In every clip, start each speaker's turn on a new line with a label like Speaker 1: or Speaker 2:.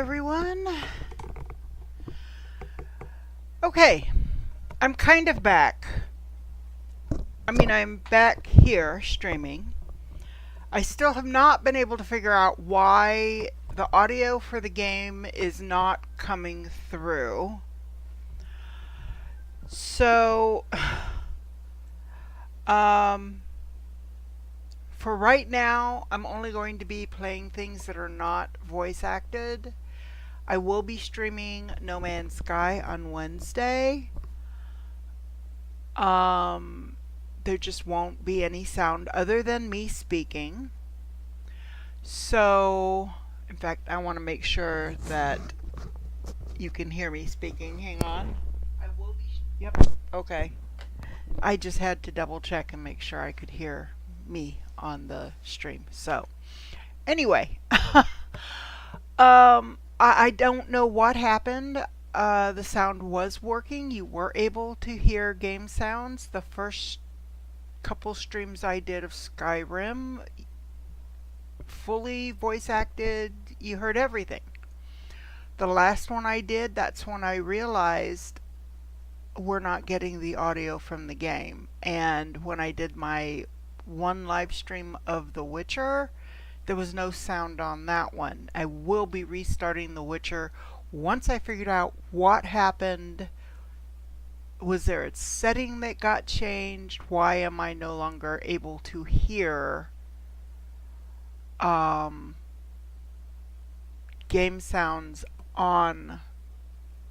Speaker 1: everyone. Okay, I'm kind of back. I'm back here streaming. I still have not been able to figure out why the audio for the game is not coming through. So, for right now, I'm only going to be playing things that are not voice acted. I will be streaming No Man's Sky on Wednesday. There just won't be any sound other than me speaking. So, in fact, I want to make sure that you can hear me speaking. Hang on. I will be. Yep. Okay. I just had to double check and make sure I could hear me on the stream. So, anyway, I don't know what happened. The sound was working. You were able to hear game sounds. The first couple streams I did of Skyrim, fully voice acted, you heard everything. The last one I did, that's when I realized we're not getting the audio from the game. And when I did my one live stream of The Witcher, there was no sound on that one. I will be restarting The Witcher once I figured out what happened. Was there a setting that got changed? Why am I no longer able to hear game sounds on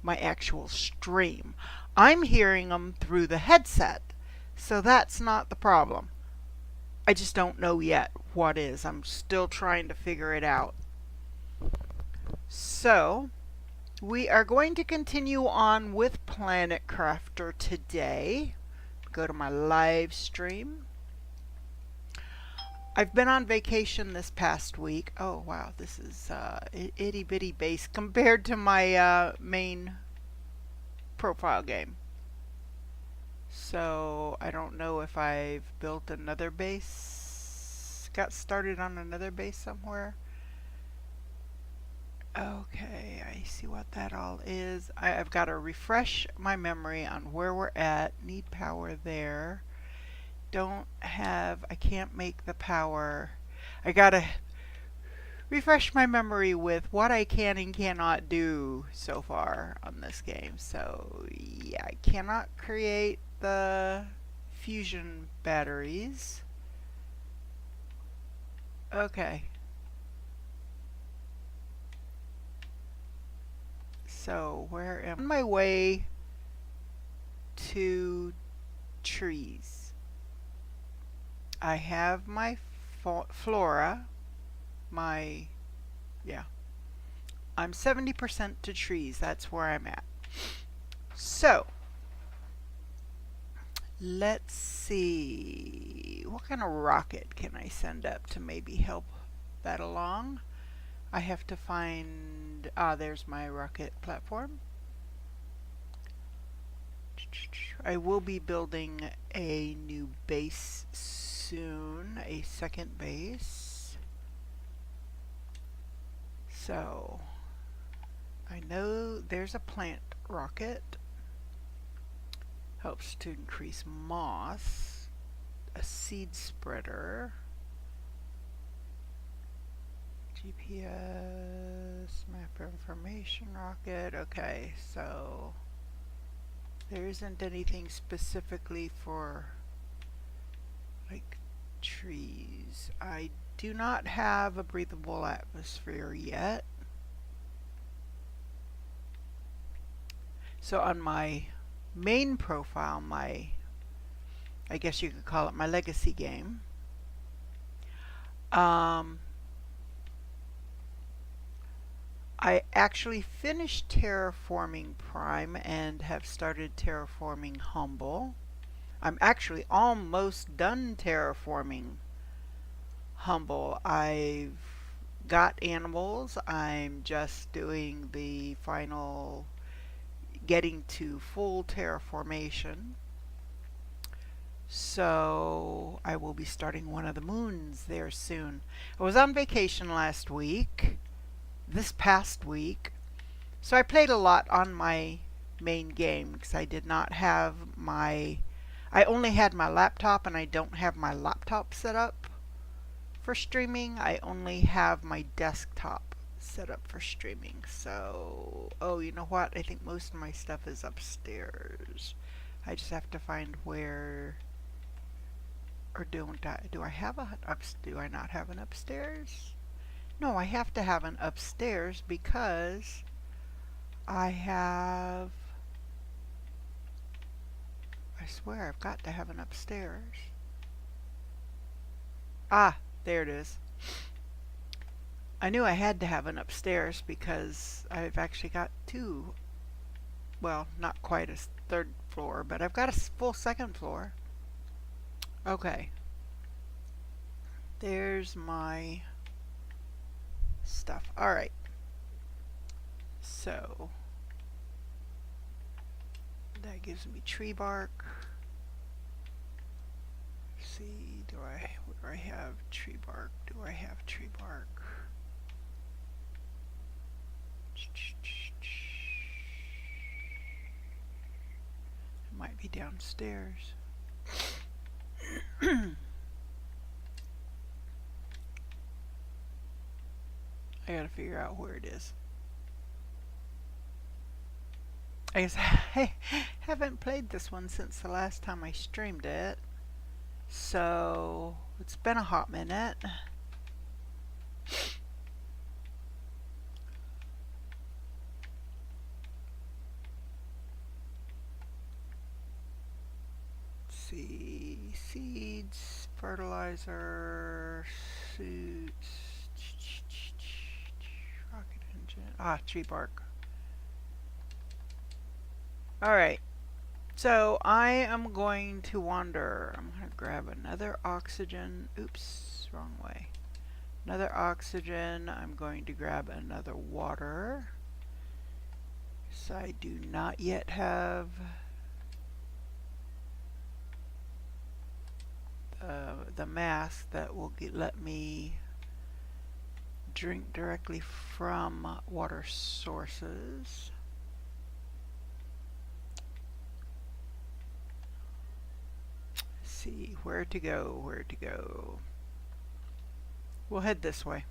Speaker 1: my actual stream? I'm hearing them through the headset, so that's not the problem. I just don't know yet what is. I'm still trying to figure it out. So, we are going to continue on with Planet Crafter today. Go to my live stream. I've been on vacation this past week. Oh wow, this is itty bitty base compared to my main profile game. So I don't know if I've built another base, got started on another base somewhere. Okay, I see what that all is. I've got to refresh my memory on where we're at. Need power there. I can't make the power. I gotta refresh my memory with what I can and cannot do so far on this game. So yeah, I cannot create the fusion batteries. Okay. So where am I? On my way to trees. I have my flora, I'm 70% to trees. That's where I'm at. So, let's see. What kind of rocket can I send up to maybe help that along? I have to find, there's my rocket platform. I will be building a new base soon, a second base. So, I know there's a plant rocket. Helps to increase moss. A seed spreader. GPS, map information rocket. Okay, so there isn't anything specifically for like trees. I do not have a breathable atmosphere yet. So on my main profile, I guess you could call it my legacy game, I actually finished terraforming Prime and have started terraforming Humble. I'm actually almost done terraforming Humble. I've got animals. I'm just doing the final, getting to full terraformation. So I will be starting one of the moons there soon. I was on vacation last week. this past week. So I played a lot on my main game because I did not have I only had my laptop and I don't have my laptop set up for streaming. I only have my desktop set up for streaming. So, oh, you know what? I think most of my stuff is upstairs. I just have to find where, or do I have do I not have an upstairs? No, I have to have an upstairs because I swear I've got to have an upstairs. Ah, there it is. I knew I had to have an upstairs because I've actually got two, well, not quite a third floor, but I've got a full second floor. Okay. There's my stuff. Alright. So, that gives me tree bark. Let's see, where do I have tree bark? Do I have tree bark? It might be downstairs. I gotta figure out where it is. I guess I haven't played this one since the last time I streamed it. So, it's been a hot minute. Let's see, seeds, fertilizer, suits, rocket engine, tree bark. Alright, so I am going to wander. I'm going to grab another oxygen. Oops, wrong way. Another oxygen. I'm going to grab another water. So I do not yet have the mask that will let me drink directly from water sources. See where to go. We'll head this way.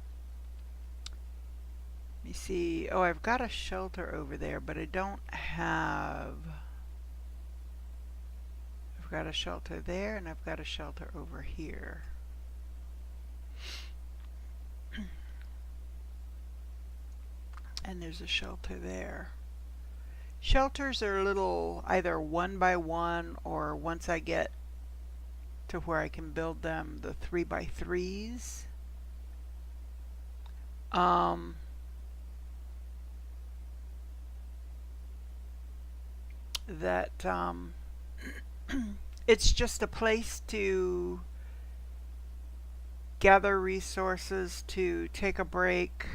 Speaker 1: Let me see. Oh, I've got a shelter over there, but I don't have. I've got a shelter there and I've got a shelter over here. And there's a shelter there. Shelters are a little either one by one, or once I get to where I can build them, the 3x3s. That it's just a place to gather resources, to take a break.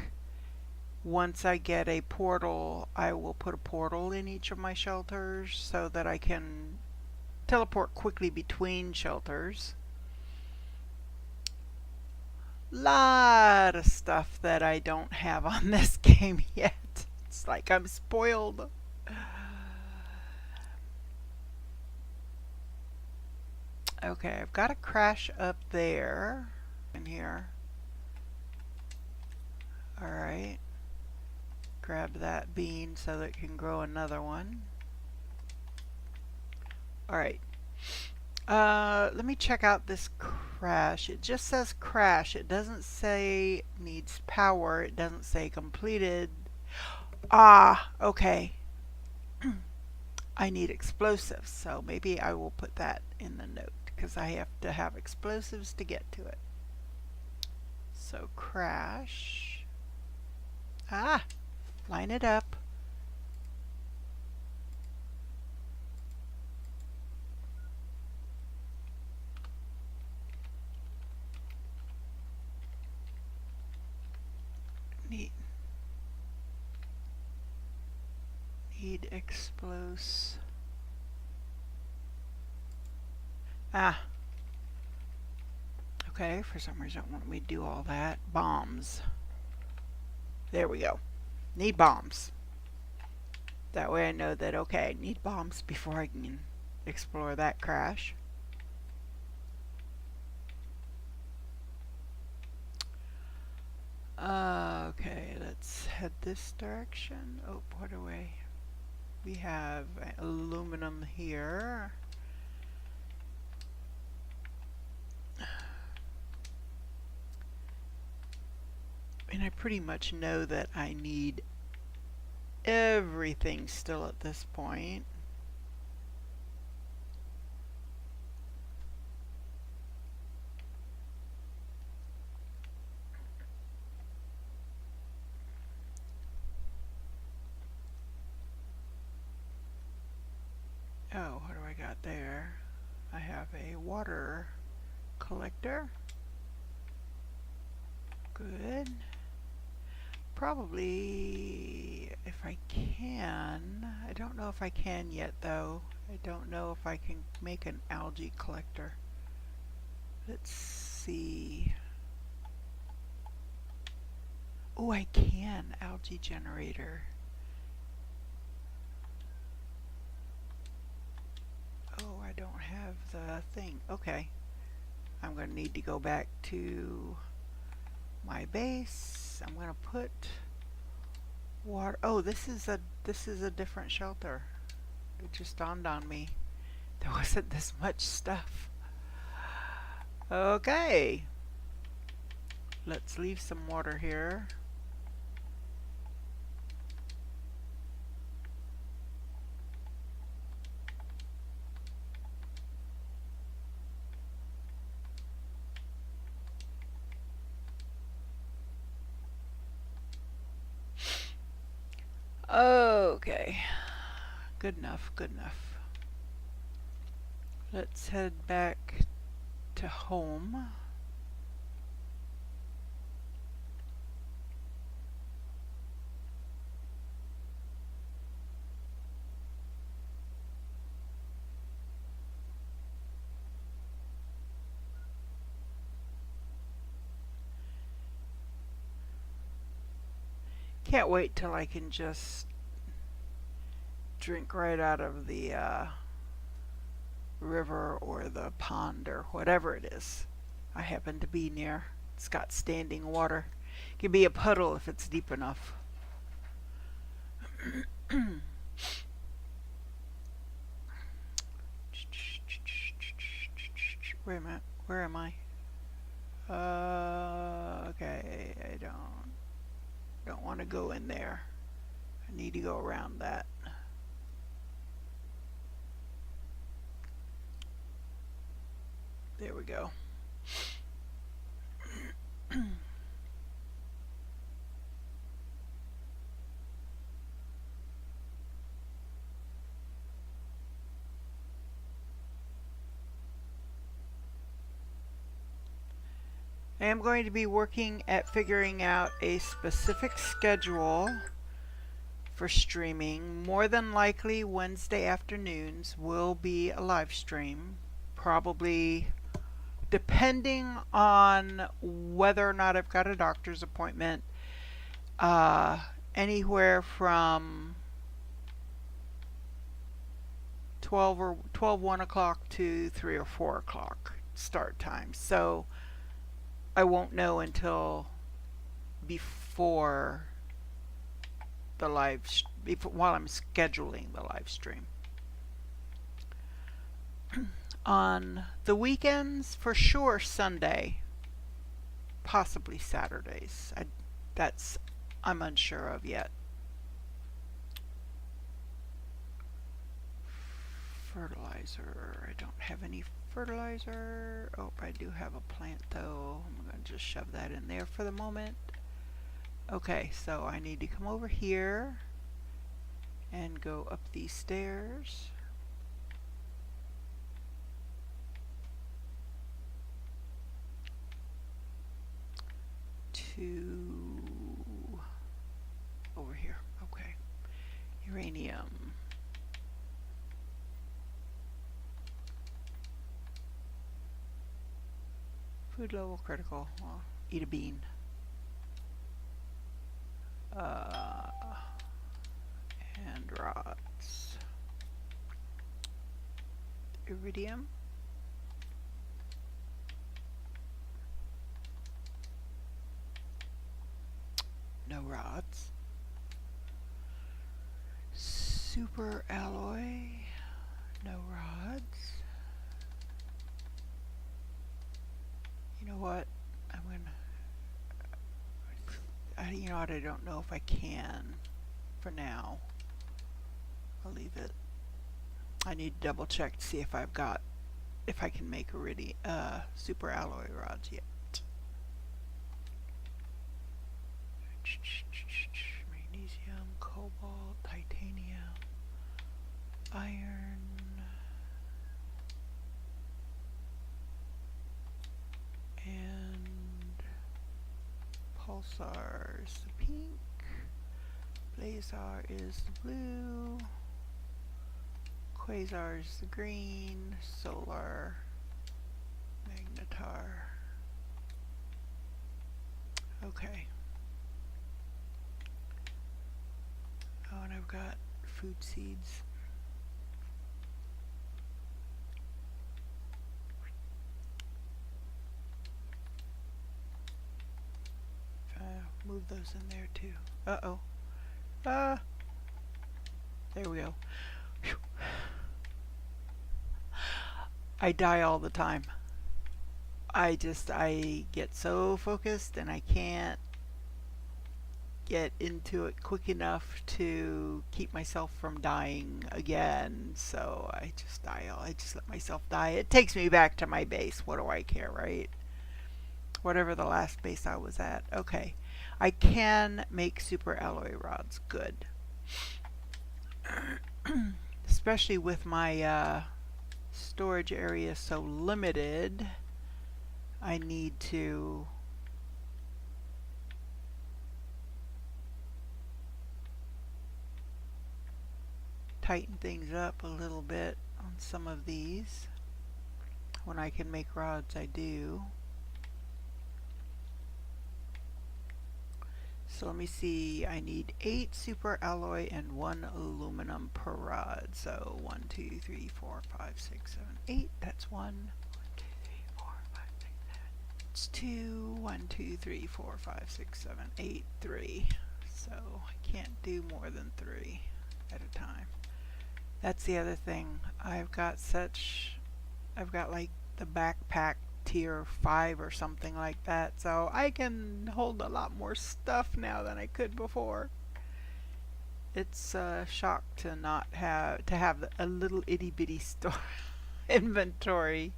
Speaker 1: Once I get a portal, I will put a portal in each of my shelters so that I can teleport quickly between shelters. Lot of stuff that I don't have on this game yet. It's like I'm spoiled. Okay, I've got a crash up there in here. Alright. Grab that bean so that it can grow another one. Alright. Let me check out this crash. It just says crash. It doesn't say needs power. It doesn't say completed. Ah, okay. I need explosives, so maybe I will put that in the note because I have to have explosives to get to it. So crash. Line it up. Need explosives. Okay, for some reason it won't let me do all that. Bombs. There we go. Need bombs. That way I know that, okay, I need bombs before I can explore that crash. Okay, let's head this direction. Oh, what do we have aluminum here. And I pretty much know that I need everything still at this point. Oh, what do I got there? I have a water collector. Good. Probably, if I can, I don't know if I can yet though. I don't know if I can make an algae collector. Let's see. Oh, I can. Algae generator. Oh, I don't have the thing. Okay. I'm going to need to go back to my base. I'm going to put water. Oh, this is a different shelter. It just dawned on me. There wasn't this much stuff. Okay. Let's leave some water here. Okay. Good enough, good enough. Let's head back to home. Can't wait till I can just drink right out of the river or the pond or whatever it is I happen to be near. It's got standing water. It can be a puddle if it's deep enough. Wait a minute. Where am I? Okay. I don't want to go in there. I need to go around that. There we go. I am going to be working at figuring out a specific schedule for streaming. More than likely Wednesday afternoons will be a live stream, probably depending on whether or not I've got a doctor's appointment, anywhere from 1 o'clock to 3 or 4 o'clock start time. So I won't know until before the while I'm scheduling the live stream. On the weekends, for sure Sunday, possibly Saturdays. I'm unsure of yet. Fertilizer. I don't have any fertilizer. Oh, I do have a plant though. I'm going to just shove that in there for the moment. Okay, so I need to come over here and go up these stairs. To over here. Okay. Uranium. Food level critical. Well, eat a bean. Uh, and rods. Iridium. No rods. Super alloy. No rods. You know what? I'm gonna. You know what? I don't know if I can. For now, I'll leave it. I need to double check to see if I've got, if I can make super alloy rods yet. Magnesium, cobalt, titanium, iron. And pulsar is the pink, blazar is the blue, quasar is the green, solar, magnetar. Okay. Oh, and I've got food seeds. Move those in there too. Uh-oh. There we go. Whew. I die all the time. I get so focused and I can't get into it quick enough to keep myself from dying again. So I just die. I just let myself die. It takes me back to my base. What do I care, right? Whatever the last base I was at. Okay. I can make super alloy rods. Good. Especially with my storage area so limited, I need to tighten things up a little bit on some of these. When I can make rods, I do. So let me see, I need 8 super alloy and 1 aluminum per rod. So 1, 2, 3, 4, 5, 6, 7, 8. That's 1. 1, 2, 3, 4, 5, 6, 7. It's 2. 1, 2, 3, 4, 5, 6, 7, 8, 3. So I can't do more than 3 at a time. That's the other thing. I've got like the backpack tier 5 or something like that, so I can hold a lot more stuff now than I could before. It's a shock to not have a little itty bitty store inventory.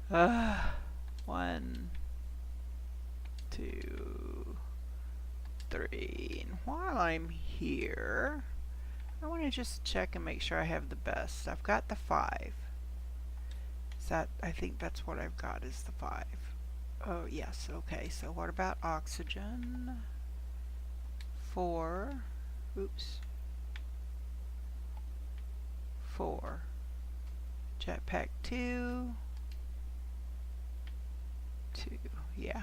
Speaker 1: 1, 2, 3. And while I'm here, I want to just check and make sure I have the best. I've got the 5. I think that's what I've got is the 5. Oh yes, okay, so what about oxygen? 4. Oops. 4. Jetpack 2. 2. Yeah.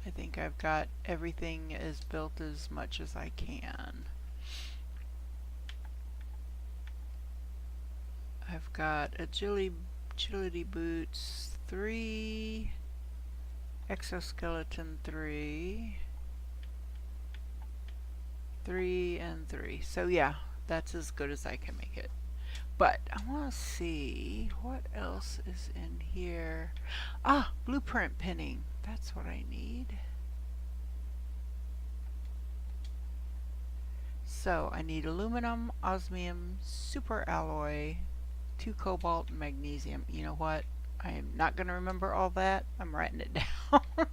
Speaker 1: I think I've got everything as built as much as I can. I've got agility boots 3, exoskeleton 3, 3, and 3. So yeah, that's as good as I can make it. But I want to see what else is in here. Ah, blueprint pinning. That's what I need. So I need aluminum, osmium, super alloy, 2 cobalt, and magnesium. You know what? I am not going to remember all that. I'm writing it down.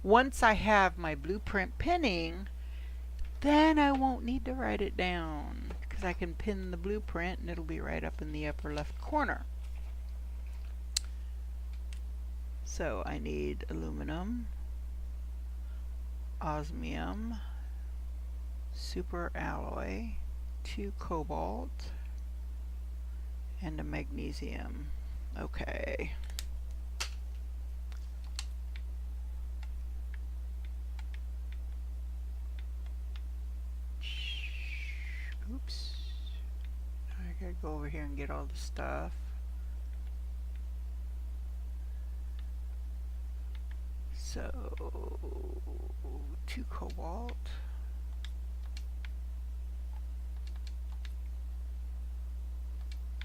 Speaker 1: Once I have my blueprint pinning, then I won't need to write it down because I can pin the blueprint and it'll be right up in the upper left corner. So I need aluminum, osmium, super alloy, 2 cobalt, and a magnesium. Okay. Oops. I gotta go over here and get all the stuff. So, 2 cobalt.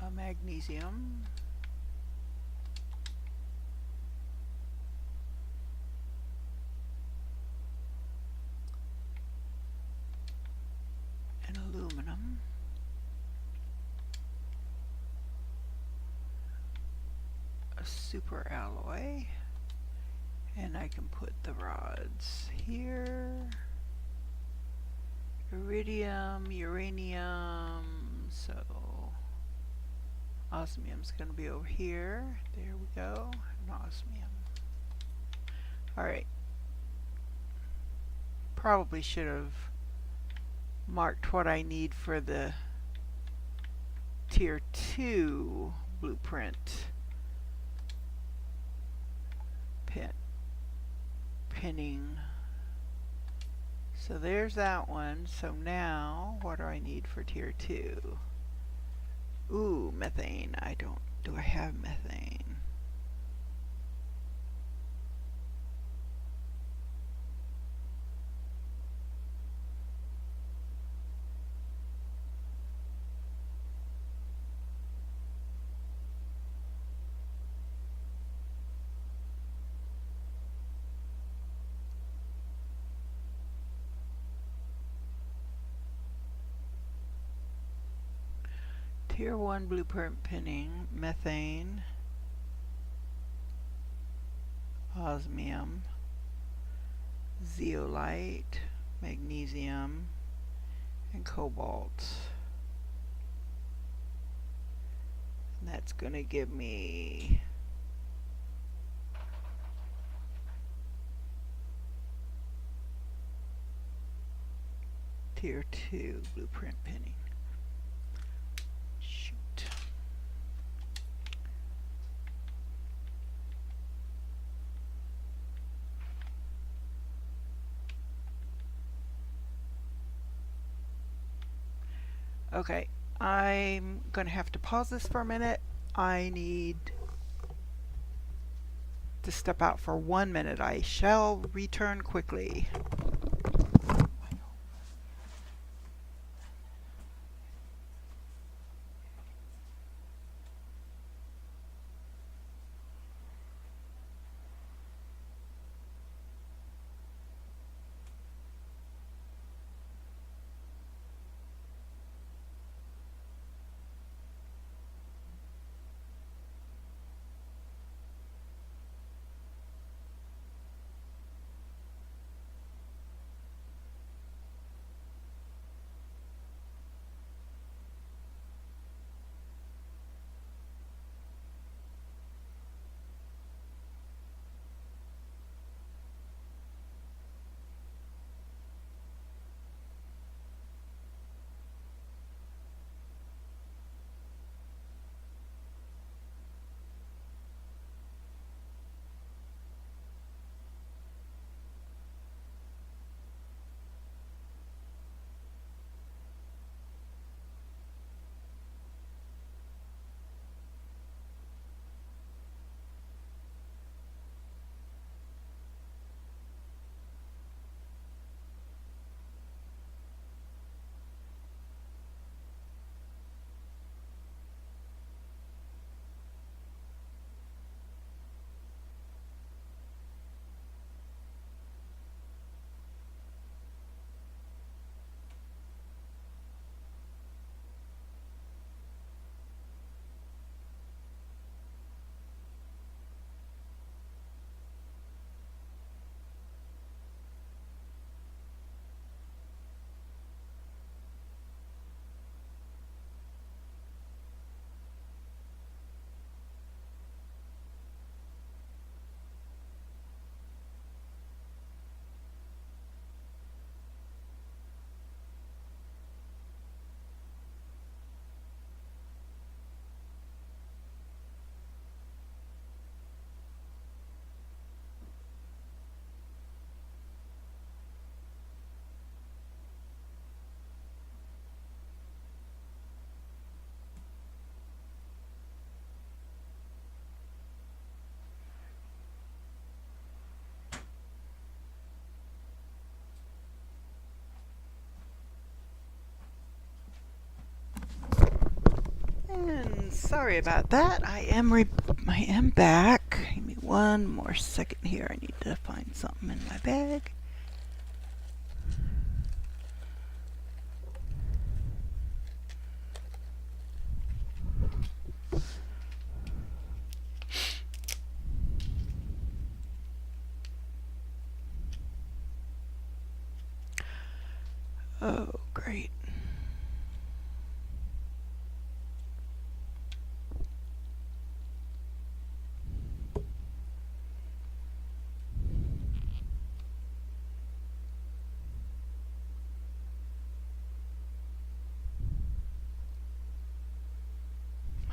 Speaker 1: A magnesium. An aluminum. A super alloy. And I can put the rods here. Iridium, uranium, so osmium's going to be over here. There we go, an osmium. Alright. Probably should have marked what I need for the tier 2 blueprint pinning. So there's that one. So now, what do I need for tier 2? Ooh, methane. Do I have methane? Tier 1 blueprint pinning, methane, osmium, zeolite, magnesium, and cobalt. And that's going to give me tier 2 blueprint pinning. Okay, I'm going to have to pause this for a minute. I need to step out for 1 minute. I shall return quickly. Sorry about that. I am back. Give me one more second here. I need to find something in my bag. Oh, great.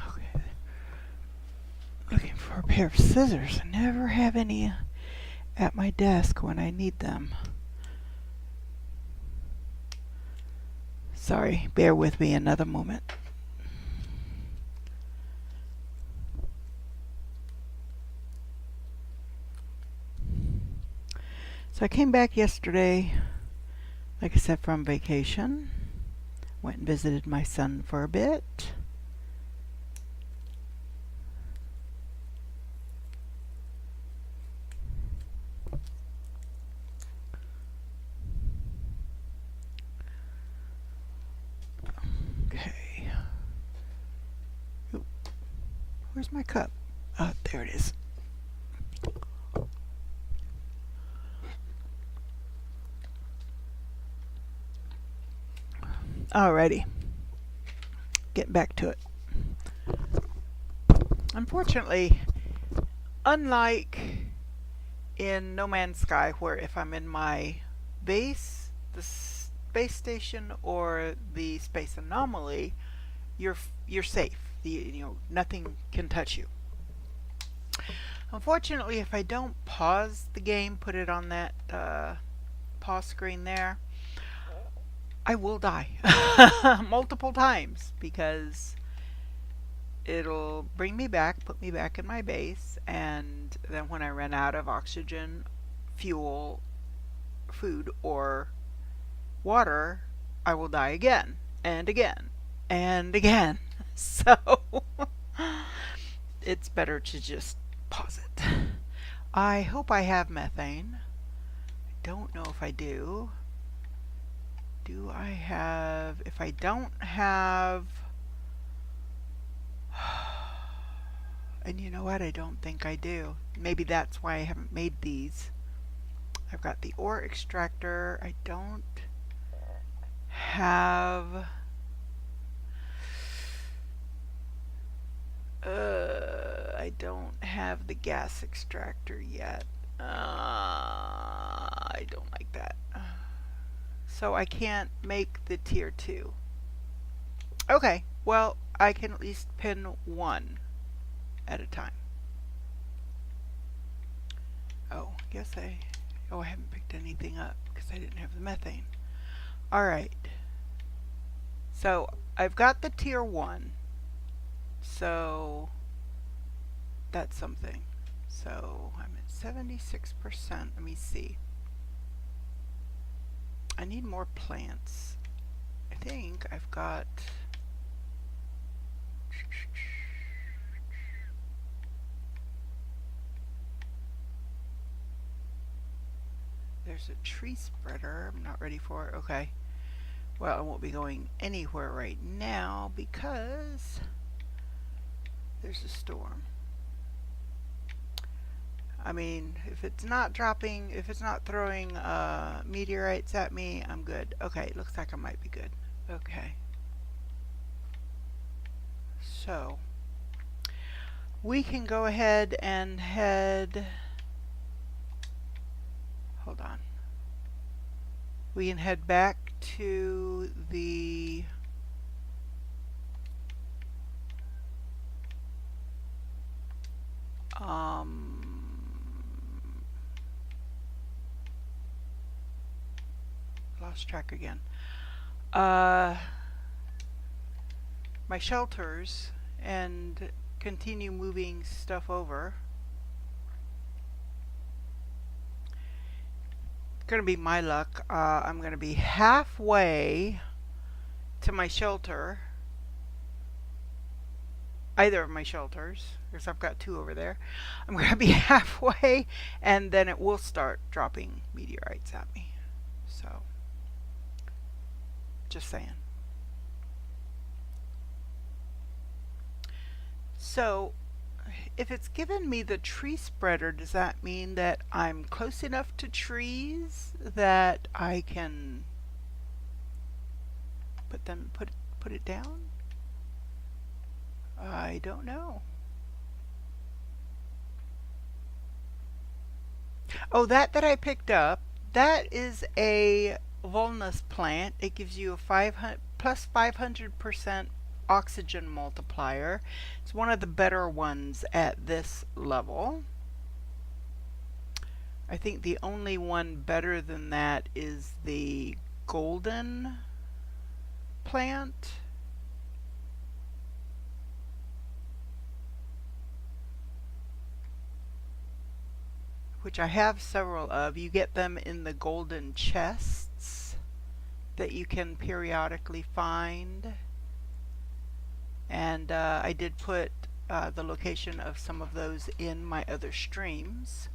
Speaker 1: Okay. Looking for a pair of scissors. I never have any at my desk when I need them. Sorry, bear with me another moment. So I came back yesterday, like I said, from vacation. Went and visited my son for a bit. Okay. Ooh, where's my cup? Oh, there it is. Alrighty. Get back to it. Unfortunately, unlike in No Man's Sky, where if I'm in my base, the space station, or the space anomaly, you're safe. Nothing can touch you. Unfortunately, if I don't pause the game, put it on that pause screen there, I will die multiple times, because it'll bring me back, put me back in my base, and then when I run out of oxygen, fuel, food, or water, I will die again and again and again. So it's better to just pause it. I hope I have methane. I don't know if I do. Do I have... If I don't have... And you know what? I don't think I do. Maybe that's why I haven't made these. I've got the ore extractor. I don't have... I don't have the gas extractor yet. I don't like that. So I can't make the tier 2. Okay, well, I can at least pin one at a time. Oh, I haven't picked anything up because I didn't have the methane. Alright. So I've got the tier 1. So that's something. So I'm at 76%. Let me see. I need more plants. I think I've got... There's a tree spreader. I'm not ready for it. Okay. Well, I won't be going anywhere right now because there's a storm. I mean, if it's not throwing meteorites at me, I'm good. Okay, looks like I might be good. Okay. So, we can go ahead and head... Hold on. We can head back to the... lost track again. My shelters and continue moving stuff over. Gonna be my luck. I'm gonna be halfway to my shelter, either of my shelters, because I've got two over there. I'm going to be halfway, and then it will start dropping meteorites at me. So, just saying. So, if it's given me the tree spreader, does that mean that I'm close enough to trees that I can put it down? I don't know. Oh, that I picked up, that is a Volnus plant. It gives you a 500 plus 500% oxygen multiplier. It's one of the better ones at this level. I think the only one better than that is the golden plant. Which I have several of. You get them in the golden chests that you can periodically find. And I did put the location of some of those in my other streams.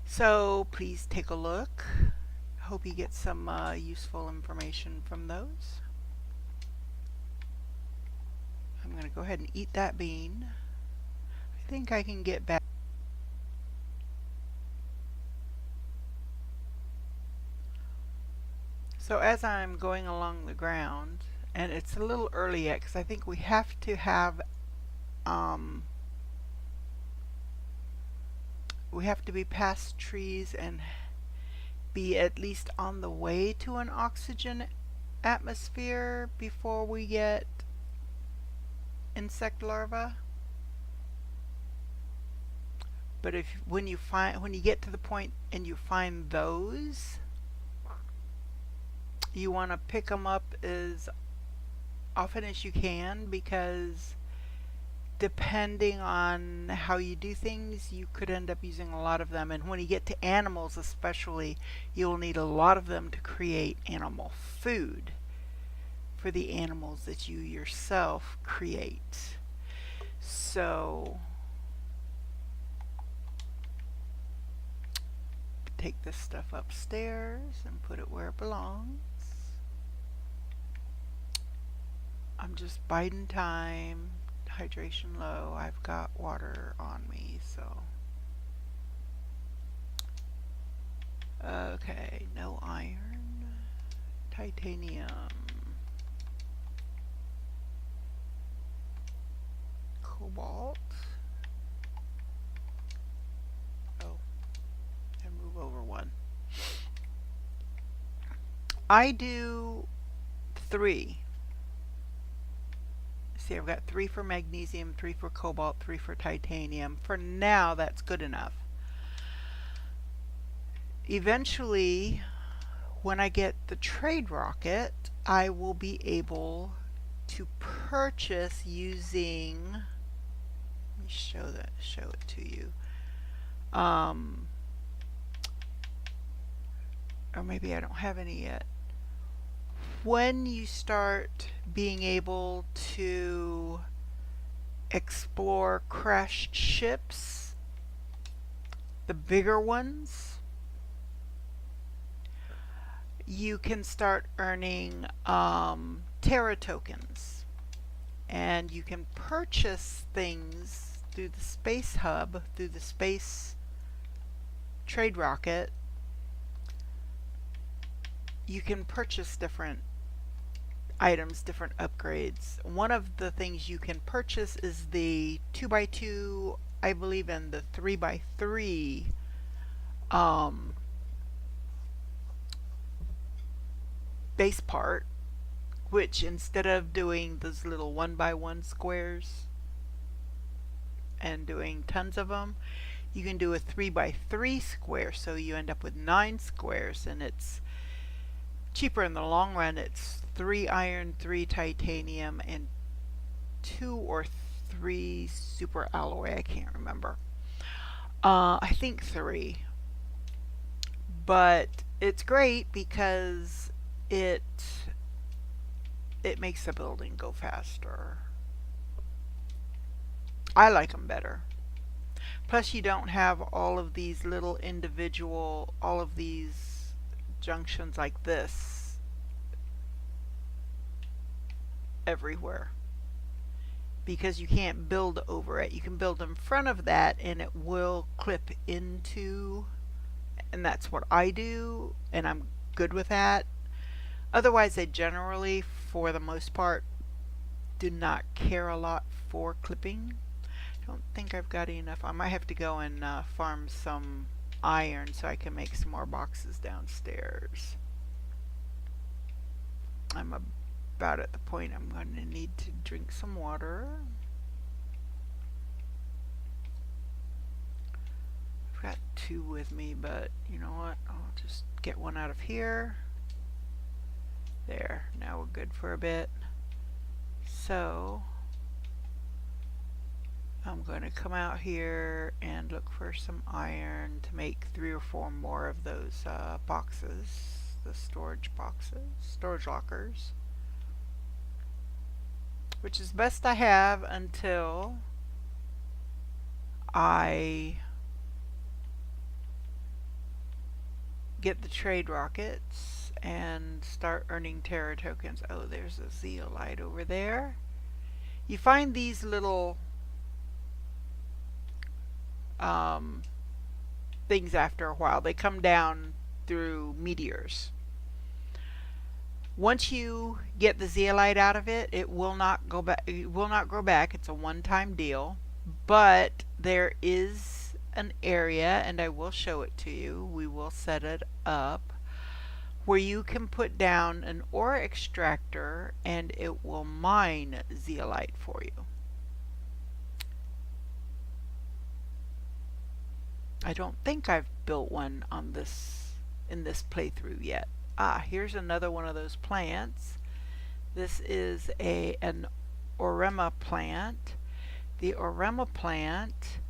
Speaker 1: So please take a look. Hope you get some useful information from those. I'm going to go ahead and eat that bean. I think I can get back. So as I'm going along the ground, and it's a little early yet because I think we have to have we have to be past trees and be at least on the way to an oxygen atmosphere before we get insect larvae. But when you get to the point and you find those, you want to pick them up as often as you can, because depending on how you do things, you could end up using a lot of them. And when you get to animals especially, you'll need a lot of them to create animal food for the animals that you yourself create. So take this stuff upstairs and put it where it belongs. I'm just biding time. Hydration low. I've got water on me, so. Okay, no iron. Titanium. Cobalt. Oh, and move over one. I do 3. See, I've got 3 for magnesium, 3 for cobalt, 3 for titanium. For now, that's good enough. Eventually, when I get the trade rocket, I will be able to purchase using, let me show it to you. Or maybe I don't have any yet. When you start being able to explore crashed ships, the bigger ones, you can start earning Terra tokens, and you can purchase things through the space hub, through the space trade rocket. You can purchase different items, different upgrades. One of the things you can purchase is the 2x2, I believe, and the 3x3 base part, which instead of doing those little 1x1 squares and doing tons of them, you can do a 3x3 square, so you end up with 9 squares, and it's cheaper in the long run. It's 3 iron, 3 titanium, and 2 or 3 super alloy. I can't remember. I think 3. But it's great because it makes the building go faster. I like them better. Plus you don't have all of these little individual, all of these junctions like this everywhere. Because you can't build over it. You can build in front of that and it will clip into, and that's what I do, and I'm good with that. Otherwise, I generally, for the most part, do not care a lot for clipping. I don't think I've got enough. I might have to go and farm some iron so I can make some more boxes downstairs. I'm about at the point I'm going to need to drink some water. I've got 2 with me, but you know what? I'll just get one out of here. There, now we're good for a bit. So I'm going to come out here and look for some iron to make 3 or 4 more of those boxes, the storage boxes, storage lockers, which is best I have until I get the trade rockets and start earning Terra tokens. Oh, there's a zeolite over there. You find these little things after a while. They come down through meteors. Once you get the zeolite out of it, it will not go back. It will not grow back. It's a one-time deal. But there is an area, and I will show it to you. We will set it up where you can put down an ore extractor, and it will mine zeolite for you. I don't think I've built one on this in this playthrough yet. Ah, here's another one of those plants. This is an Orema plant. The Orema plant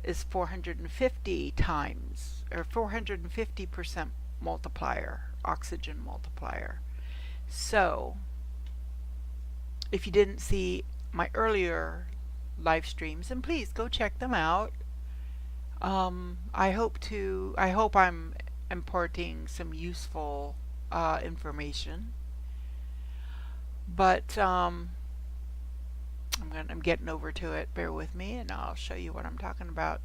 Speaker 1: is 450 times, or 450% multiplier, oxygen multiplier. So, if you didn't see my earlier live streams, and please go check them out. I hope I'm imparting some useful information. But I'm getting over to it. Bear with me, and I'll show you what I'm talking about.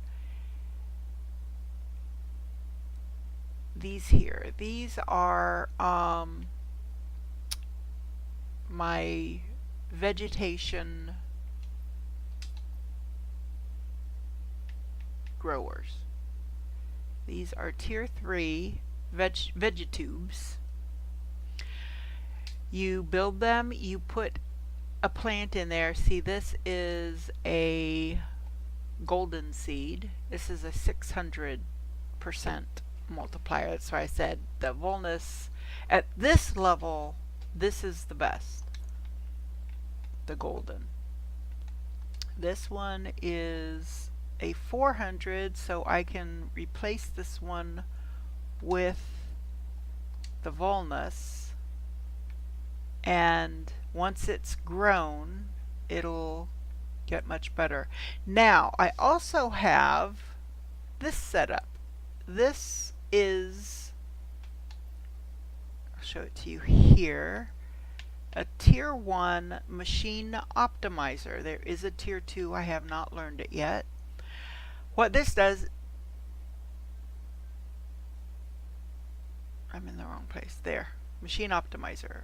Speaker 1: These here, these are my vegetation growers. These are tier 3 vegetubes. You build them, you put a plant in there. See, this is a golden seed. This is a 600% multiplier. That's why I said the Volnus at this level, this is the best. The golden. This one is a 400, so I can replace this one with the Volnus, and once it's grown it'll get much better. Now I also have this setup. This is, I'll show it to you here, a tier 1 machine optimizer. There is a tier 2, I have not learned it yet. What this does, I'm in the wrong place, there, machine optimizer.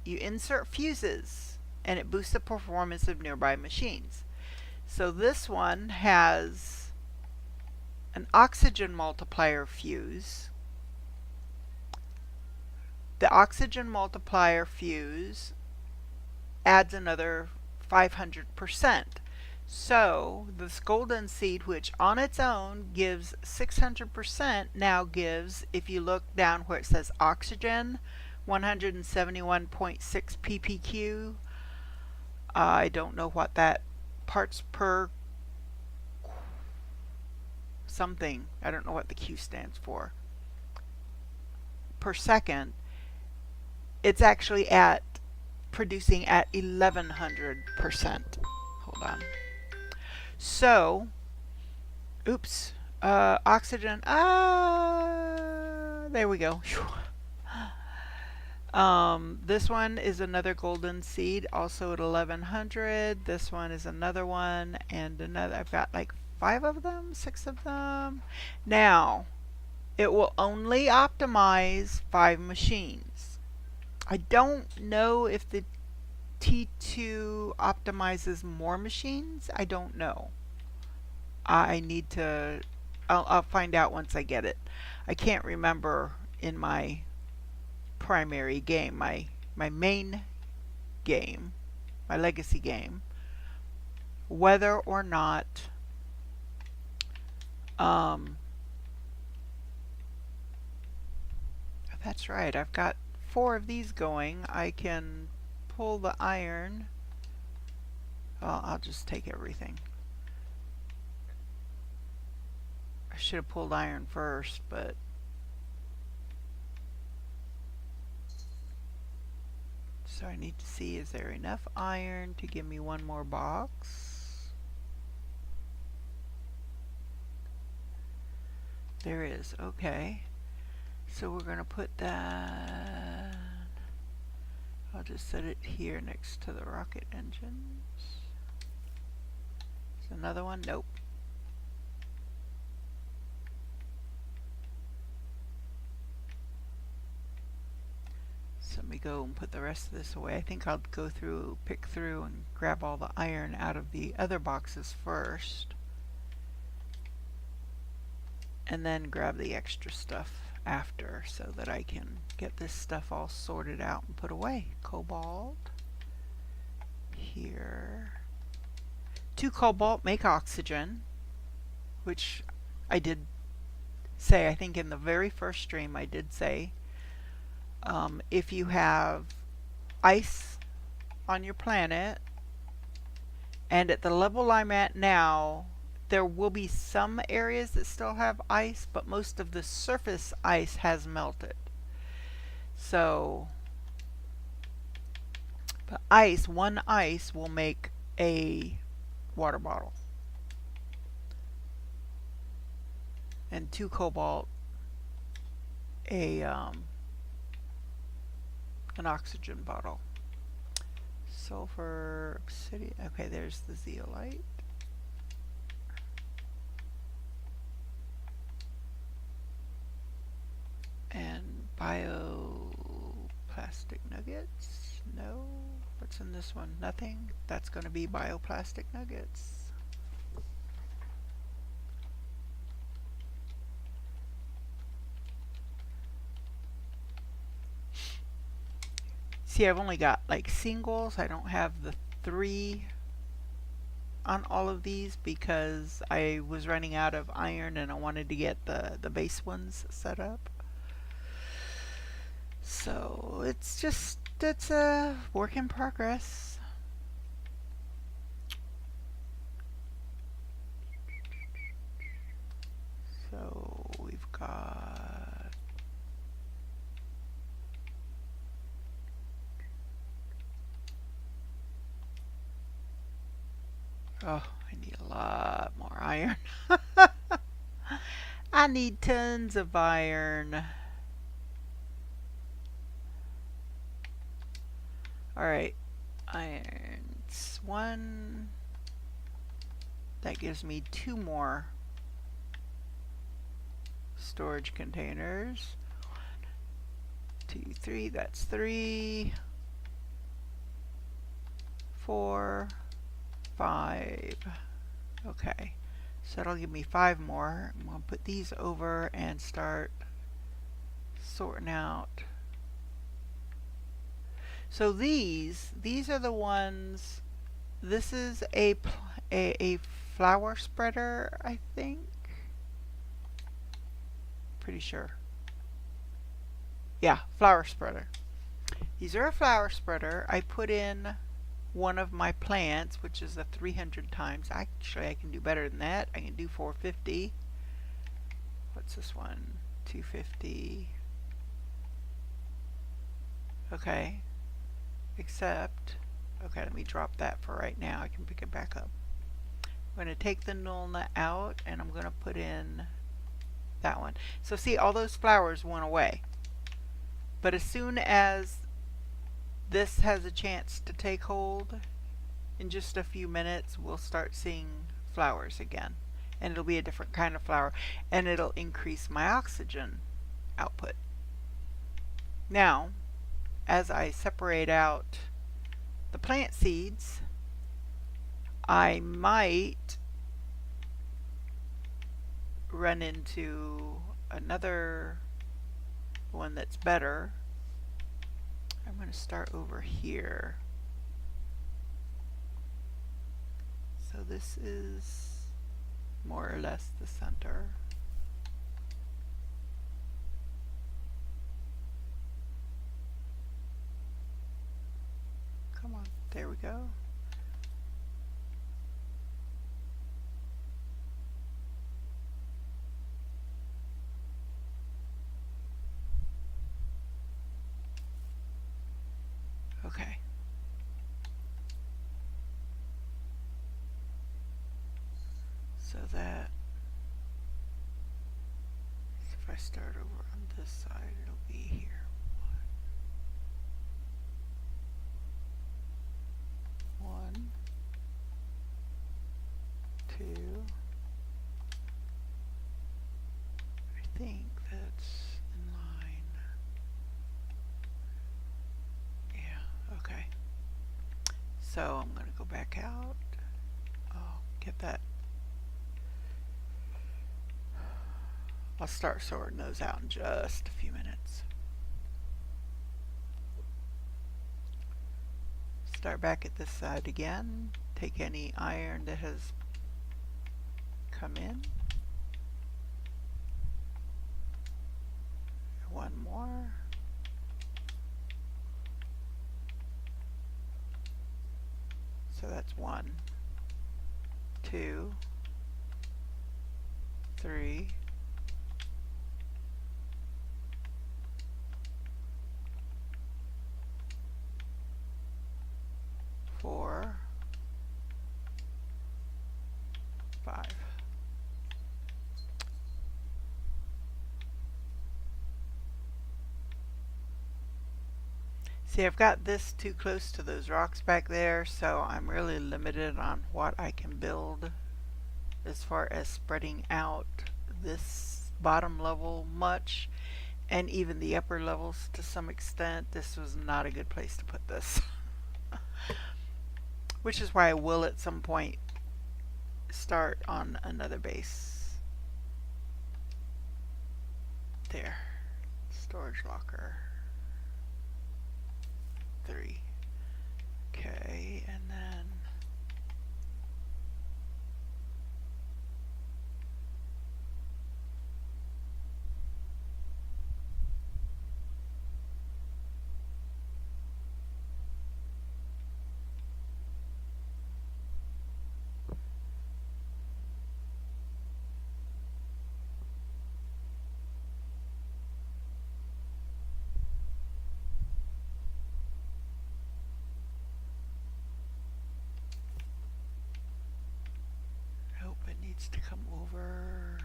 Speaker 1: You insert fuses and it boosts the performance of nearby machines. So this one has an oxygen multiplier fuse. The oxygen multiplier fuse adds another 500%. So this golden seed, which on its own gives 600%, now gives, if you look down where it says oxygen, 171.6 ppq. I don't know what that parts per something, I don't know what the Q stands for, per second. It's actually at producing at 1100%. Hold them. So, oops, oxygen, there we go. This one is another golden seed, also at 1100. This one is another one, and another. I've got like 5 of them, 6 of them. Now, it will only optimize 5 machines. I don't know if the T2 optimizes more machines. I don't know. I need to, I'll find out once I get it. I can't remember in my primary game, my main game, my legacy game, whether or not that's right, I've got 4 of these going. I can pull the iron. Well, I'll just take everything. I should have pulled iron first, but so I need to see, is there enough iron to give me 1 more box? There is, okay. So we're going to put that, I'll just set it here next to the rocket engines. Is another one? Nope. So let me go and put the rest of this away. I think I'll go through, pick through, and grab all the iron out of the other boxes first. And then grab the extra stuff after so that I can get this stuff all sorted out and put away. Cobalt. Here. 2 cobalt make oxygen, which I did say, I think in the very first stream I did say, if you have ice on your planet, and at the level I'm at now, there will be some areas that still have ice, but most of the surface ice has melted. So, but ice, 1 ice will make a water bottle. And 2 cobalt, an oxygen bottle. Sulfur, obsidian, okay, there's the zeolite. And bioplastic nuggets, no. What's in this one? Nothing. That's going to be bioplastic nuggets. See, I've only got like singles. I don't have the 3 on all of these because I was running out of iron and I wanted to get the base ones set up. So it's a work in progress. So we've got I need a lot more iron. I need tons of iron. Alright, iron's 1. That gives me 2 more storage containers. 1, 2, 3, that's 3. 4, 5. Okay, so that'll give me 5 more. I'm going to put these over and start sorting out. So these are the ones, this is a flower spreader, I think. Pretty sure. Yeah, flower spreader. These are a flower spreader. I put in one of my plants, which is a 300 times. Actually, I can do better than that. I can do 450. What's this one? 250. Okay. Except, Okay, let me drop that for right now. I can pick it back up. I'm going to take the Nulna out and I'm going to put in that one. So see, all those flowers went away. But as soon as this has a chance to take hold, in just a few minutes we'll start seeing flowers again. And it'll be a different kind of flower. And it'll increase my oxygen output. Now, as I separate out the plant seeds, I might run into another one that's better. I'm going to start over here. So this is more or less the center. Come on, there we go. Okay. So that, if I start over on this side, it'll be here. 1, 2. I think that's in line. Yeah, okay. So I'm going to go back out. Oh, get that. I'll start sorting those out in just a few minutes. Start back at this side again. Take any iron that has come in. One more. So that's 1, 2, 3, 4, 5. See, I've got this too close to those rocks back there, so I'm really limited on what I can build as far as spreading out this bottom level much, and even the upper levels to some extent. This was not a good place to put this. Which is why I will at some point start on another base. There. Storage locker. 3. Okay, and then to come over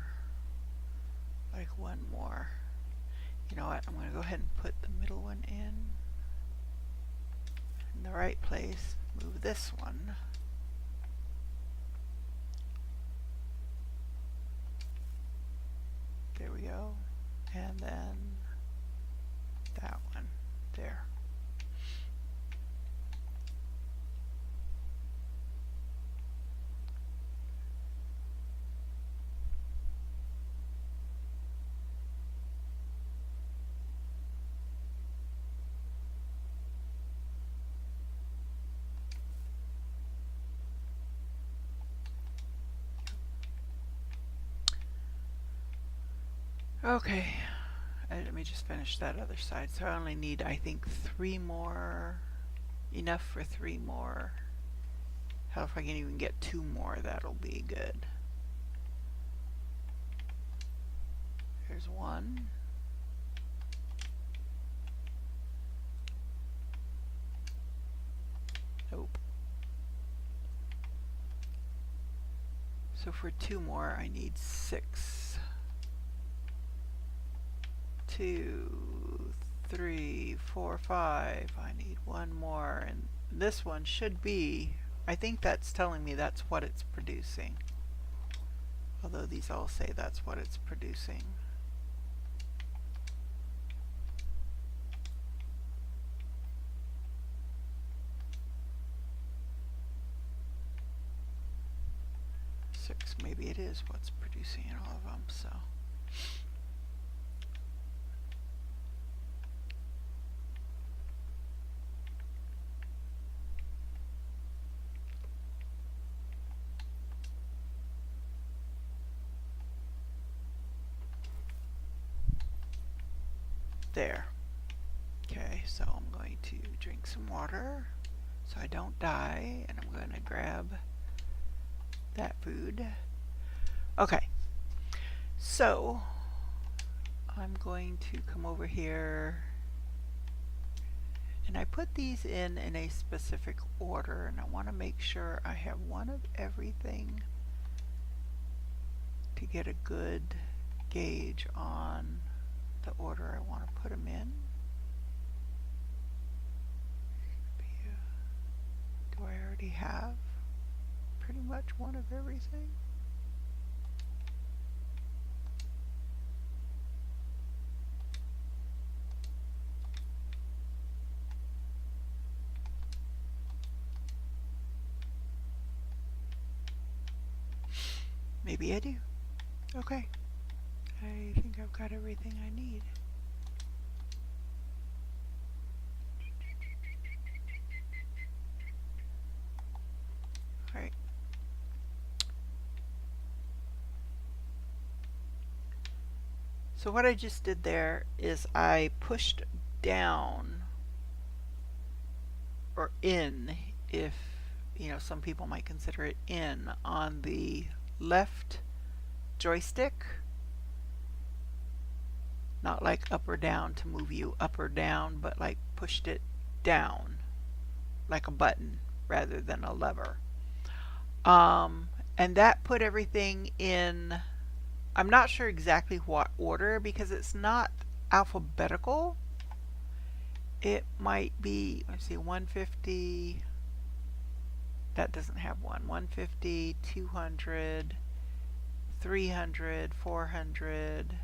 Speaker 1: like one more. You know what? I'm going to go ahead and put the middle one in the right place. Move this one. There we go. And then that one. There. Okay, let me just finish that other side. So I only need, I think, 3 more, enough for 3 more. Hell, if I can even get 2 more, that'll be good. There's 1. Nope. So for 2 more, I need 6. 2, 3, 4, 5. I need 1 more, and this one should be, I think that's telling me that's what it's producing. Although these all say that's what it's producing. Maybe it is what's producing in all of them, so. There. Okay, so I'm going to drink some water so I don't die, and I'm going to grab that food. Okay, so I'm going to come over here, and I put these in a specific order, and I want to make sure I have one of everything to get a good gauge on the order I want to put them in. Do I already have pretty much one of everything? Maybe I do. Okay. I think I've got everything I need. Alright. So what I just did there is I pushed down, or in, if, you know, some people might consider it in, on the left joystick. Not like up or down to move you up or down, but like pushed it down like a button rather than a lever. And that put everything in, I'm not sure exactly what order because it's not alphabetical. It might be, let's see, 150, that doesn't have one, 150, 200, 300, 400,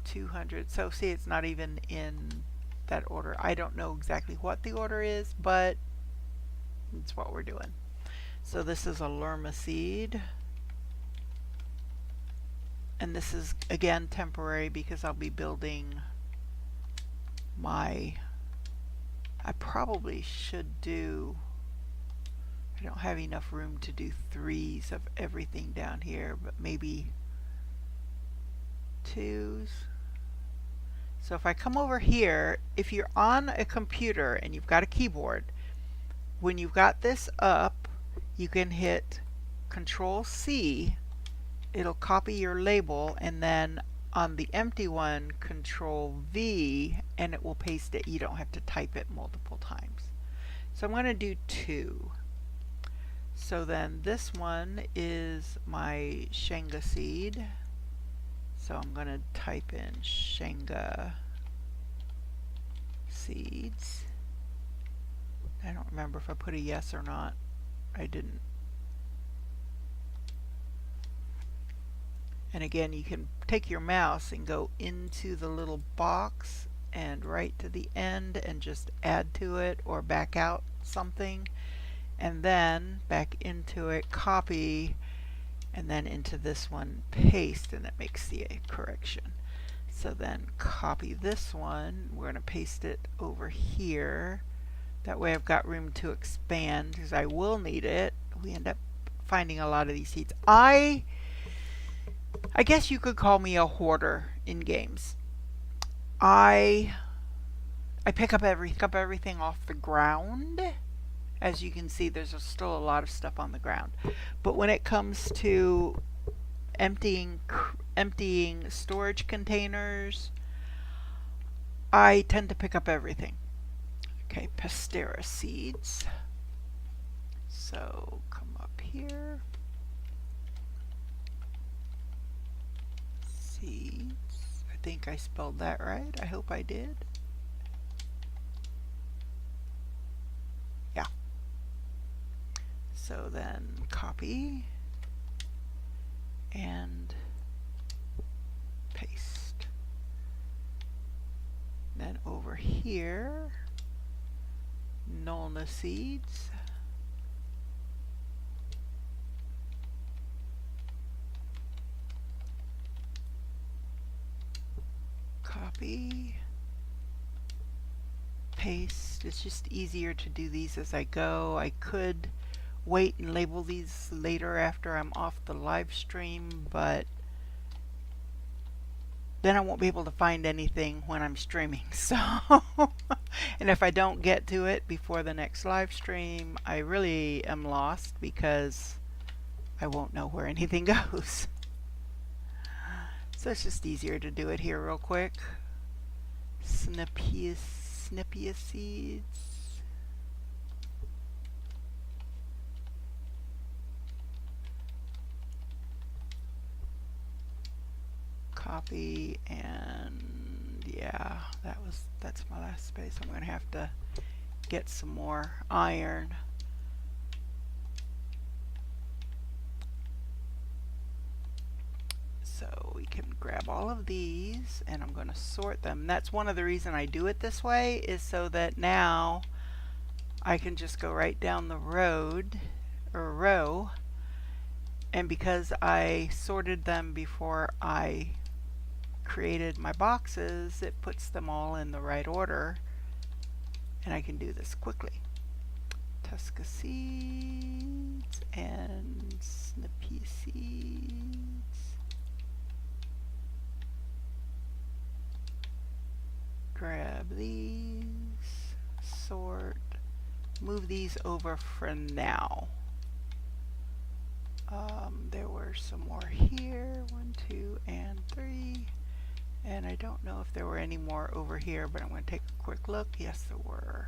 Speaker 1: 200. So see, it's not even in that order. I don't know exactly what the order is, but it's what we're doing. So this is a lerma seed. And this is, again, temporary because I'll be building my, I probably should do, I don't have enough room to do 3s of everything down here, but maybe 2s. So if I come over here, if you're on a computer and you've got a keyboard, when you've got this up, you can hit Control C, it'll copy your label, and then on the empty one, Control V, and it will paste it. You don't have to type it multiple times. So I'm going to do 2. So then this one is my Shanga seed. So I'm going to type in Shanga seeds. I don't remember if I put a yes or not. I didn't. And again, you can take your mouse and go into the little box and right to the end and just add to it or back out something, and then back into it, copy, and then into this one, paste, and it makes the correction. So then copy this one, we're going to paste it over here. That way I've got room to expand because I will need it. We end up finding a lot of these seeds. I guess you could call me a hoarder in games. I pick up everything off the ground. As you can see, there's still a lot of stuff on the ground. But when it comes to emptying storage containers, I tend to pick up everything. Okay, Pastera seeds. So come up here. Seeds. I think I spelled that right. I hope I did. Yeah. So then copy and paste. Then over here, Nolna seeds. Copy, paste. It's just easier to do these as I go. I could wait and label these later after I'm off the live stream, but then I won't be able to find anything when I'm streaming. So, and if I don't get to it before the next live stream, I really am lost because I won't know where anything goes. So it's just easier to do it here real quick. Snipia seeds. Copy, and yeah, that's my last space. I'm going to have to get some more iron. So we can grab all of these, and I'm going to sort them. That's one of the reasons I do it this way, is so that now I can just go right down the road or row, and because I sorted them before I created my boxes, it puts them all in the right order, and I can do this quickly. Tusca seeds and Snippy seeds. Grab these, sort, move these over for now. There were some more here, 1, 2, and 3. And I don't know if there were any more over here, but I'm going to take a quick look. Yes, there were.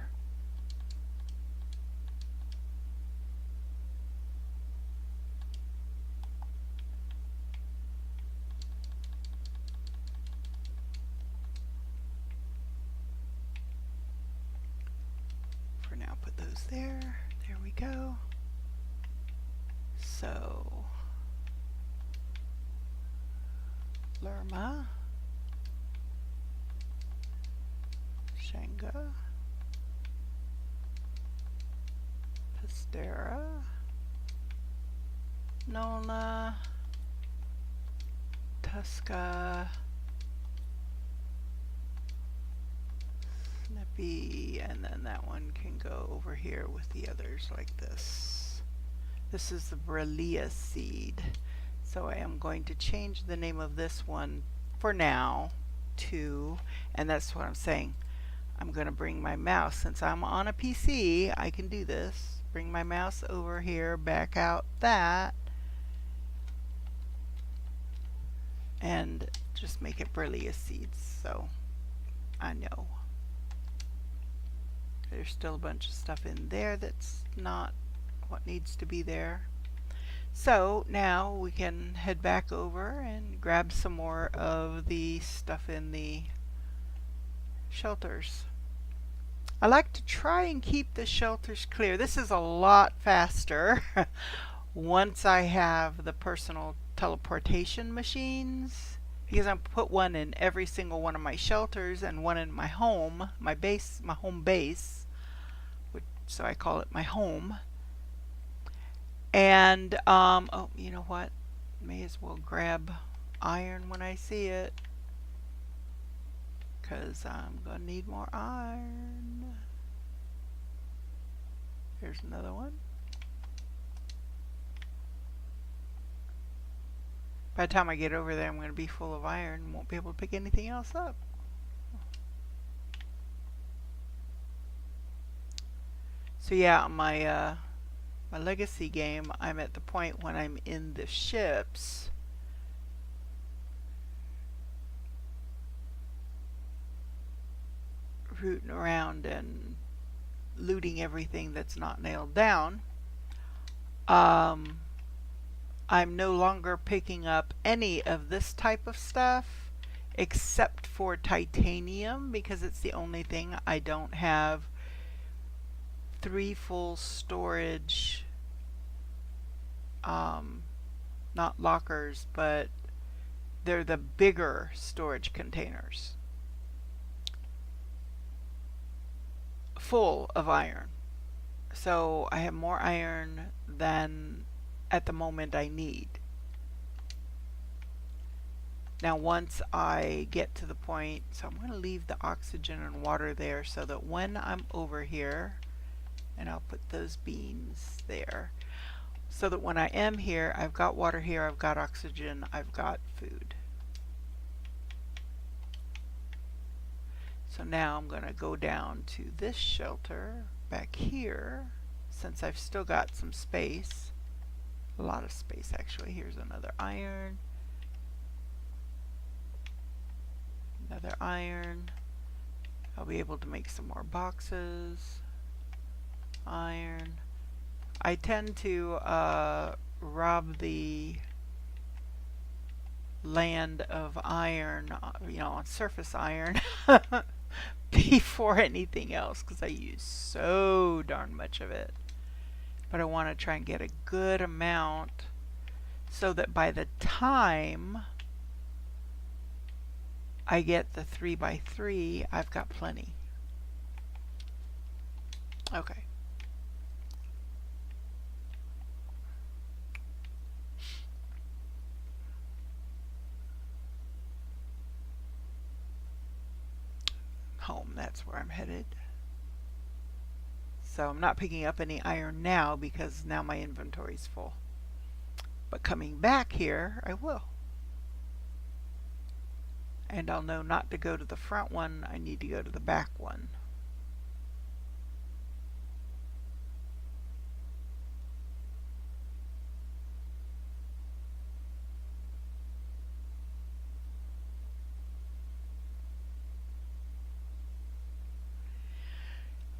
Speaker 1: For now, put those there. There we go. So, Lerma, Shanga, Pastera, Nolna, Tusca, Snippy, and then that one can go over here with the others like this. This is the Brellia seed. So I am going to change the name of this one for now to, and that's what I'm saying, I'm going to bring my mouse, since I'm on a PC, I can do this. Bring my mouse over here, back out that, and just make it Brellia seeds, so I know. There's still a bunch of stuff in there that's not what needs to be there. So now we can head back over and grab some more of the stuff in the shelters. I like to try and keep the shelters clear. This is a lot faster once I have the personal teleportation machines, because I put one in every single one of my shelters and one in my home, my home base, so I call it my home. And, oh, you know what? May as well grab iron when I see it, because I'm going to need more iron. Here's another one. By the time I get over there, I'm going to be full of iron and won't be able to pick anything else up. So yeah, my legacy game, I'm at the point when I'm in the ships rooting around and looting everything that's not nailed down. Um, I'm no longer picking up any of this type of stuff except for titanium because it's the only thing I don't have 3 full storage, not lockers, but they're the bigger storage containers full of iron. So I have more iron than at the moment I need. Now once I get to the point, so I'm going to leave the oxygen and water there so that when I'm over here, and I'll put those beans there, so that when I am here, I've got water here, I've got oxygen, I've got food. So now I'm going to go down to this shelter back here, since I've still got some space. A lot of space actually. Here's another iron. Another iron. I'll be able to make some more boxes. Iron. I tend to rob the land of iron, on surface iron before anything else because I use so darn much of it. But I want to try and get a good amount so that by the time I get the 3x3, I've got plenty. Okay. Home, that's where I'm headed. So I'm not picking up any iron now because now my inventory's full. But coming back here, I will. And I'll know not to go to the front one, I need to go to the back one.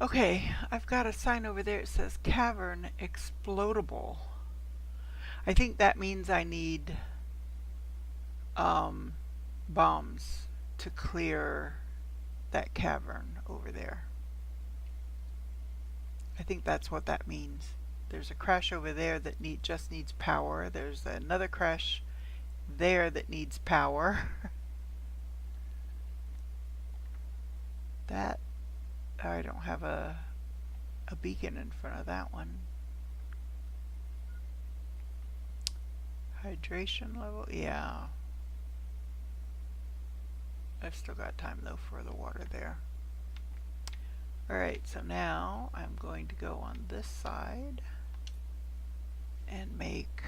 Speaker 1: Okay, I've got a sign over there. It says cavern explodable. I think that means I need bombs to clear that cavern over there. I think that's what that means. There's a crash over there that just needs power. There's another crash there that needs power. That I don't have a beacon in front of that one. Hydration level, yeah. I've still got time though for the water there. Alright, so now I'm going to go on this side and make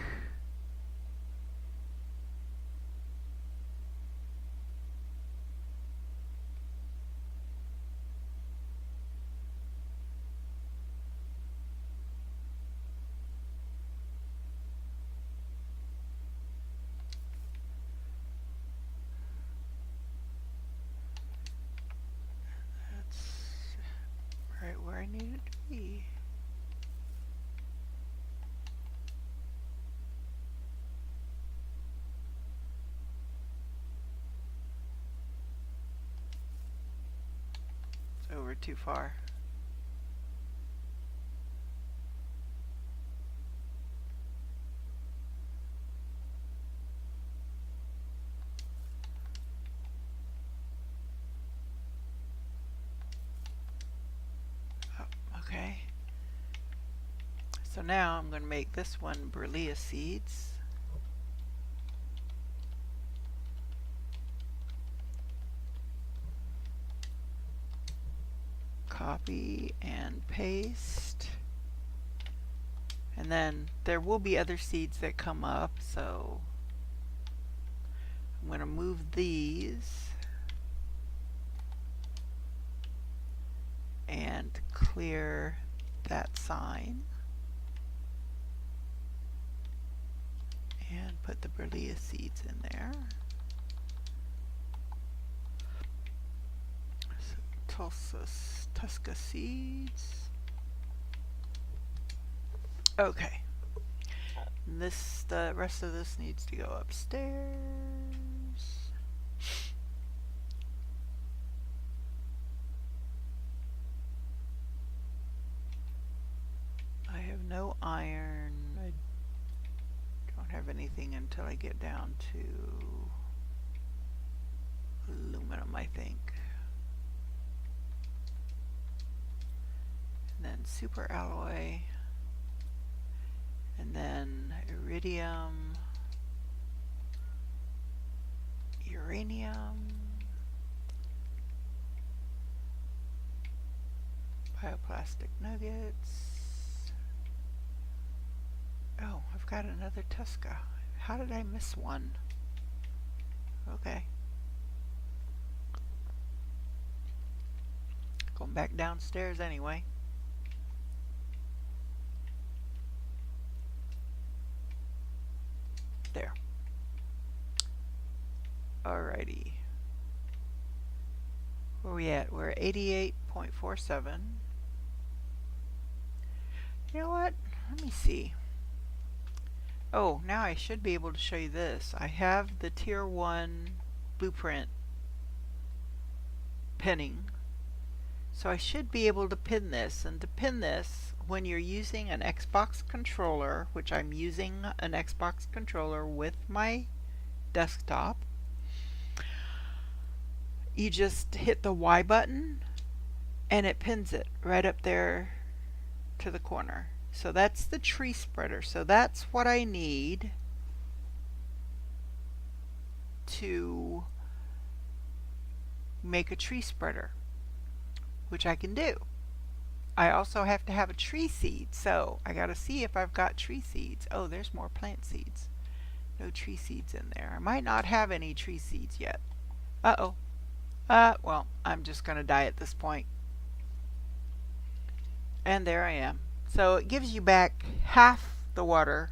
Speaker 1: right where I need it to be. It's over too far. Okay. So now I'm going to make this one Berlia seeds. Copy and paste. And then there will be other seeds that come up, so I'm going to move these and clear that sign and put the Berlia seeds in there. So Tusca seeds. Okay. And the rest of this needs to go upstairs. I have no iron. I don't have anything until I get down to aluminum, I think. And then super alloy. And then iridium, uranium, bioplastic nuggets. Oh, I've got another Tusca. How did I miss one? Okay. Going back downstairs anyway. There. Alrighty. Where are we at? We're at 88.47. You know what? Let me see. Oh, now I should be able to show you this. I have the Tier 1 blueprint pinning. So I should be able to pin this. And to pin this, when you're using an Xbox controller, which I'm using an Xbox controller with my desktop, you just hit the Y button and it pins it right up there to the corner. So that's the tree spreader. So that's what I need to make a tree spreader, which I can do. I also have to have a tree seed, so I gotta see if I've got tree seeds. Oh, there's more plant seeds. No tree seeds in there. I might not have any tree seeds yet. Uh-oh. Well, I'm just gonna die at this point. And there I am. So it gives you back half the water.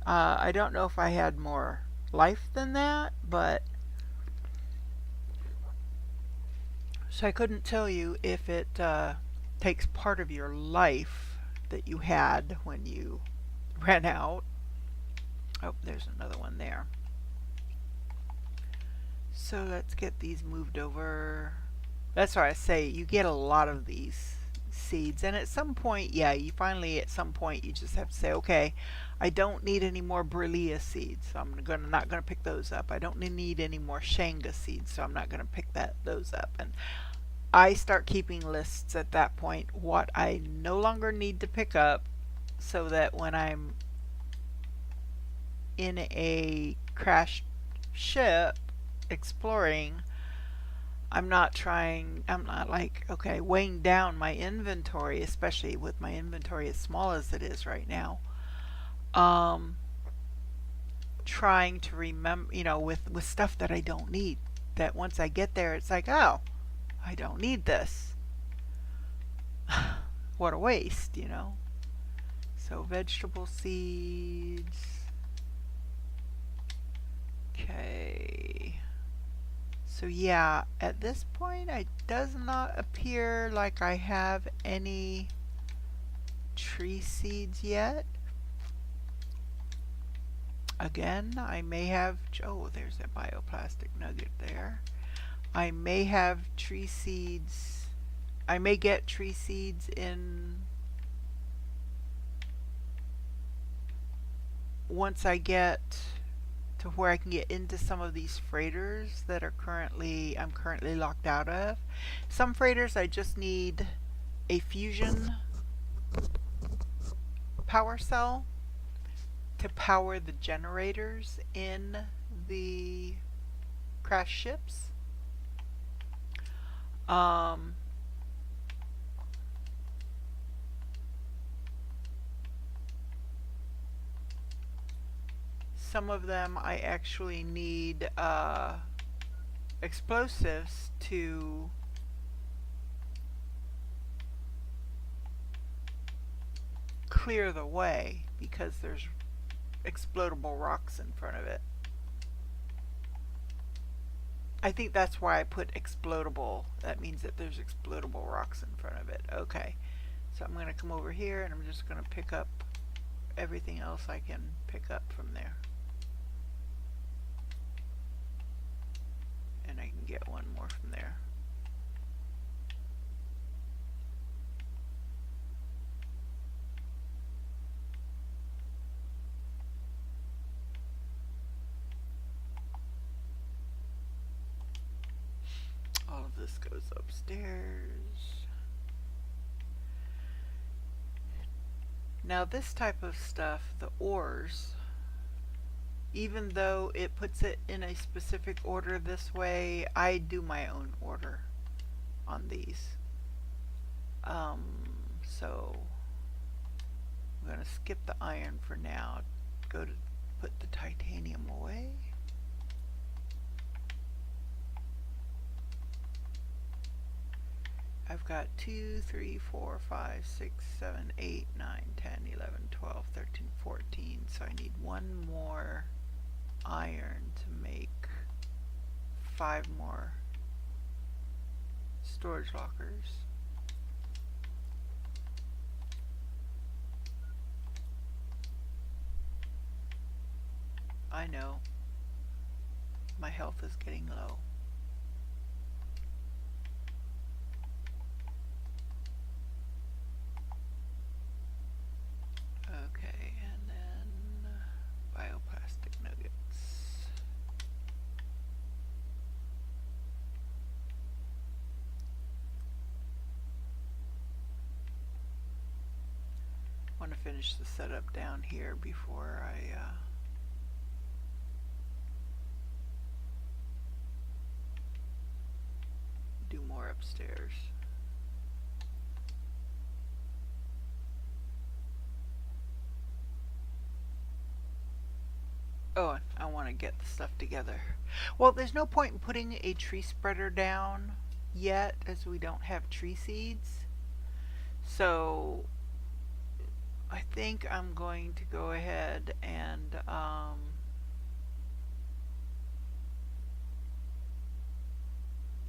Speaker 1: I don't know if I had more life than that, but so I couldn't tell you if it takes part of your life that you had when you ran out. Oh, there's another one there. So let's get these moved over. That's why I say you get a lot of these seeds, and at some point, yeah, you finally at some point you just have to say, okay, I don't need any more Berlia seeds, so I'm not gonna pick those up. I don't need any more Shanga seeds, so I'm not gonna pick those up. And I start keeping lists at that point what I no longer need to pick up, so that when I'm in a crashed ship exploring, I'm not like, okay, weighing down my inventory, especially with my inventory as small as it is right now. Trying to remember, you know, with stuff that I don't need, that once I get there, it's like, oh, I don't need this. What a waste, you know. So vegetable seeds. Okay. So yeah, at this point it does not appear like I have any tree seeds yet. Again, I may have, oh, there's a bioplastic nugget there. I may have tree seeds. I may get tree seeds in once I get to where I can get into some of these freighters that are I'm currently locked out of. Some freighters I just need a fusion power cell to power the generators in the crash ships. Some of them I actually need explosives to clear the way because there's explodable rocks in front of it. I think that's why I put explodable. That means that there's explodable rocks in front of it. Okay, so I'm going to come over here and I'm just going to pick up everything else I can pick up from there. And I can get one more from there. All of this goes upstairs. Now this type of stuff, the ores, even though it puts it in a specific order this way, I do my own order on these. So I'm going to skip the iron for now. Go to put the titanium away. I've got 2, 3, 4, 5, 6, 7, 8, 9, 10, 11, 12, 13, 14. So I need one more iron to make 5 more storage lockers. I know. My health is getting low. Okay, and then bioplastic nuggets. I want to finish the setup down here before I do more upstairs. Oh, I want to get the stuff together. Well, there's no point in putting a tree spreader down yet, as we don't have tree seeds. So I think I'm going to go ahead and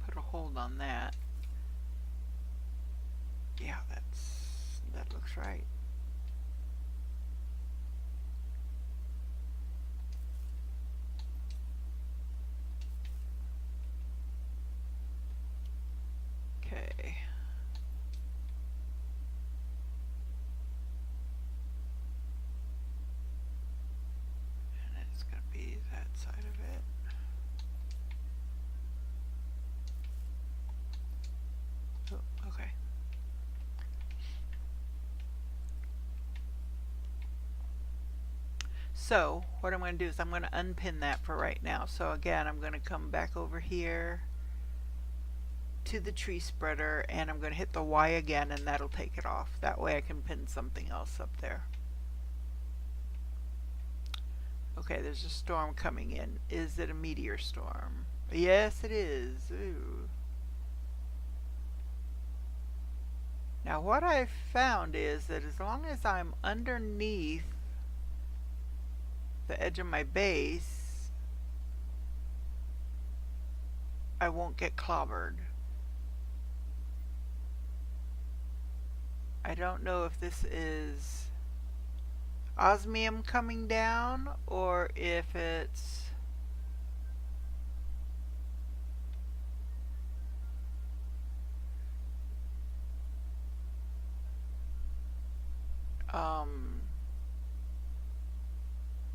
Speaker 1: put a hold on that. Yeah, that looks right. Okay. And it's going to be that side of it. Oh, okay. So what I'm going to do is I'm going to unpin that for right now. So again, I'm going to come back over here to the tree spreader and I'm going to hit the Y again and that'll take it off. That way I can pin something else up there. Okay, there's a storm coming in. Is it a meteor storm? Yes, it is. Ooh. Now what I've found is that as long as I'm underneath the edge of my base, I won't get clobbered. I don't know if this is osmium coming down or if it's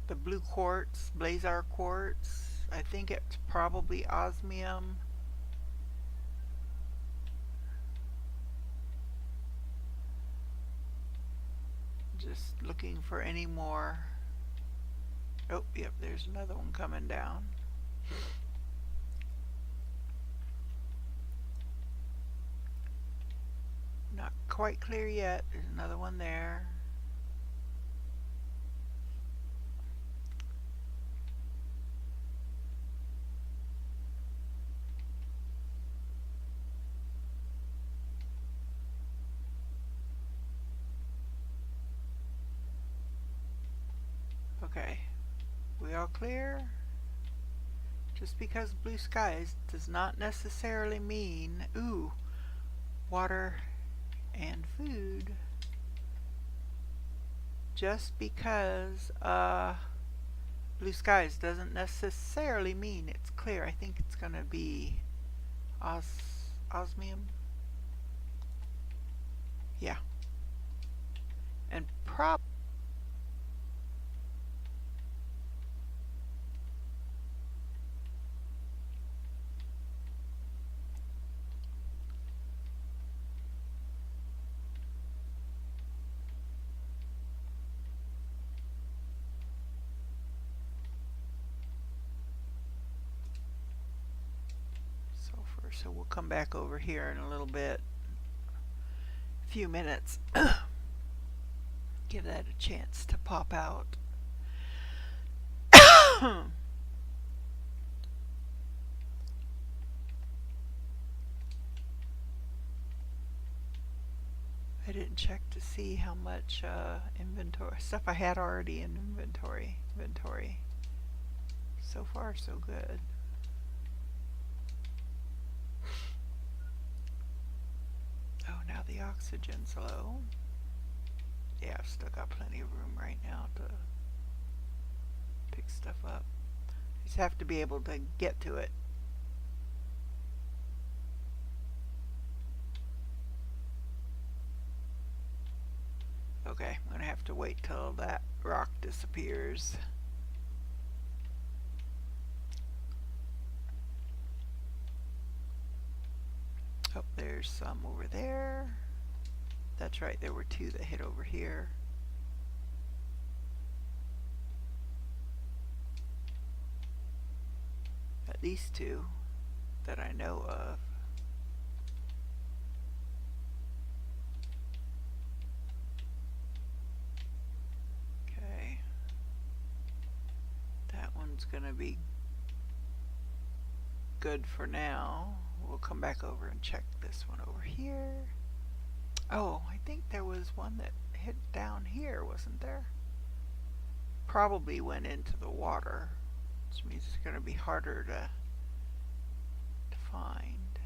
Speaker 1: the blue quartz, blazar quartz. I think it's probably osmium. Just looking for any more. Oh, yep, there's another one coming down. Not quite clear yet. There's another one there. Okay, we all clear? Just because blue skies does not necessarily mean, ooh, water and food. just because blue skies doesn't necessarily mean it's clear. I think it's going to be osmium. Yeah. And sulfur. So we'll come back over here in a little bit. Few minutes. Give that a chance to pop out. I didn't check to see how much inventory stuff I had already in inventory. So far, so good. Oh, now the oxygen's low. Yeah, I've still got plenty of room right now to pick stuff up. Just have to be able to get to it. Okay, I'm gonna have to wait till that rock disappears. Oh, there's some over there. That's right, there were two that hit over here. At least two that I know of. Okay. That one's gonna be good for now. We'll come back over and check this one over here. Oh, I think there was one that hit down here, wasn't there? Probably went into the water, which means it's going to be harder to find.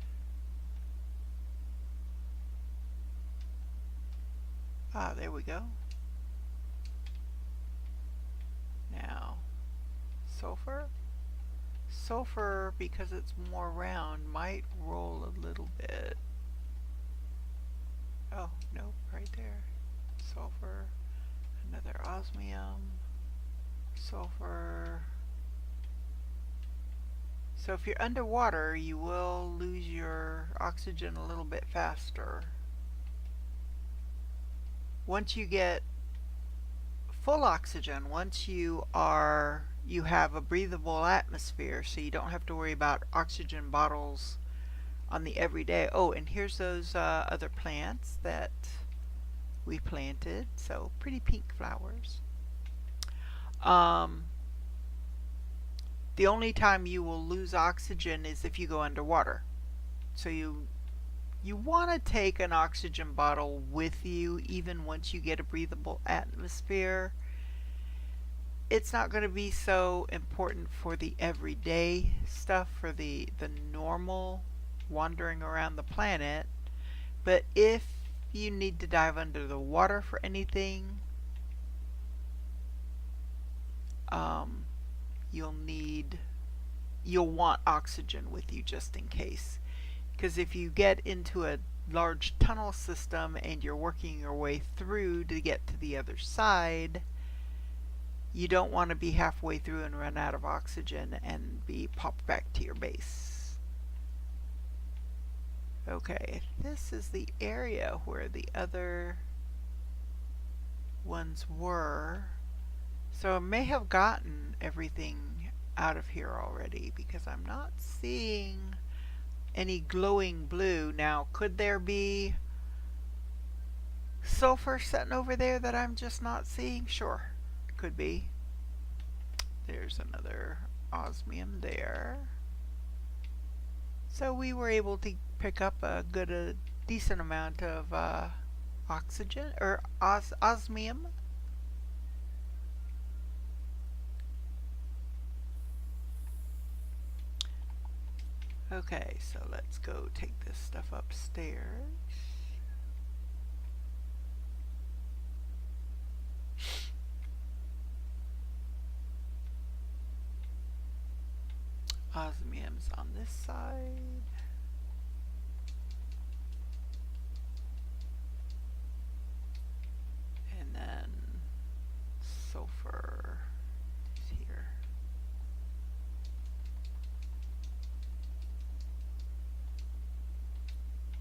Speaker 1: Ah, there we go. Now, sulfur. Sulfur, because it's more round, might roll a little bit. Oh, nope, right there. Sulfur, another osmium, sulfur. So if you're underwater, you will lose your oxygen a little bit faster. Once you get full oxygen, once you have a breathable atmosphere, so you don't have to worry about oxygen bottles on the everyday. Oh, and here's those other plants that we planted. So pretty pink flowers. The only time you will lose oxygen is if you go underwater. So you want to take an oxygen bottle with you even once you get a breathable atmosphere. It's not going to be so important for the everyday stuff, for the normal wandering around the planet, but if you need to dive under the water for anything, you'll want oxygen with you just in case, because if you get into a large tunnel system and you're working your way through to get to the other side, you don't want to be halfway through and run out of oxygen and be popped back to your base. Okay, this is the area where the other ones were. So I may have gotten everything out of here already because I'm not seeing any glowing blue. Now, could there be sulfur sitting over there that I'm just not seeing? Sure, could be. There's another osmium there. So we were able to pick up a decent amount of oxygen, or osmium. Okay, so let's go take this stuff upstairs. Osmium's on this side. And then sulfur is here.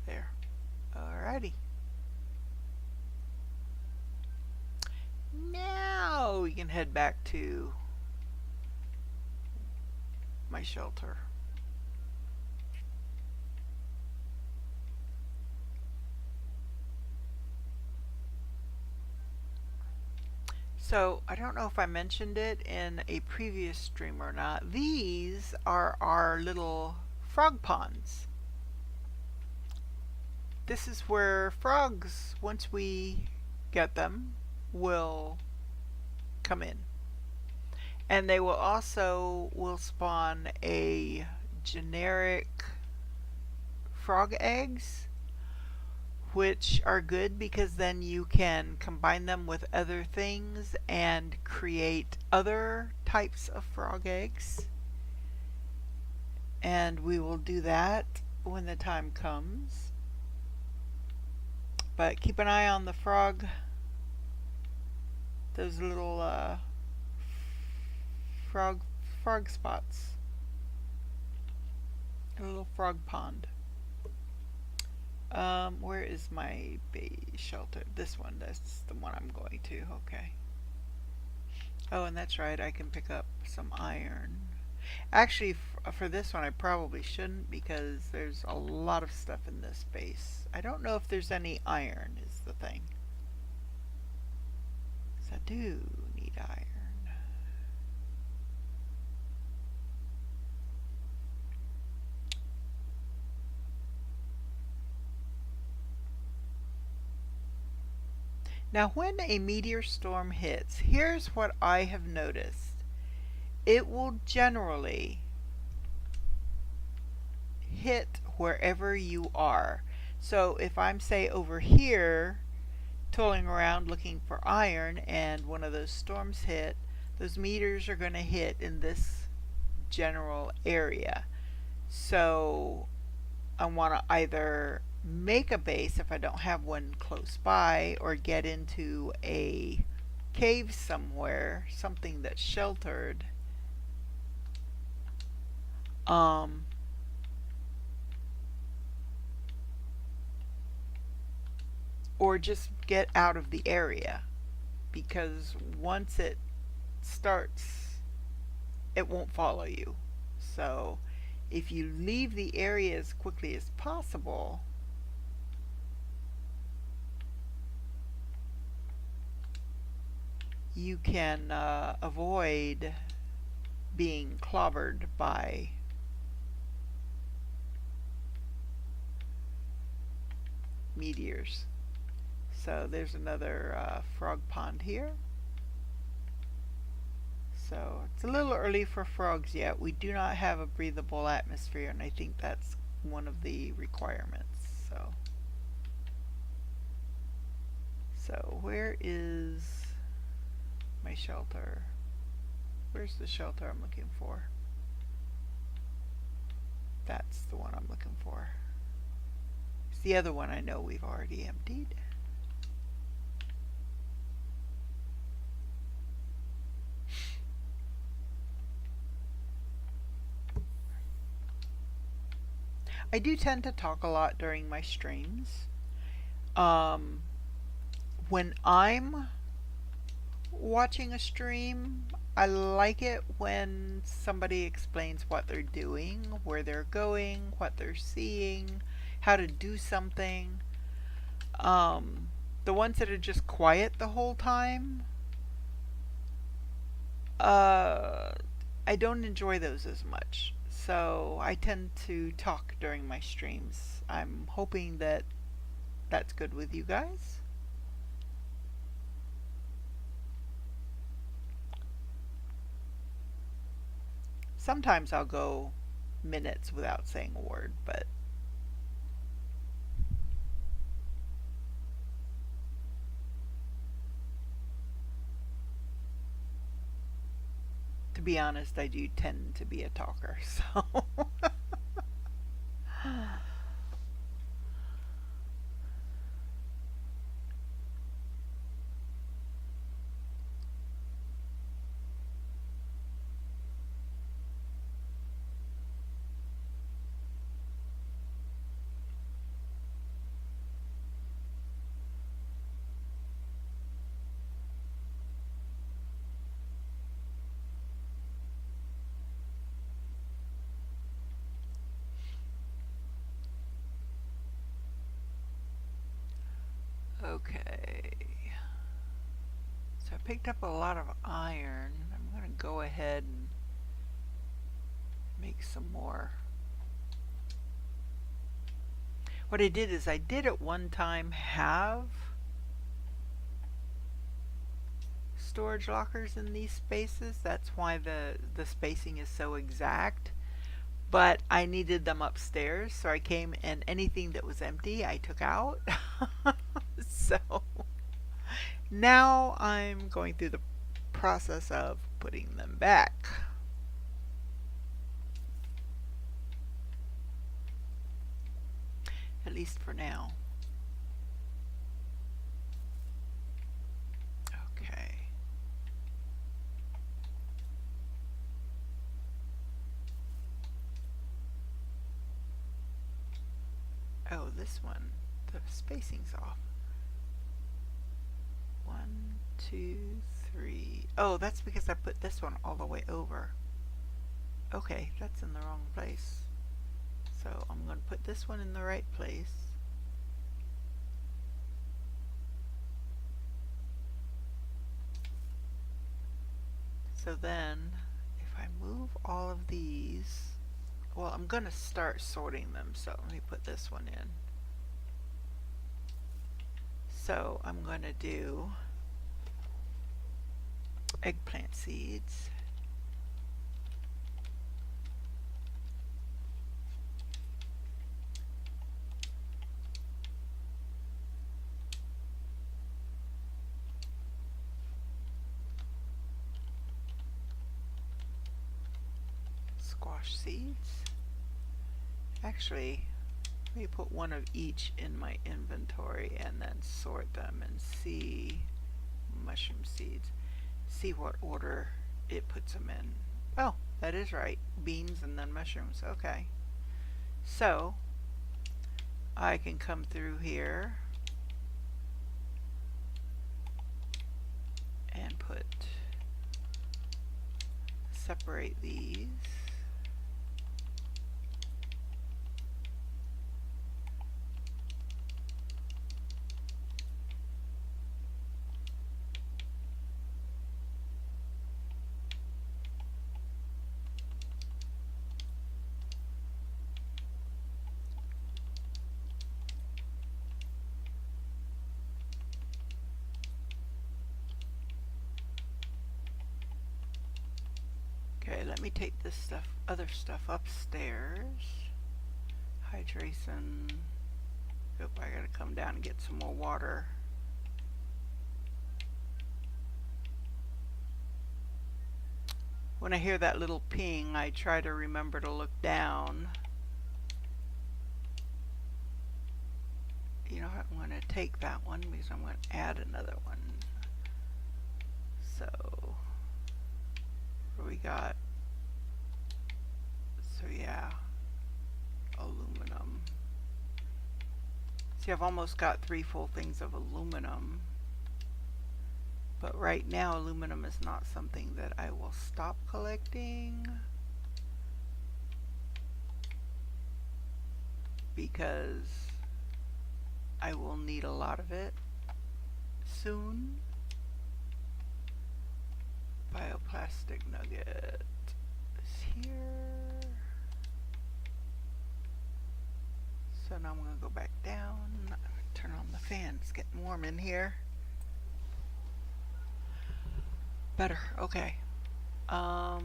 Speaker 1: There. Alrighty. Now we can head back to my shelter. So I don't know if I mentioned it in a previous stream or not. These are our little frog ponds. This is where frogs, once we get them, will come in. And they will also spawn a generic frog eggs, which are good because then you can combine them with other things and create other types of frog eggs. And we will do that when the time comes. But keep an eye on the frog, those little frog spots. A little frog pond. Where is my base shelter? This one, that's the one I'm going to, okay. Oh, and that's right, I can pick up some iron. Actually, for this one I probably shouldn't because there's a lot of stuff in this base. I don't know if there's any iron is the thing. So I do need iron. Now when a meteor storm hits, here's what I have noticed. It will generally hit wherever you are. So if I'm, say, over here tooling around looking for iron and one of those storms hit, those meteors are going to hit in this general area. So I want to either make a base if I don't have one close by, or get into a cave somewhere, something that's sheltered. Or just get out of the area, because once it starts, it won't follow you. So if you leave the area as quickly as possible, you can avoid being clobbered by meteors. So there's another frog pond here. So it's a little early for frogs yet. We do not have a breathable atmosphere, and I think that's one of the requirements. So where is my shelter? Where's the shelter I'm looking for? That's the one I'm looking for. It's the other one I know we've already emptied. I do tend to talk a lot during my streams. When I'm watching a stream, I like it when somebody explains what they're doing, where they're going, what they're seeing, how to do something. The ones that are just quiet the whole time, I don't enjoy those as much. So I tend to talk during my streams. I'm hoping that that's good with you guys. Sometimes I'll go minutes without saying a word, but To be honest, I do tend to be a talker, so. Okay. So I picked up a lot of iron. I'm going to go ahead and make some more. What I did is I did at one time have storage lockers in these spaces. That's why the spacing is so exact. But I needed them upstairs, so I came and anything that was empty I took out. So now I'm going through the process of putting them back. At least for now. Okay. Oh, this one, the spacing's off. 1, 2, 3. Oh, that's because I put this one all the way over. Okay, that's in the wrong place. So I'm going to put this one in the right place. So then, if I move all of these, well, I'm going to start sorting them. So let me put this one in. So I'm going to do eggplant seeds. Squash seeds. Actually, let me put one of each in my inventory and then sort them and see mushroom seeds. See what order it puts them in. Oh, that is right. Beans and then mushrooms. Okay. So, I can come through here and separate these. Okay, let me take this other stuff upstairs. Hydration. Oop, I gotta come down and get some more water. When I hear that little ping, I try to remember to look down. You know what, I'm going to take that one because I'm going to add another one. So, what we got? So yeah, aluminum. See, I've almost got 3 full things of aluminum. But right now, aluminum is not something that I will stop collecting, because I will need a lot of it soon. Bioplastic nugget is here. So now I'm going to go back down. Turn on the fan. It's getting warm in here. Better. Okay. So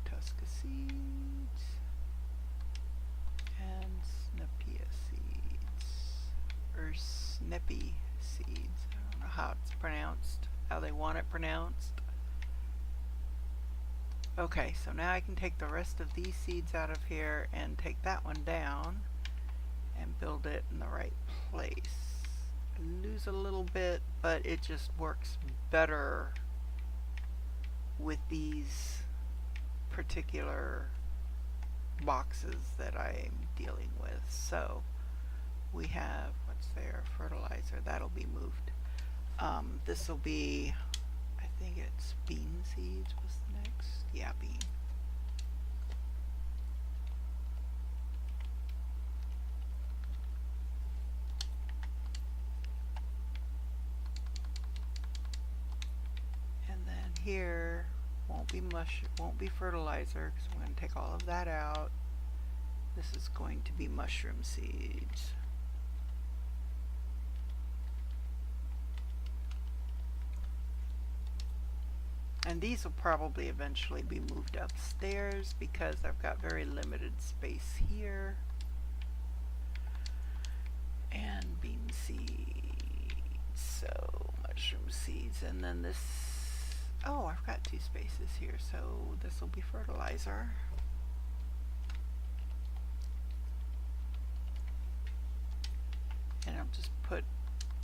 Speaker 1: Tusca seeds and Snapia seeds, or Snapia peppy seeds. I don't know how it's pronounced, how they want it pronounced. Okay, so now I can take the rest of these seeds out of here and take that one down and build it in the right place. I lose a little bit, but it just works better with these particular boxes that I'm dealing with. So we have, what's there, fertilizer, that'll be moved. This will be, I think it's bean seeds was the next. Yeah, bean. And then here won't be fertilizer because I'm going to take all of that out. This is going to be mushroom seeds. And these will probably eventually be moved upstairs because I've got very limited space here. And bean seeds, so mushroom seeds, and then this, oh, I've got 2 spaces here, so this will be fertilizer. And I'll just put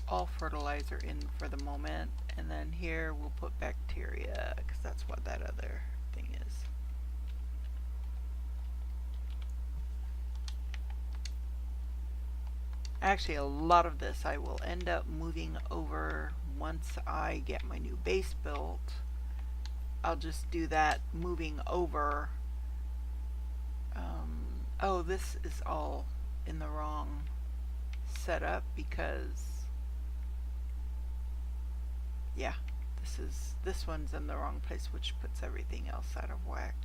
Speaker 1: all fertilizer in for the moment, and then here we'll put bacteria because that's what that other thing is. Actually, a lot of this I will end up moving over once I get my new base built. I'll just do that moving over. Oh, this is all in the wrong setup because, yeah, this one's in the wrong place, which puts everything else out of whack.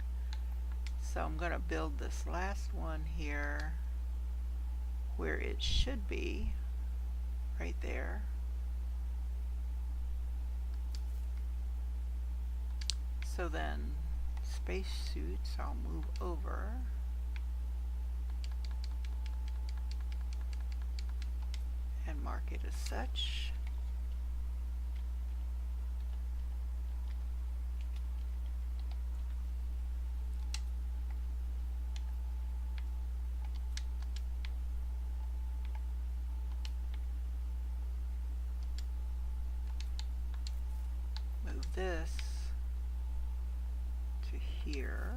Speaker 1: So I'm going to build this last one here where it should be, right there. So then spacesuits I'll move over. And mark it as such. Move this to here.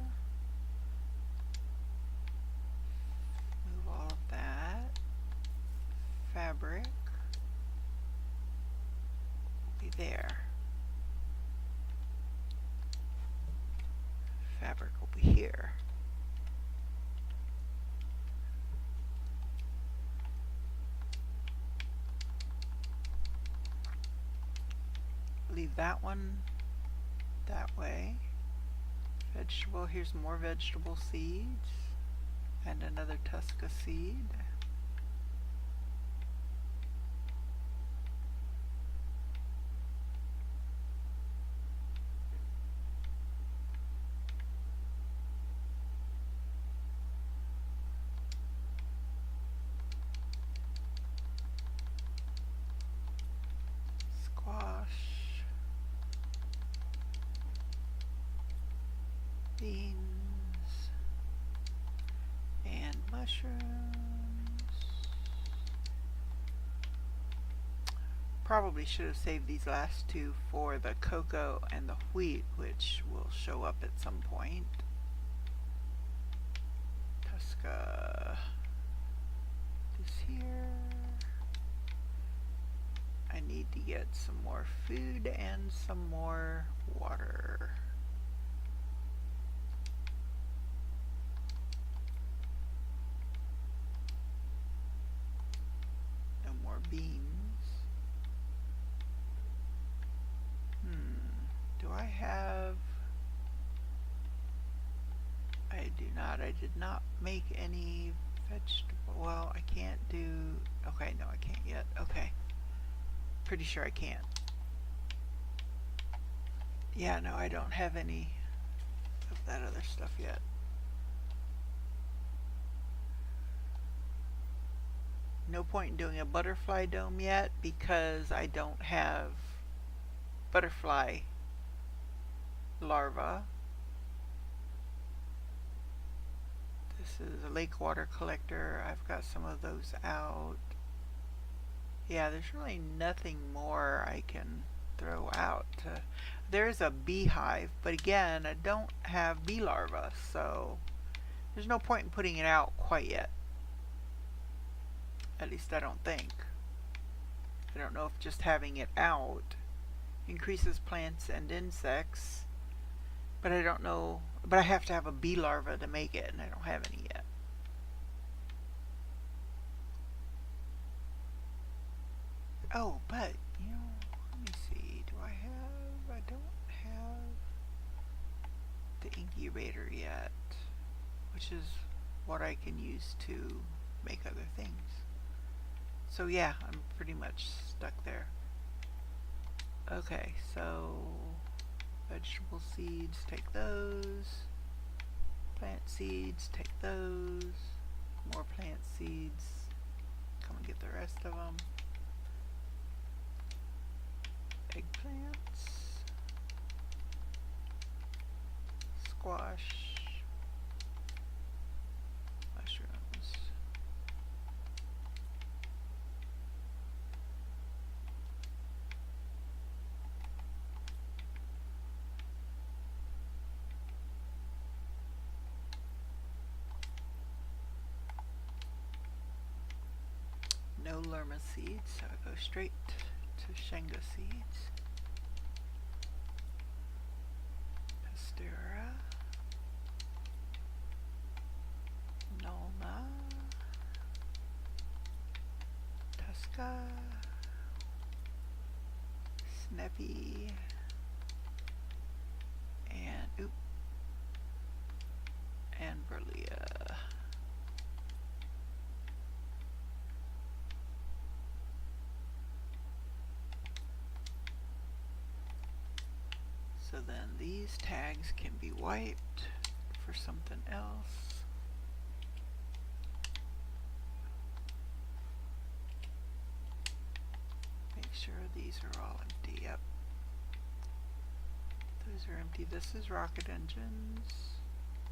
Speaker 1: Move all of that. Fabric will be there. Fabric will be here. Leave that one that way. Vegetable, here's more vegetable seeds and another Tusca seed. Beans and mushrooms. Probably should have saved these last 2 for the cocoa and the wheat, which will show up at some point. Tusca is here. I need to get some more food and some more water. Beans. Do I have? I do not. I did not make any vegetable. Well, I can't do. Okay, no, I can't yet. Okay. Pretty sure I can't. Yeah, no, I don't have any of that other stuff yet. no point in doing a butterfly dome yet because I don't have butterfly larvae. This is a lake water collector. I've got some of those out. Yeah, there's really nothing more I can throw out. There's a beehive, but again, I don't have bee larvae, so there's no point in putting it out quite yet. At least I don't think. I don't know if just having it out increases plants and insects, but I don't know. But I have to have a bee larva to make it, and I don't have any yet. Oh, but, you know, let me see. Do I have... I don't have the incubator yet, which is what I can use to make other things. So yeah, I'm pretty much stuck there. Okay, so vegetable seeds, take those. Plant seeds, take those. More plant seeds. Come and get the rest of them. Eggplants. Squash. Mushrooms. No lerma seeds, so I go straight to Shenga seeds. Pastera. Nolma. Tusca. Snappy. And, and Berlia. So then these tags can be wiped for something else. Make sure these are all empty. Yep. Those are empty. This is rocket engines.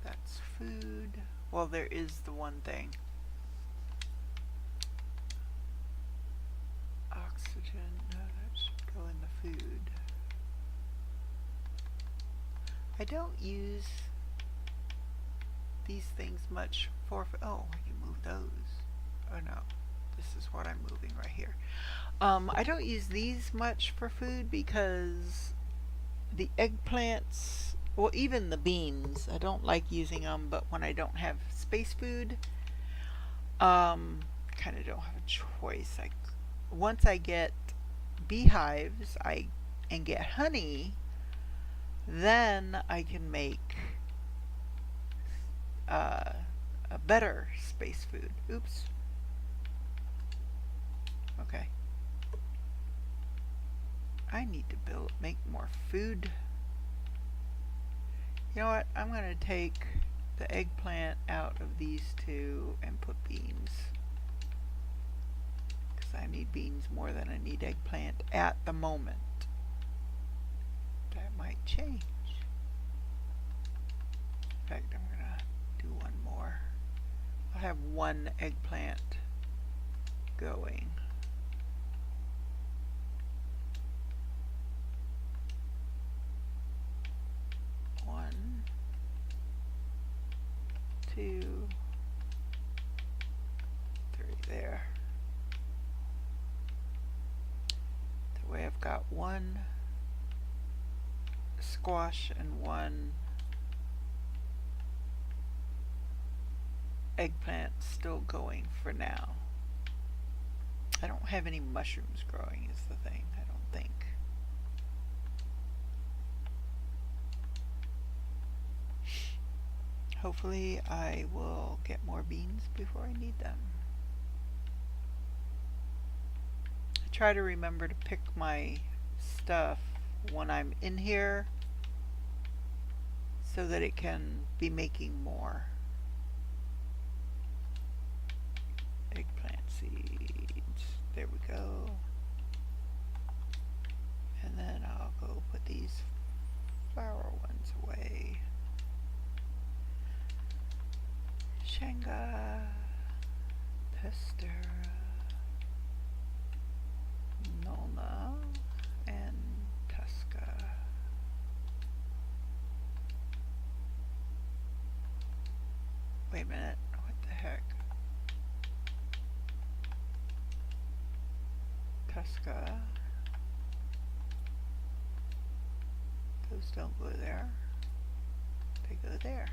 Speaker 1: That's food. Well, there is the one thing. Oxygen. No, that should go in the food. I don't use these things much for... Oh, I can move those. Oh no, this is what I'm moving right here. I don't use these much for food because the eggplants, well, even the beans, I don't like using them, but when I don't have space food, kind of don't have a choice. Once I get beehives and get honey, then I can make a better space food. Oops. Okay. I need to make more food. You know what? I'm going to take the eggplant out of these two and put beans. Because I need beans more than I need eggplant at the moment. That might change. In fact, I'm going to do one more. I'll have one eggplant going. One, two, three there. That way I've got one squash and one eggplant still going for now. I don't have any mushrooms growing is the thing, I don't think. Hopefully I will get more beans before I need them. I try to remember to pick my stuff when I'm in here so that it can be making more. Eggplant seed. There we go. And then I'll go put these flower ones away. Shanga, Pester, Nolna, and Tuska. Wait a minute, what the heck? Tuska. Those don't go there. They go there.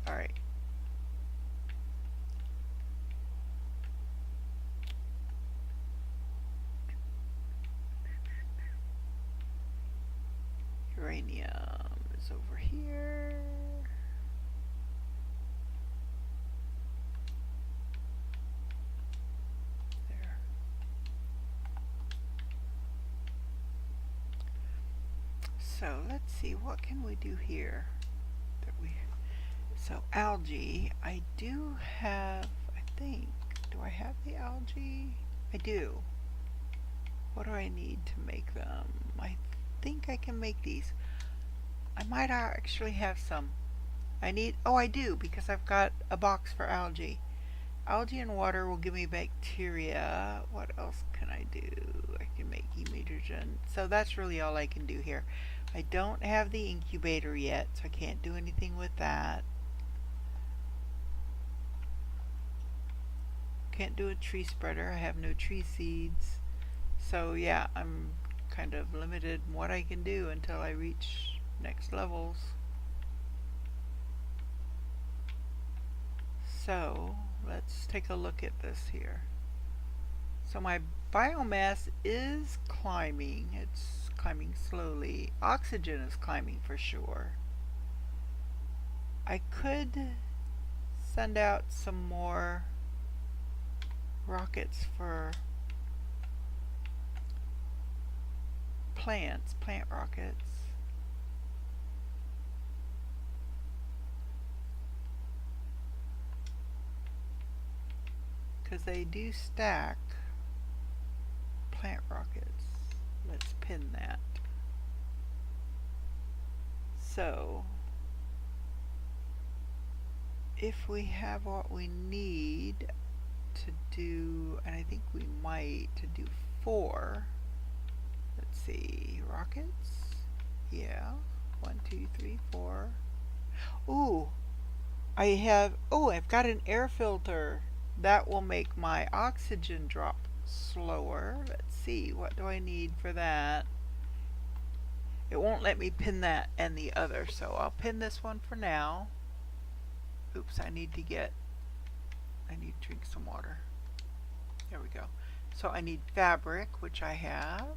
Speaker 1: Alright. Uranium is over here. There. So let's see, what can we do here? So algae, I do have, I think, do I have the algae? I do. What do I need to make them? I think I can make these. I might actually have some. I need, oh I do, because I've got a box for algae. Algae and water will give me bacteria. What else can I do? I can make hemidrogen. So that's really all I can do here. I don't have the incubator yet, so I can't do anything with that. Can't do a tree spreader. I have no tree seeds. So yeah, I'm kind of limited in what I can do until I reach next levels. So let's take a look at this here. So my biomass is climbing. It's climbing slowly. Oxygen is climbing for sure. I could send out some more rockets for plants, plant rockets. Because they do stack plant rockets. Let's pin that. So if we have what we need to do, and I think we might, to do 4. Let's see, rockets? Yeah, 1, 2, 3, 4. Ooh, I've got an air filter. That will make my oxygen drop slower. Let's see, what do I need for that? It won't let me pin that and the other, so I'll pin this one for now. Oops, I need to drink some water. There we go. So I need fabric, which I have.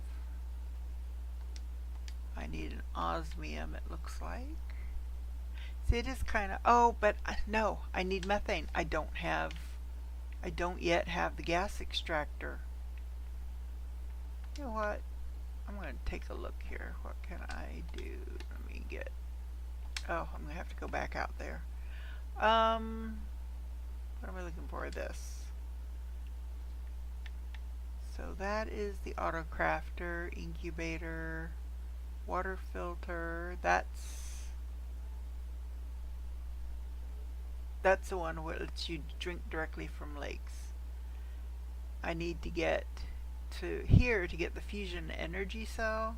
Speaker 1: I need an osmium, it looks like. See, it is kind of, oh, but no, I need methane. I don't yet have the gas extractor. You know what? I'm going to take a look here. What can I do? Let me get, oh, I'm going to have to go back out there. What am I looking for? This. So that is the auto crafter, incubator, water filter. That's the one where it lets you drink directly from lakes. I need to get to here to get the fusion energy cell.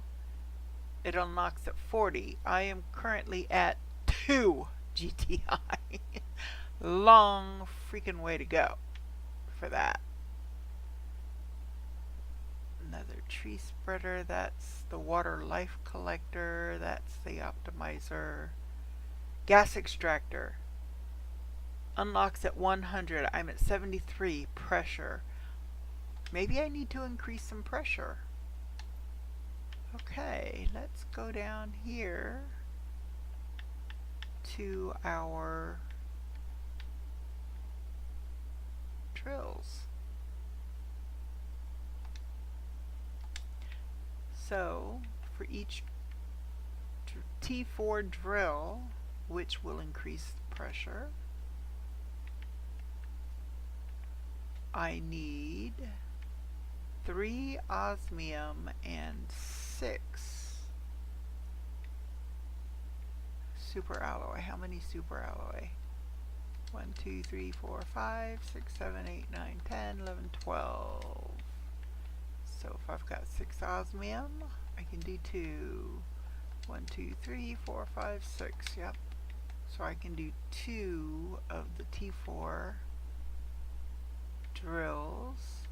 Speaker 1: It unlocks at 40. I am currently at 2 GTI. Long freaking way to go for that. Another tree spreader. That's the water life collector. That's the optimizer. Gas extractor. Unlocks at 100. I'm at 73 pressure. Maybe I need to increase some pressure. Okay, let's go down here to our drills. So for each T4 drill, which will increase pressure, I need 3 osmium and 6 super alloy. How many super alloy? 1, 2, 3, 4, 5, 6, 7, 8, 9, 10, 11, 12. So if I've got 6 osmium, I can do 2. 1, 2, 3, 4, 5, 6. Yep. So I can do 2 of the T4 drills.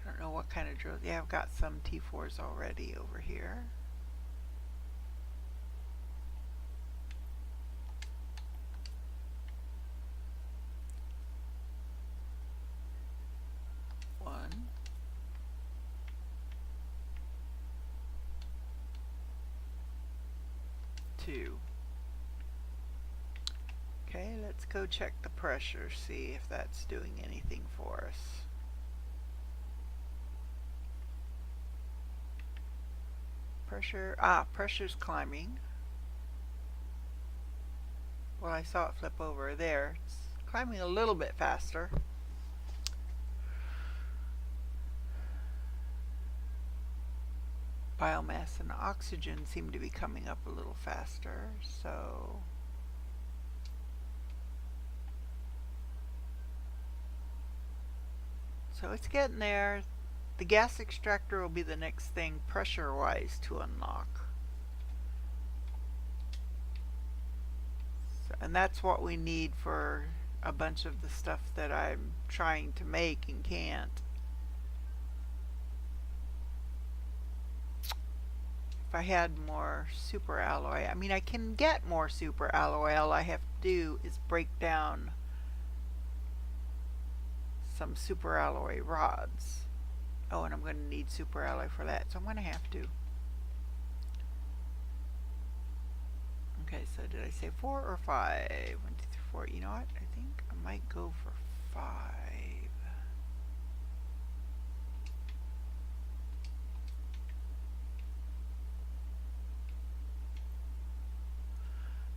Speaker 1: I don't know what kind of drills. Yeah, I've got some T4s already over here. One. Two. Okay, let's go check the pressure, see if that's doing anything for us. Pressure, pressure's climbing. Well, I saw it flip over there. It's climbing a little bit faster. Biomass and oxygen seem to be coming up a little faster, so it's getting there. The gas extractor will be the next thing pressure-wise to unlock. So, and that's what we need for a bunch of the stuff that I'm trying to make and can't. If I had more super alloy, I mean I can get more super alloy, all I have to do is break down some super alloy rods. Oh, and I'm going to need super alloy for that, so I'm going to have to. Okay, so did I say 4 or 5? 1, 2, 3, 4. You know what? I think I might go for 5.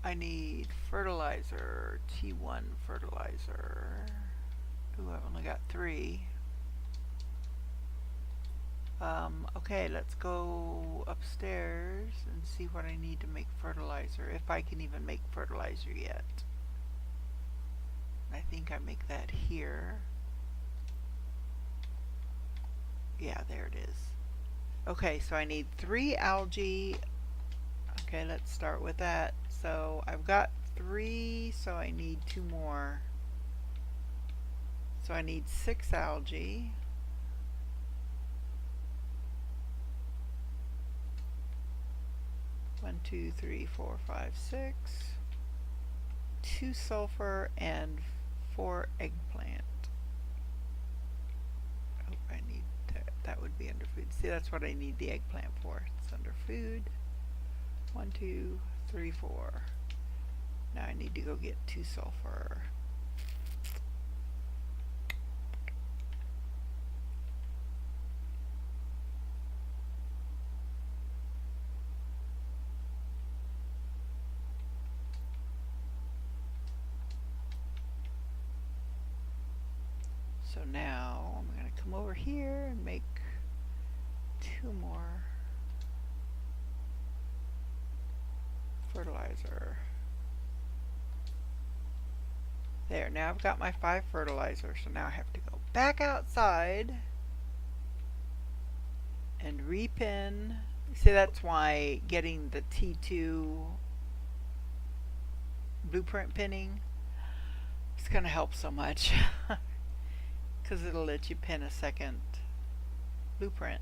Speaker 1: I need fertilizer, T1 fertilizer. Ooh, I've only got 3. Okay, let's go upstairs and see what I need to make fertilizer, if I can even make fertilizer yet. I think I make that here. Yeah, there it is. Okay, so I need 3 algae. Okay, let's start with that. So I've got 3, so I need 2 more. So I need 6 algae. One, 2, 3, 4, 5, 6. 2 sulfur and 4 eggplant. Oh, I need that would be under food. See, that's what I need the eggplant for. It's under food. 1, 2, 3, 4. Now I need to go get 2 sulfur. So now I'm going to come over here and make 2 more fertilizer. There, now I've got my 5 fertilizers, so now I have to go back outside and repin. See, that's why getting the T2 blueprint pinning is going to help so much. Because it'll let you pin a second blueprint.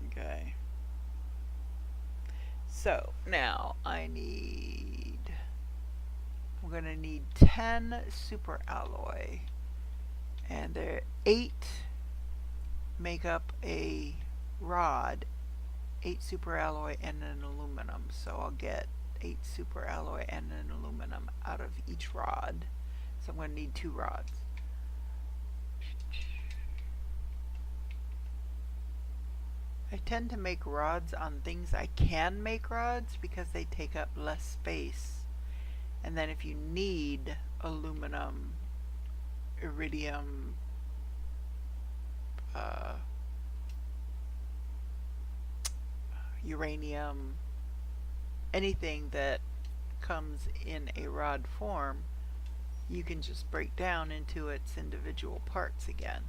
Speaker 1: Okay. So now I'm going to need 10 super alloy. And there 8 make up a rod, 8 superalloy and an aluminum. So I'll get 8 superalloy and an aluminum out of each rod. So I'm going to need 2 rods. I tend to make rods on things I can make rods because they take up less space. And then if you need aluminum, iridium, uranium, anything that comes in a rod form, you can just break down into its individual parts again.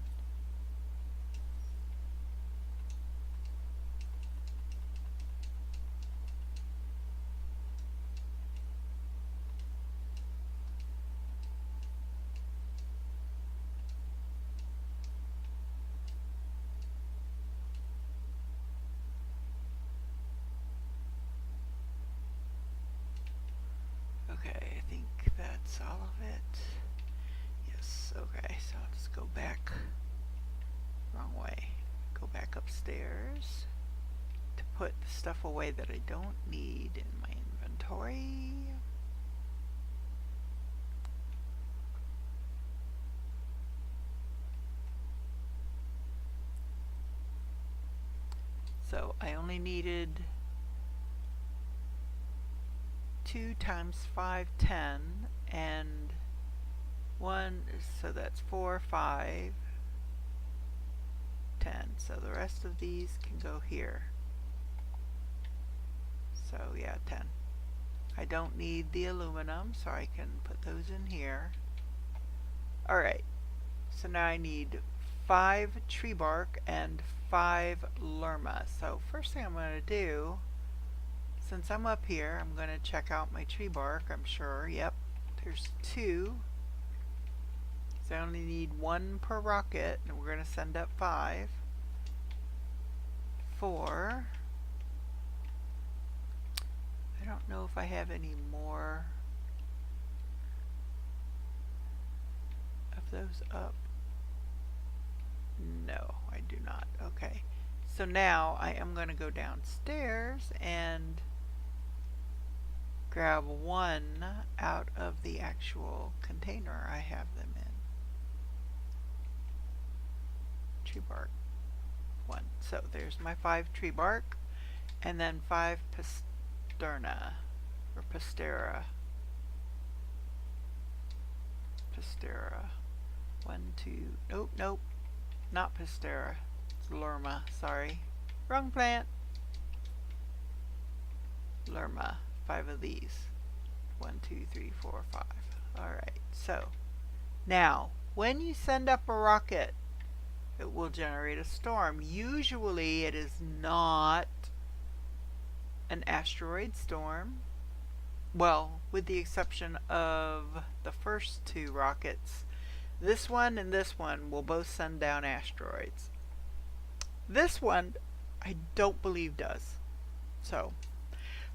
Speaker 1: Okay, I think that's all of it. Yes, okay, so I'll just go back. Wrong way. Go back upstairs to put the stuff away that I don't need in my inventory. So I only needed 2 times 5, 10, and 1, so that's 4, 5, 10. So the rest of these can go here. So yeah, 10. I don't need the aluminum, so I can put those in here. Alright, so now I need 5 tree bark and 5 lerma. So first thing I'm going to do, since I'm up here, I'm going to check out my tree bark, I'm sure. Yep, there's 2. So I only need 1 per rocket, and we're going to send up 5. 4. I don't know if I have any more of those up. No, I do not. Okay. So now I am going to go downstairs and grab 1 out of the actual container I have them in. Tree bark. 1. So there's my 5 tree bark, and then 5 pasterna, or pastera. Pastera. 1, 2, nope, not pastera. It's lerma, sorry. Wrong plant. Lerma. 5 of these. 1, 2, 3, 4, 5. Alright, so now when you send up a rocket, it will generate a storm. Usually it is not an asteroid storm. Well, with the exception of the first 2 rockets. This one and this one will both send down asteroids. This one I don't believe does. So,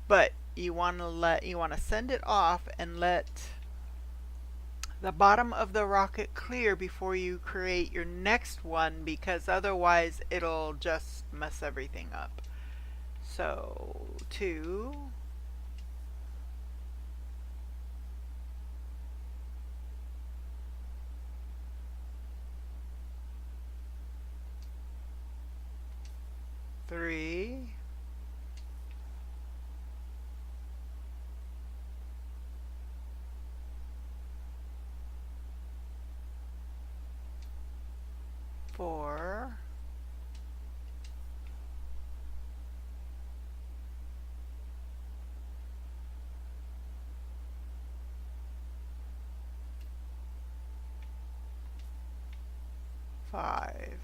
Speaker 1: but you want to send it off and let the bottom of the rocket clear before you create your next one, because otherwise it'll just mess everything up. So 2, 3, 4, 5.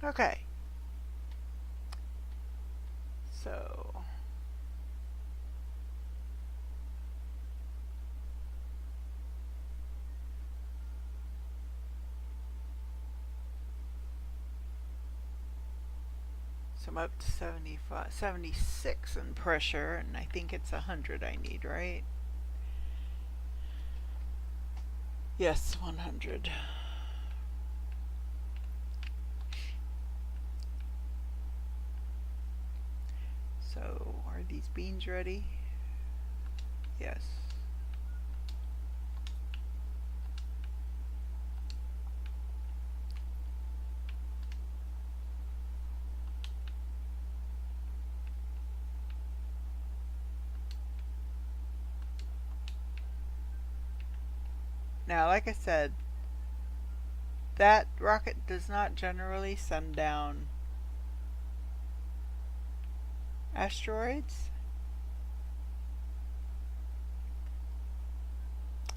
Speaker 1: Okay. So So I'm up to 75, 76 in pressure, and I think it's 100 I need, right? Yes, 100. So, are these beans ready? Yes. Now, like I said, that rocket does not generally send down asteroids.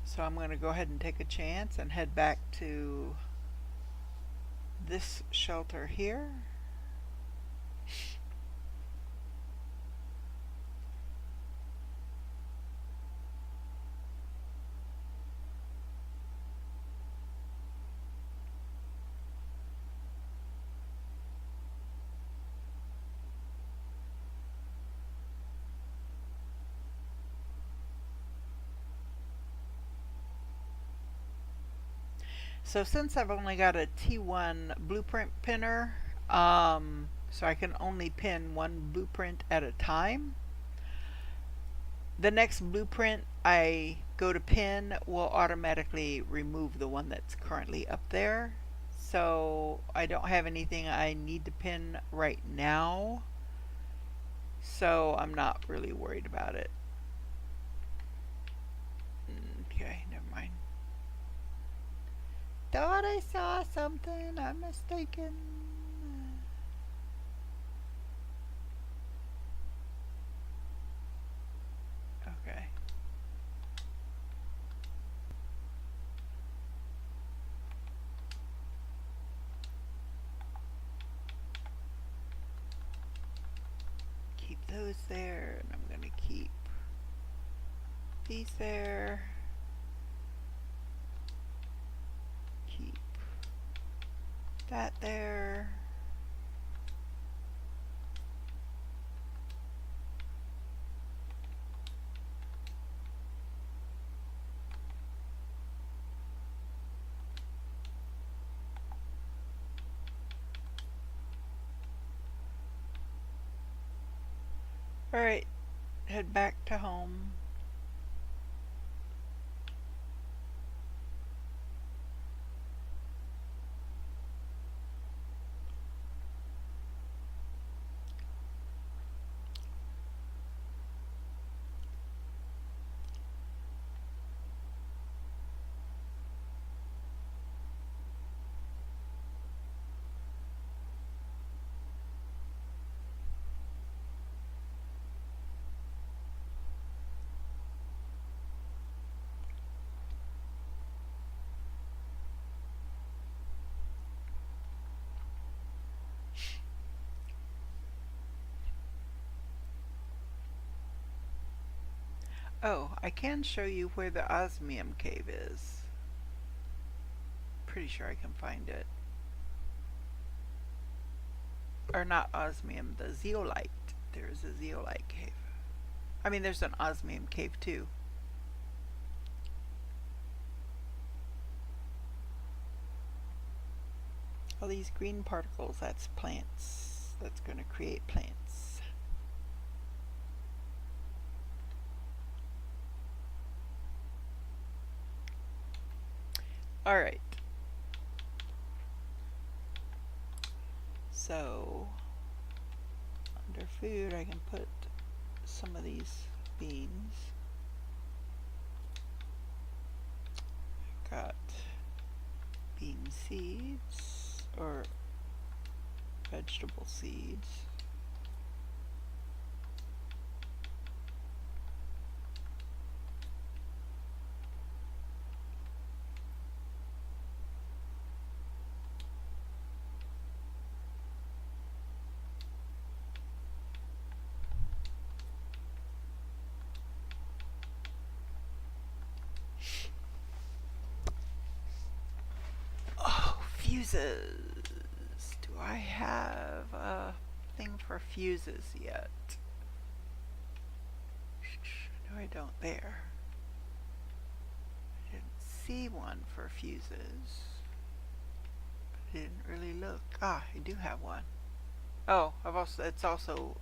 Speaker 1: So I'm going to go ahead and take a chance and head back to this shelter here. So since I've only got a T1 blueprint pinner, so I can only pin one blueprint at a time, the next blueprint I go to pin will automatically remove the one that's currently up there. So I don't have anything I need to pin right now, so I'm not really worried about it. Okay, never mind. Thought I saw something. I'm mistaken. Okay. Keep those there, and I'm going to keep these there. Keep that there. Alright, head back to home. Oh, I can show you where the osmium cave is. Pretty sure I can find it. Or not osmium, the zeolite. There's a zeolite cave. I mean, there's an osmium cave too. All these green particles, that's plants. That's going to create plants. Alright. So, under food, I can put some of these beans. Got bean seeds, or vegetable seeds. Oh, fuses. Do I have nothing for fuses yet. No, I don't there. I didn't see one for fuses. But I didn't really look. Ah, I do have one. Oh,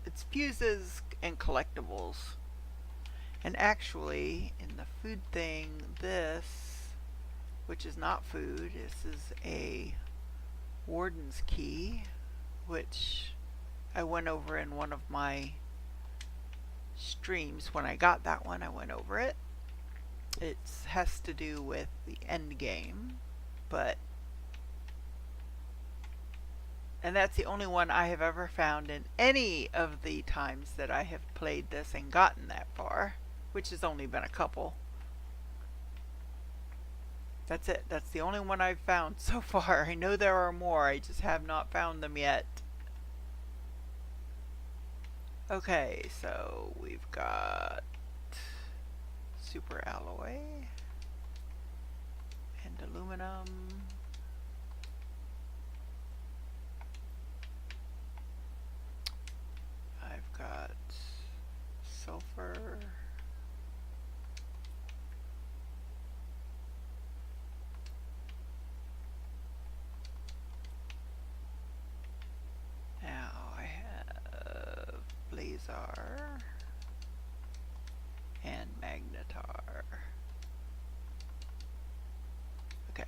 Speaker 1: it's fuses and collectibles. And actually, in the food thing, this, which is not food, this is a warden's key, which I went over in one of my streams. When I got that one, I went over it. It has to do with the end game, and that's the only one I have ever found in any of the times that I have played this and gotten that far, which has only been a couple. That's it. That's the only one I've found so far. I know there are more, I just have not found them yet. Okay, so we've got super alloy and aluminum. I've got sulfur. Now I have blazar and magnetar. Okay.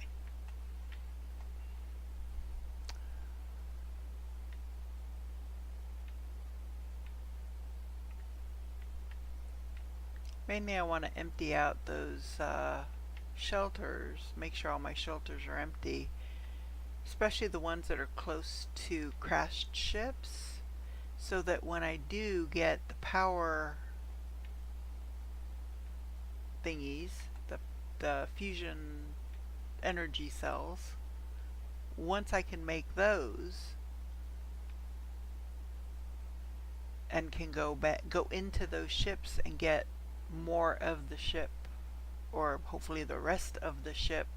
Speaker 1: Mainly I want to empty out those shelters, make sure all my shelters are empty, especially the ones that are close to crashed ships, so that when I do get the power thingies, the fusion energy cells, once I can make those and can go into those ships and get more of the ship, or hopefully the rest of the ship,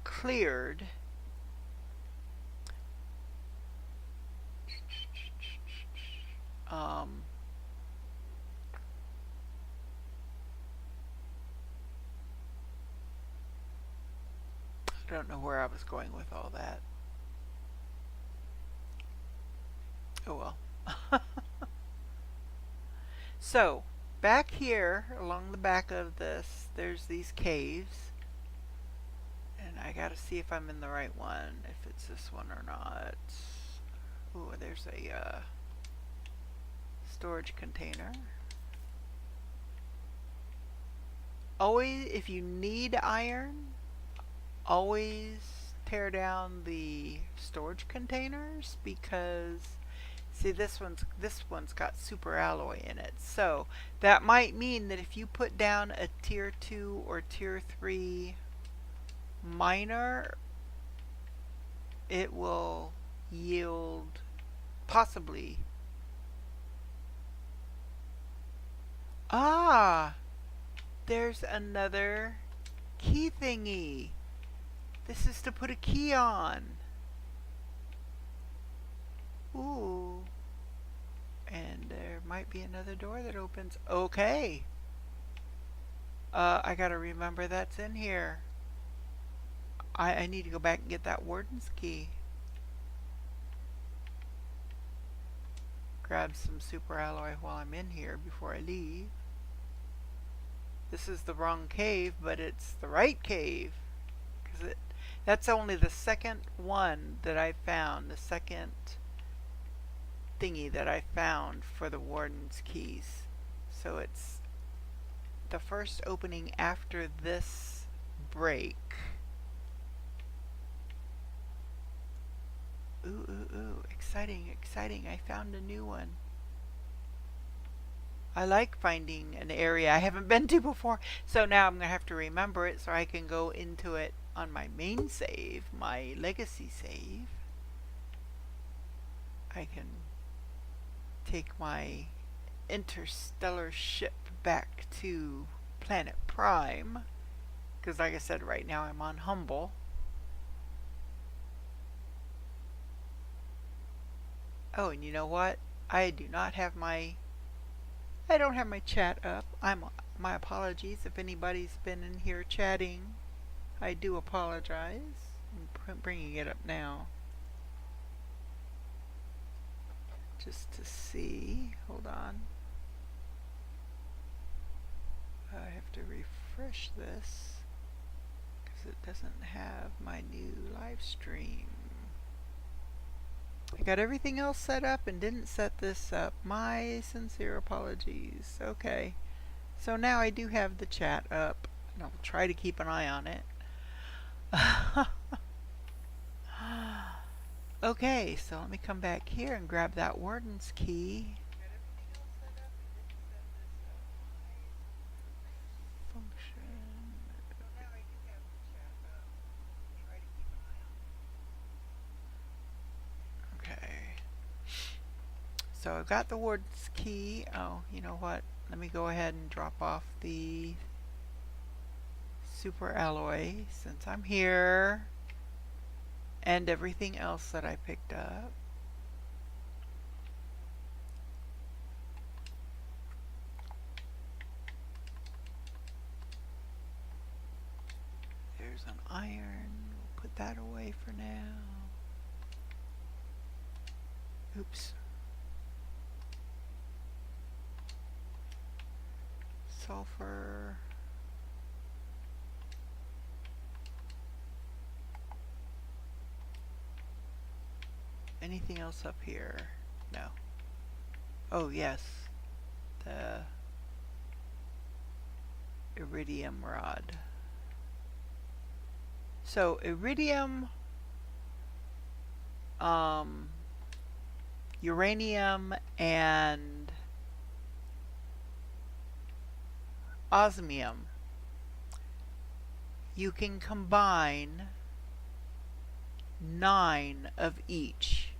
Speaker 1: cleared, I don't know where I was going with all that. Oh well. So back here along the back of this, there's these caves, and I gotta see if I'm in the right one, if it's this one or not. Ooh, there's a storage container. Always, if you need iron, always tear down the storage containers, because see, this one's got super alloy in it. So that might mean that if you put down a tier 2 or tier 3 miner, it will yield possibly. Ah, there's another key thingy. This is to put a key on. Ooh. And there might be another door that opens. Okay. I gotta remember that's in here. I need to go back and get that warden's key. Grab some super alloy while I'm in here before I leave. This is the wrong cave, but it's the right cave. That's only the second one that I found, the second thingy that I found for the warden's keys. So it's the first opening after this break. Ooh, ooh, ooh, exciting, exciting. I found a new one. I like finding an area I haven't been to before. So now I'm going to have to remember it so I can go into it on my main save, my legacy save. I can take my interstellar ship back to Planet Prime, because like I said, right now I'm on Humble. Oh, and you know what? I do not have my I don't have my chat up. My apologies if anybody's been in here chatting. I do apologize. I'm bringing it up now just to see. Hold on. I have to refresh this because it doesn't have my new live stream. I got everything else set up and didn't set this up. My sincere apologies. Okay. So now I do have the chat up, and I'll try to keep an eye on it. Okay, so let me come back here and grab that warden's key. Okay. So I've got the warden's key. Oh, you know what? Let me go ahead and drop off the super alloy since I'm here, and everything else that I picked up. There's an iron. We'll put that away for now. Oops. Sulfur. Anything else up here? No. Oh, yes. The iridium rod. So, iridium, uranium, and osmium. You can combine 9 of each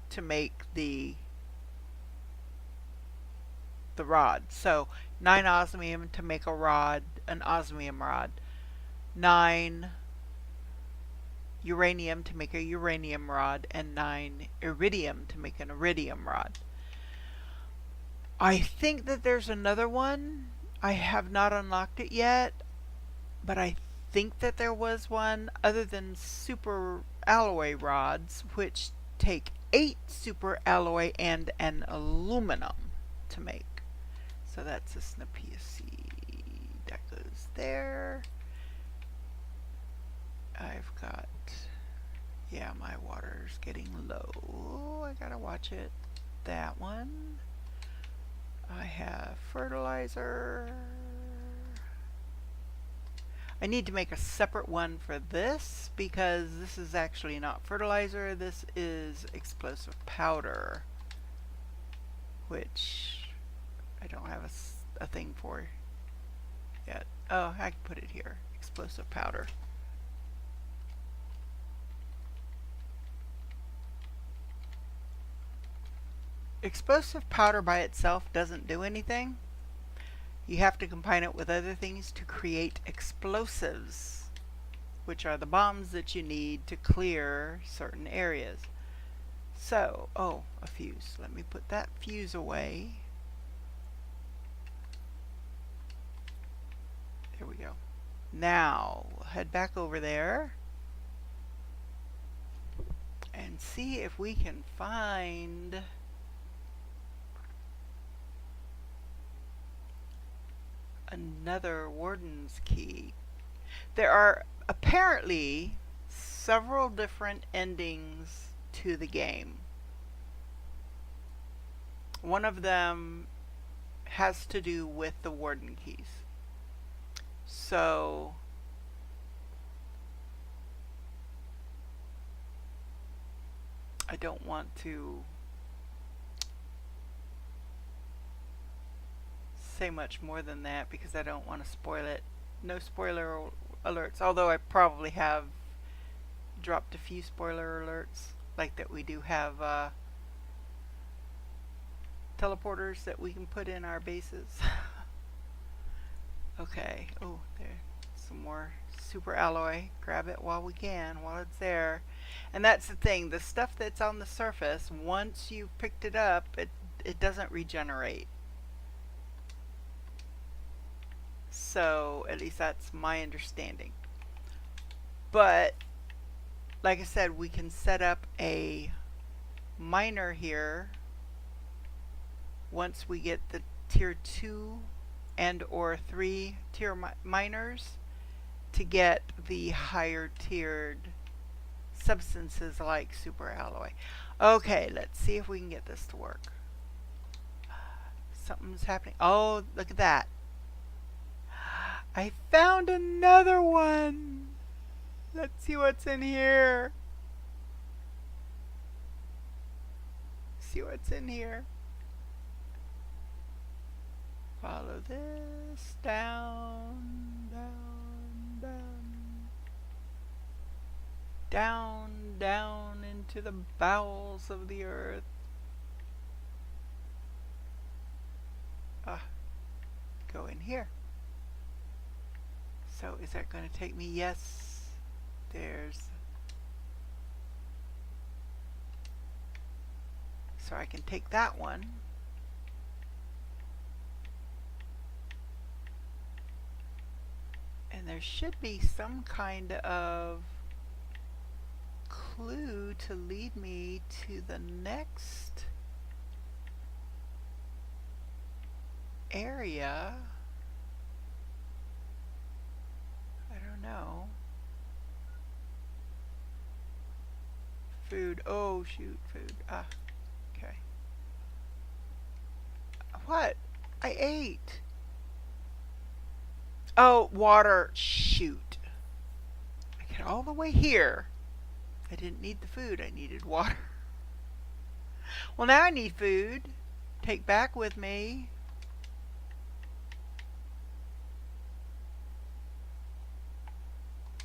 Speaker 1: to make the rod. So 9 osmium to make a rod, an osmium rod. 9 uranium to make a uranium rod, and 9 iridium to make an iridium rod. I think that there's another one. I have not unlocked it yet, but I think that there was one other than super alloy rods, which take 8 super alloy and an aluminum to make. So that's a Snapia seed. That goes there. I've got, yeah, my water's getting low. I gotta watch it. That one. I have fertilizer. I need to make a separate one for this because this is actually not fertilizer. This is explosive powder, which I don't have a thing for yet. Oh, I can put it here. Explosive powder. Explosive powder by itself doesn't do anything. You have to combine it with other things to create explosives, which are the bombs that you need to clear certain areas. So, oh, a fuse. Let me put that fuse away. There we go. Now, we'll head back over there and see if we can find another warden's key. There are apparently several different endings to the game. One of them has to do with the warden keys. So I don't want to say much more than that because I don't want to spoil it. No spoiler alerts, although I probably have dropped a few spoiler alerts, like that we do have teleporters that we can put in our bases. Okay, oh, there, it's some more super alloy. Grab it while we can, while it's there. And that's the thing, the stuff that's on the surface, once you've picked it up, it doesn't regenerate. So at least that's my understanding. But like I said, we can set up a miner here once we get the tier 2 and or 3 tier miners to get the higher tiered substances like super alloy. Okay, let's see if we can get this to work. Something's happening. Oh, look at that. I found another one. Let's see what's in here. See what's in here. Follow this down, down, down, down, down into the bowels of the earth. Go in here. So is that going to take me? Yes. There's. So I can take that one. And there should be some kind of clue to lead me to the next area. I don't know. Food. Oh, shoot. Food. Ah. Okay. What? I ate. Oh, water. Shoot. I got all the way here. I didn't need the food. I needed water. Well, now I need food. Take back with me.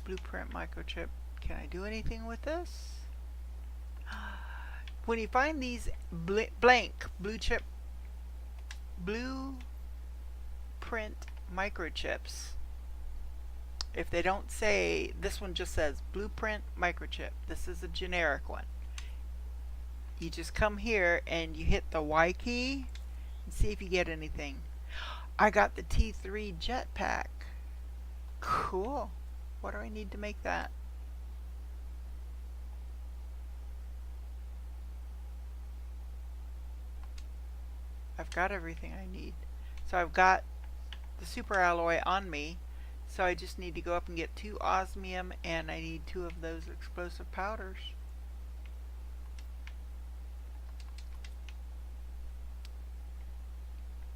Speaker 1: Blueprint microchip. Can I do anything with this? When you find these blank blueprint microchips, if they don't say, this one just says blueprint microchip, this is a generic one, you just come here and you hit the Y key and see if you get anything. I got the T3 jetpack. Cool. What do I need to make that? I've got everything I need. So I've got the super alloy on me. So I just need to go up and get 2 osmium and I need 2 of those explosive powders.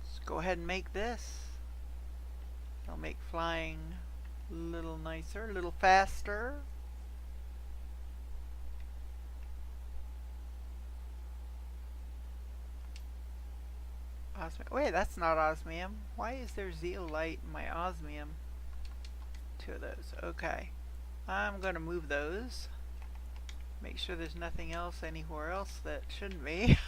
Speaker 1: Let's go ahead and make this. It'll make flying a little nicer, a little faster. Osmium. Wait, that's not osmium. Why is there zeolite in my osmium? 2 of those. Okay. I'm going to move those. Make sure there's nothing else anywhere else that shouldn't be.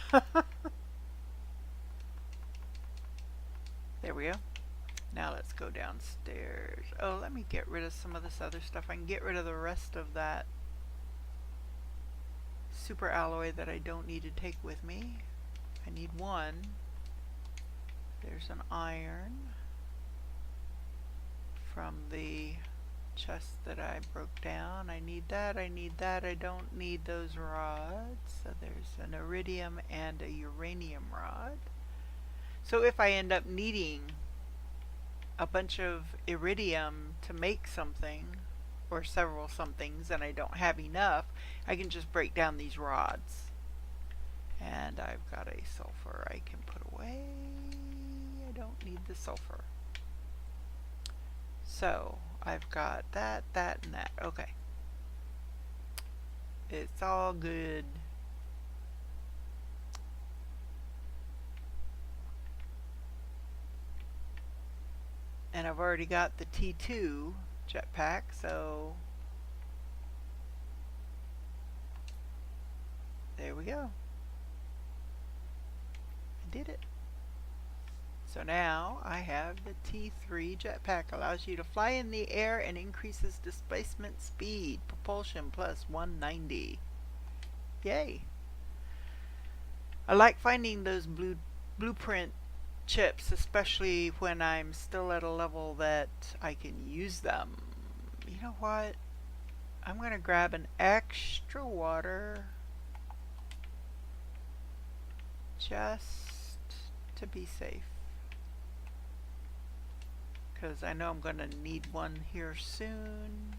Speaker 1: There we go. Now let's go downstairs. Oh, let me get rid of some of this other stuff. I can get rid of the rest of that super alloy that I don't need to take with me. I need 1. There's an iron from the chest that I broke down. I need that, I need that. I don't need those rods. So there's an iridium and a uranium rod. So if I end up needing a bunch of iridium to make something, or several somethings, and I don't have enough, I can just break down these rods. And I've got a sulfur I can put away. I don't need the sulfur. So I've got that, that, and that. Okay. It's all good. And I've already got the T2 jetpack, so there we go. I did it. So now I have the T3 jetpack. Allows you to fly in the air and increases displacement speed. Propulsion plus 190. Yay. I like finding those blueprint chips, especially when I'm still at a level that I can use them. You know what? I'm going to grab an extra water just to be safe, because I know I'm going to need one here soon.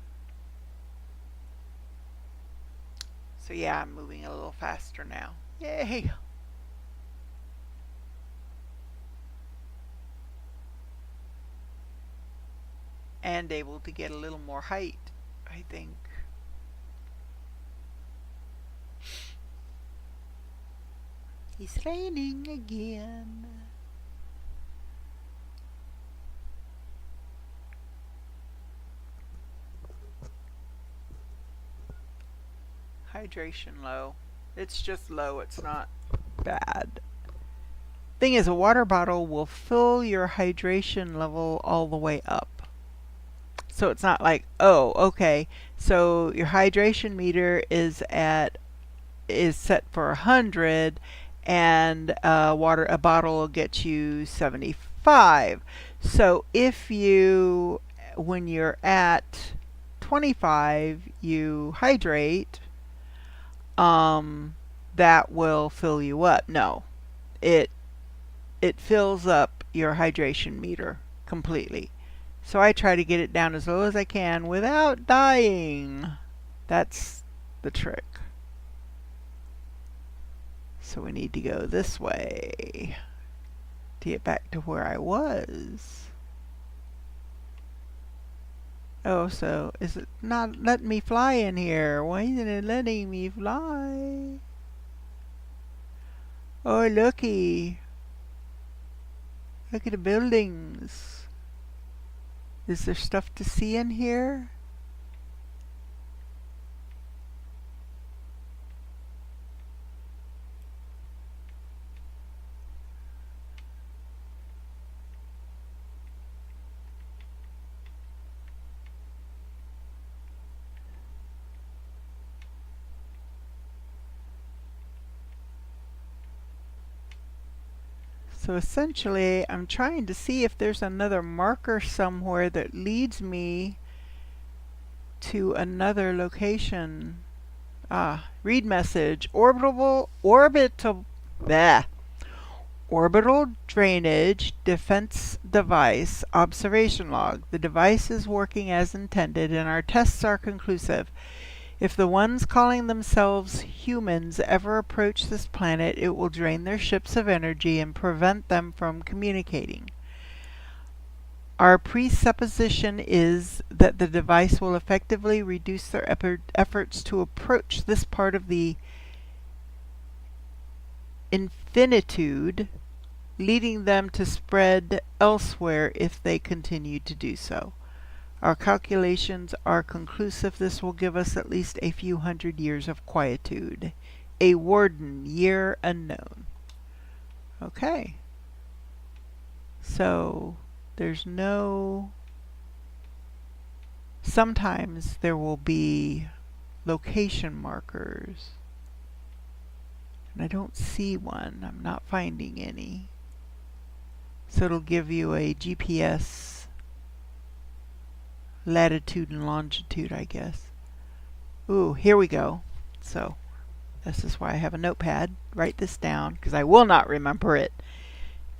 Speaker 1: So yeah, I'm moving a little faster now. Yay! And able to get a little more height, I think. It's raining again. Hydration low. It's just low, it's not bad. Thing is, a water bottle will fill your hydration level all the way up. So it's not like, oh, okay, so your hydration meter is set for 100, and a bottle will get you 75. So if you, when you're at 25, you hydrate, that will fill you up. No, it fills up your hydration meter completely. So I try to get it down as low as I can without dying. That's the trick. So we need to go this way to get back to where I was. Oh, so is it not letting me fly in here? Why isn't it letting me fly? Oh, looky. Look at the buildings. Is there stuff to see in here? So essentially, I'm trying to see if there's another marker somewhere that leads me to another location. Read message. Orbital drainage defense device observation log. The device is working as intended and our tests are conclusive. If the ones calling themselves humans ever approach this planet, it will drain their ships of energy and prevent them from communicating. Our presupposition is that the device will effectively reduce their efforts to approach this part of the infinitude, leading them to spread elsewhere if they continue to do so. Our calculations are conclusive. This will give us at least a few hundred years of quietude. A warden, year unknown. Okay. So there's no... Sometimes there will be location markers. And I don't see one. I'm not finding any. So it'll give you a GPS latitude and longitude, I guess. Ooh, here we go. So this is why I have a notepad. Write this down because I will not remember it.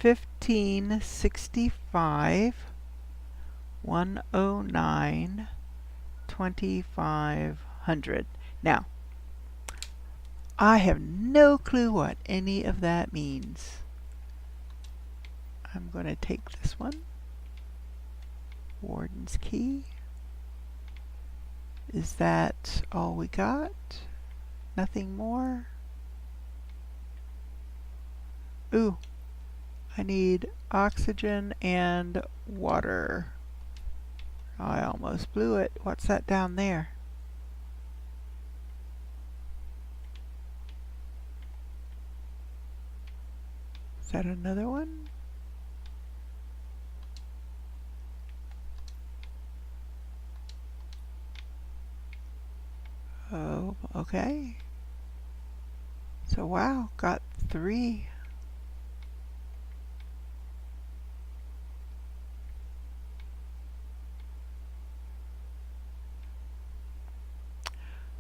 Speaker 1: 1565 109 2500. Now, I have no clue what any of that means. I'm going to take this one. Warden's key. Is that all we got? Nothing more? Ooh, I need oxygen and water. I almost blew it. What's that down there? Is that another one? Oh, okay. So wow, got 3.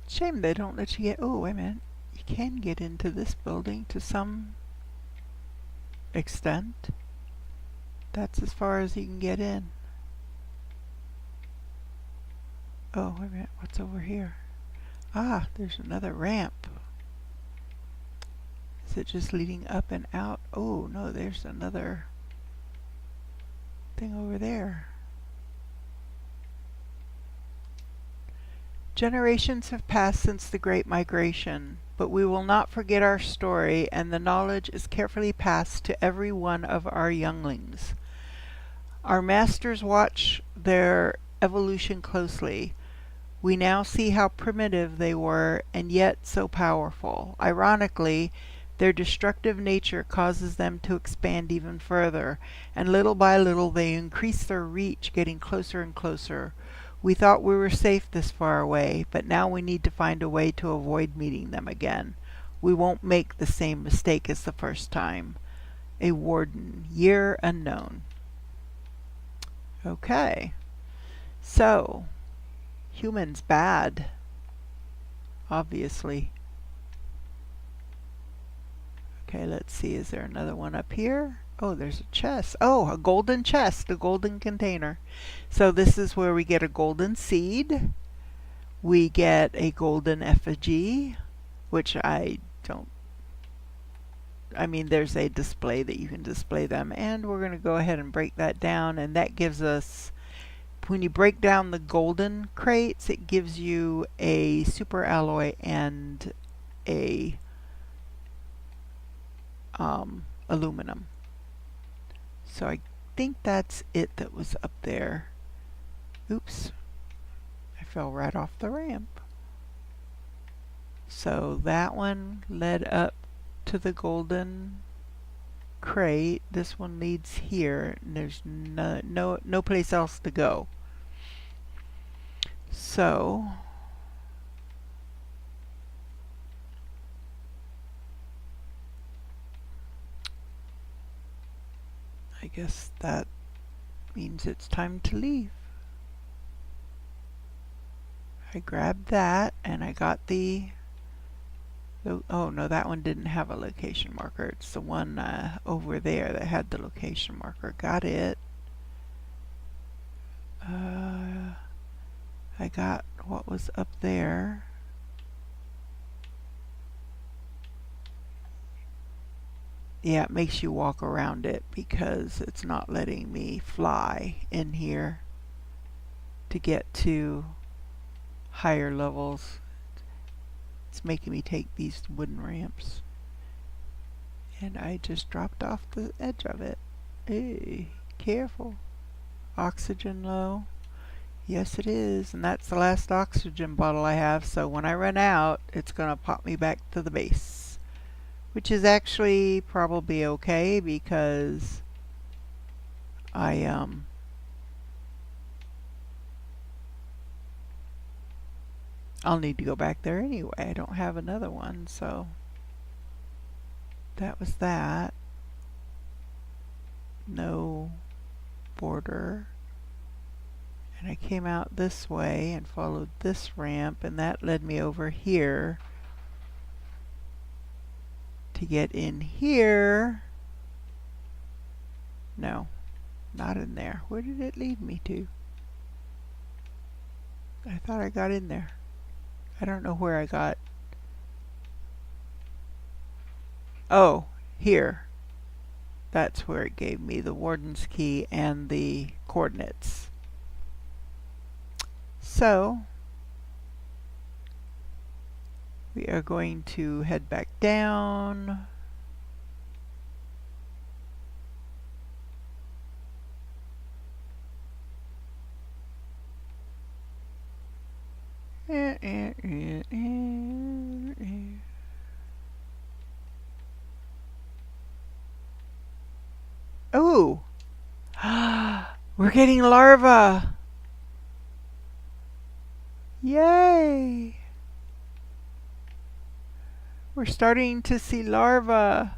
Speaker 1: Shame they don't let you get, oh wait a minute, you can get into this building to some extent. That's as far as you can get in. Oh wait a minute, what's over here? Ah, there's another ramp. Is it just leading up and out? Oh no, there's another thing over there. Generations have passed since the Great Migration, but we will not forget our story, and the knowledge is carefully passed to every one of our younglings. Our masters watch their evolution closely. We now see how primitive they were and yet so powerful. Ironically, their destructive nature causes them to expand even further, and little by little they increase their reach, getting closer and closer. We thought we were safe this far away, but now we need to find a way to avoid meeting them again. We won't make the same mistake as the first time. A warden, year unknown. Okay, so humans bad, obviously. Okay, let's see, is there another one up here? Oh, there's a chest. Oh, a golden chest, a golden container. So this is where we get a golden seed. We get a golden effigy, which I mean, there's a display that you can display them. And we're going to go ahead and break that down. And that gives us, when you break down the golden crates, it gives you a super alloy and a aluminum. So I think that's it that was up there. Oops, I fell right off the ramp. So that one led up to the golden crate. This one leads here, and there's no place else to go. So I guess that means it's time to leave. I grabbed that and I got the oh no, that one didn't have a location marker. It's the one over there that had the location marker. Got it. I got what was up there. Yeah, it makes you walk around it because it's not letting me fly in here to get to higher levels. It's making me take these wooden ramps. And I just dropped off the edge of it. Hey, careful. Oxygen low. Yes, it is. And that's the last oxygen bottle I have. So when I run out, it's going to pop me back to the base. Which is actually probably okay because I'll need to go back there anyway. I don't have another one, so that was that. No border. And I came out this way and followed this ramp, and that led me over here to get in here. No, not in there. Where did it lead me to? I thought I got in there. I don't know where I got. Oh, here. That's where it gave me the warden's key and the coordinates. So we are going to head back down. Oh, we're getting larvae. Yay. We're starting to see larvae.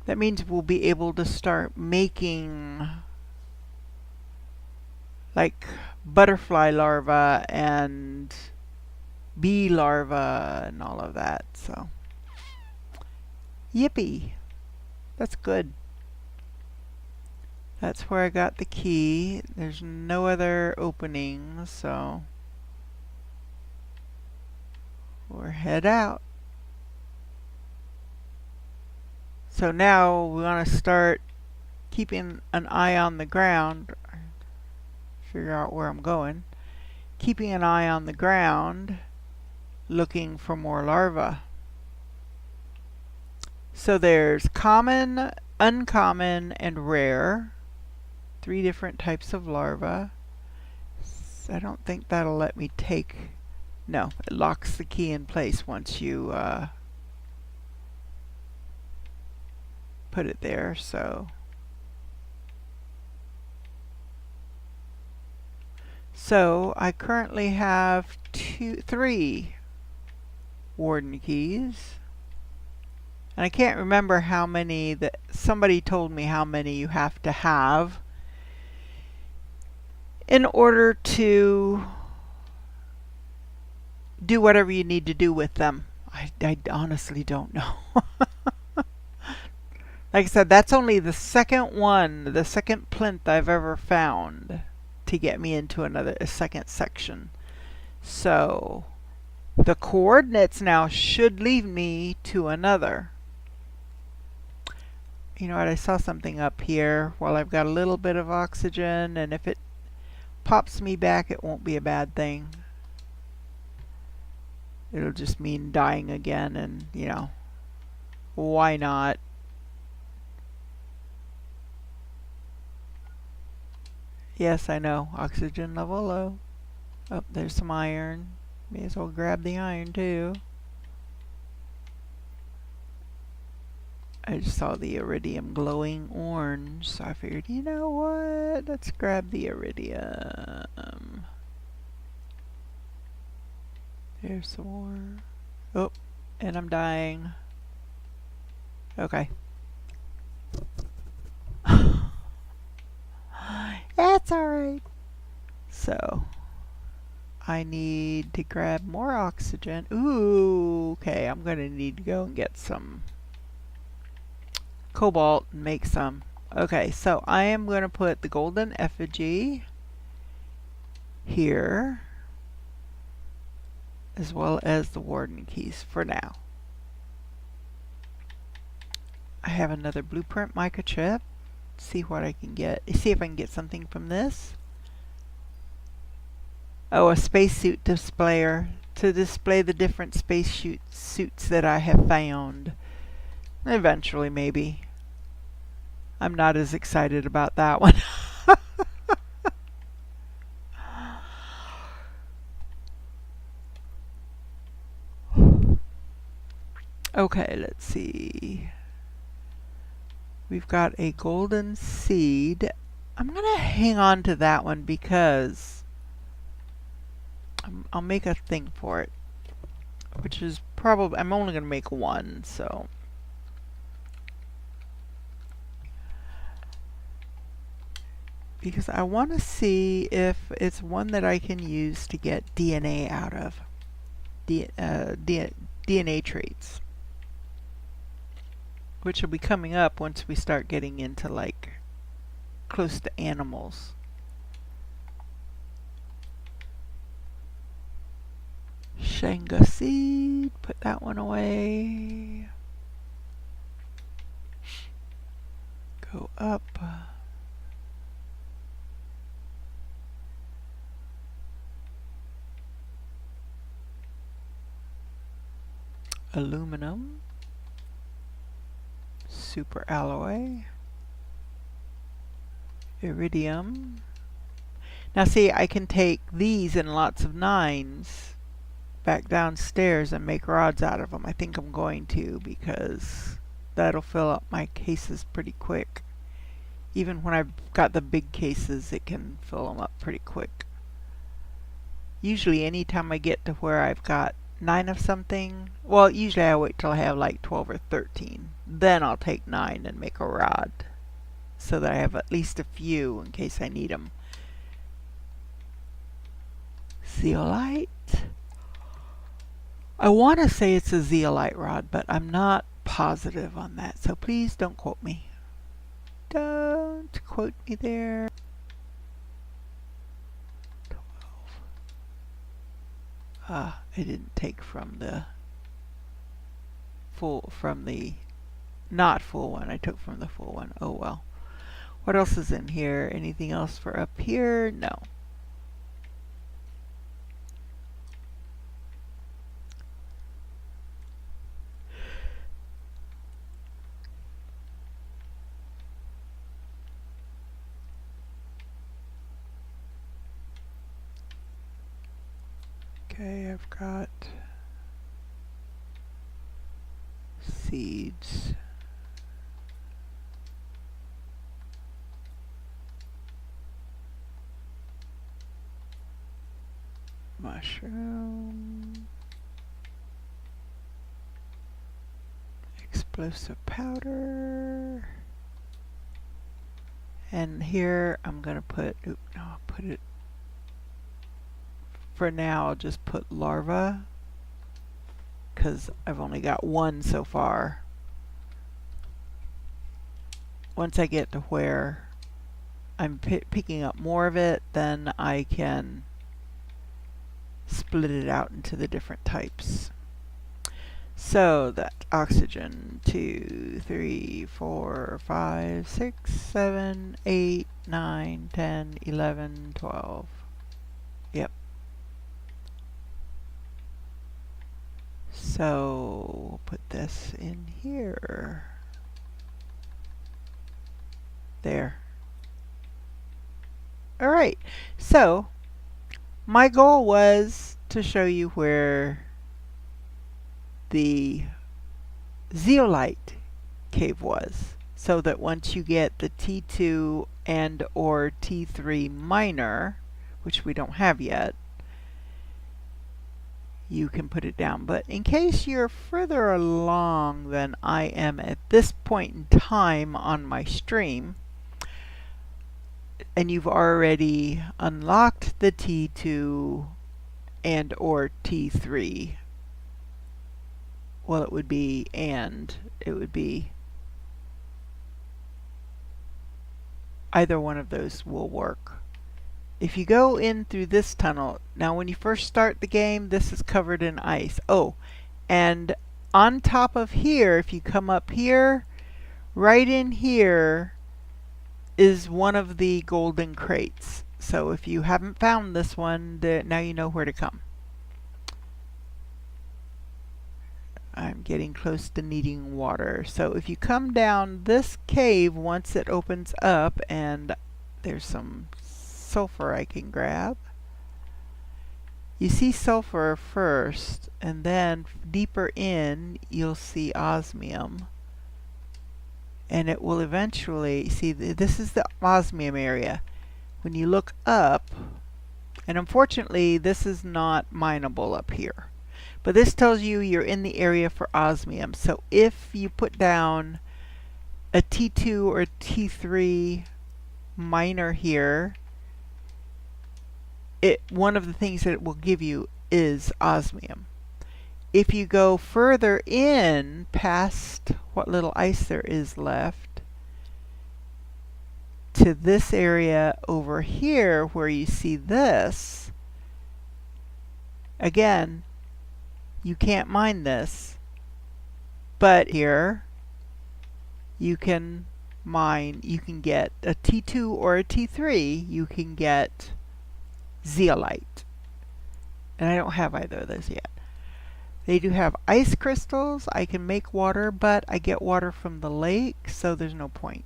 Speaker 1: That means we'll be able to start making like butterfly larvae and bee larvae and all of that. So, yippee. That's good. That's where I got the key. There's no other openings, so we'll head out. So now we want to start keeping an eye on the ground. Figure out where I'm going. Keeping an eye on the ground, looking for more larvae. So there's common, uncommon, and rare. 3 different types of larvae. I don't think that'll let me take... No, it locks the key in place once you put it there, so... So I currently have 3 warden keys. And I can't remember how many that somebody told me how many you have to have in order to do whatever you need to do with them. I honestly don't know. Like I said, that's only the second one, the second plinth I've ever found to get me into a second section. So the coordinates now should lead me to another. You know what, I saw something up here. While I've got a little bit of oxygen, and if it pops me back, it won't be a bad thing. It'll just mean dying again, and you know, why not? Yes, I know, oxygen level low. Oh, there's some iron. May as well grab the iron too. I just saw the iridium glowing orange, so I figured, you know what? Let's grab the iridium. There's some more. Oh, and I'm dying. Okay. That's alright. So, I need to grab more oxygen. Ooh, okay, I'm gonna need to go and get some cobalt and make some. Okay, so I am going to put the golden effigy here, as well as the warden keys for now. I have another blueprint microchip. See what I can get. See if I can get something from this. Oh, a spacesuit displayer to display the different suits that I have found. Eventually, maybe. I'm not as excited about that one. Okay, let's see. We've got a golden seed. I'm going to hang on to that one because I'll make a thing for it. Which is probably, I'm only going to make one, so. Because I want to see if it's one that I can use to get DNA out of. DNA traits. Which will be coming up once we start getting into like close to animals. Shanga seed, put that one away. Go up. Aluminum. Super alloy. Iridium. Now see, I can take these in lots of 9s back downstairs and make rods out of them. I think I'm going to, because that'll fill up my cases pretty quick. Even when I've got the big cases, it can fill them up pretty quick. Usually anytime I get to where I've got 9 of something, well, usually I wait till I have like 12 or 13. Then I'll take 9 and make a rod so that I have at least a few in case I need them. Zeolite. I want to say it's a zeolite rod, but I'm not positive on that, so please don't quote me. Don't quote me there. 12. I didn't take from the not full one. I took from the full one. Oh well. What else is in here? Anything else for up here? No. Okay, I've got seeds. Mushroom. Explosive powder. And here I'm going to put, I'll put it, for now I'll just put larva because I've only got one so far. Once I get to where I'm picking up more of it, then I can split it out into the different types. So that oxygen, 2, 3, 4, 5, 6, 7, 8, 9, 10, 11, 12. Yep. So we'll put this in here. There. Alright, so my goal was to show you where the zeolite cave was, so that once you get the T2 and or T3 miner, which we don't have yet, you can put it down. But in case you're further along than I am at this point in time on my stream, and you've already unlocked the T2 and or T3, well, it would be either one of those will work. If you go in through this tunnel, now when you first start the game, this is covered in ice. Oh, and on top of here, if you come up here, right in here is one of the golden crates. So if you haven't found this one, now you know where to come. I'm getting close to needing water. So if you come down this cave, once it opens up, and there's some sulfur I can grab. You see sulfur first, and then deeper in you'll see osmium. And it will eventually, see, this is the osmium area. When you look up, and unfortunately this is not mineable up here, but this tells you you're in the area for osmium. So if you put down a T2 or T3 miner here, one of the things that it will give you is osmium. If you go further in past what little ice there is left to this area over here where you see this, again, you can't mine this, but here you can mine, you can get a T2 or a T3, you can get zeolite. And I don't have either of those yet. They do have ice crystals. I can make water, but I get water from the lake, so there's no point.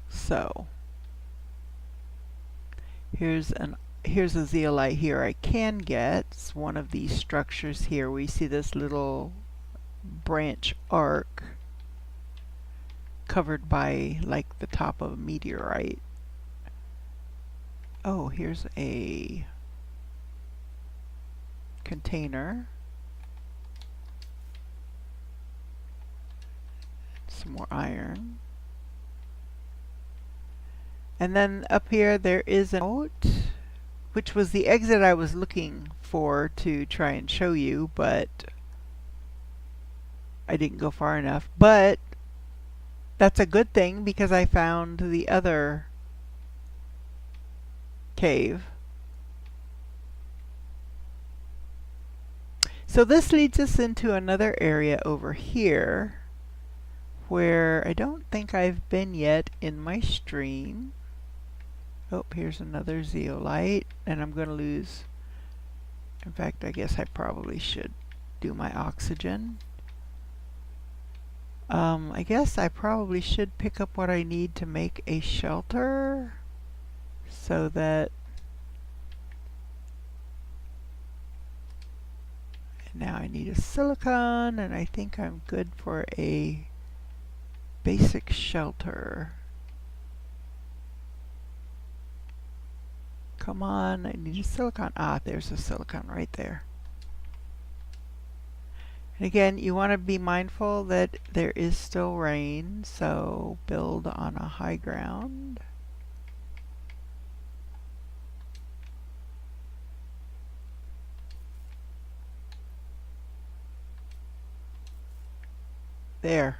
Speaker 1: So here's a zeolite here I can get. It's one of these structures here. We see this little branch arc covered by like the top of a meteorite. Oh, here's a container. Some more iron. And then up here there is a note, which was the exit I was looking for to try and show you, but I didn't go far enough. But that's a good thing because I found the other cave. So this leads us into another area over here where I don't think I've been yet in my stream. Oh, here's another zeolite, and I'm going to lose. In fact, I guess I probably should do my oxygen. I guess I probably should pick up what I need to make a shelter so that now I need a silicon, and I think I'm good for a basic shelter. Come on, I need a silicon. Ah, there's a silicon right there. And again, you want to be mindful that there is still rain, so build on a high ground. There.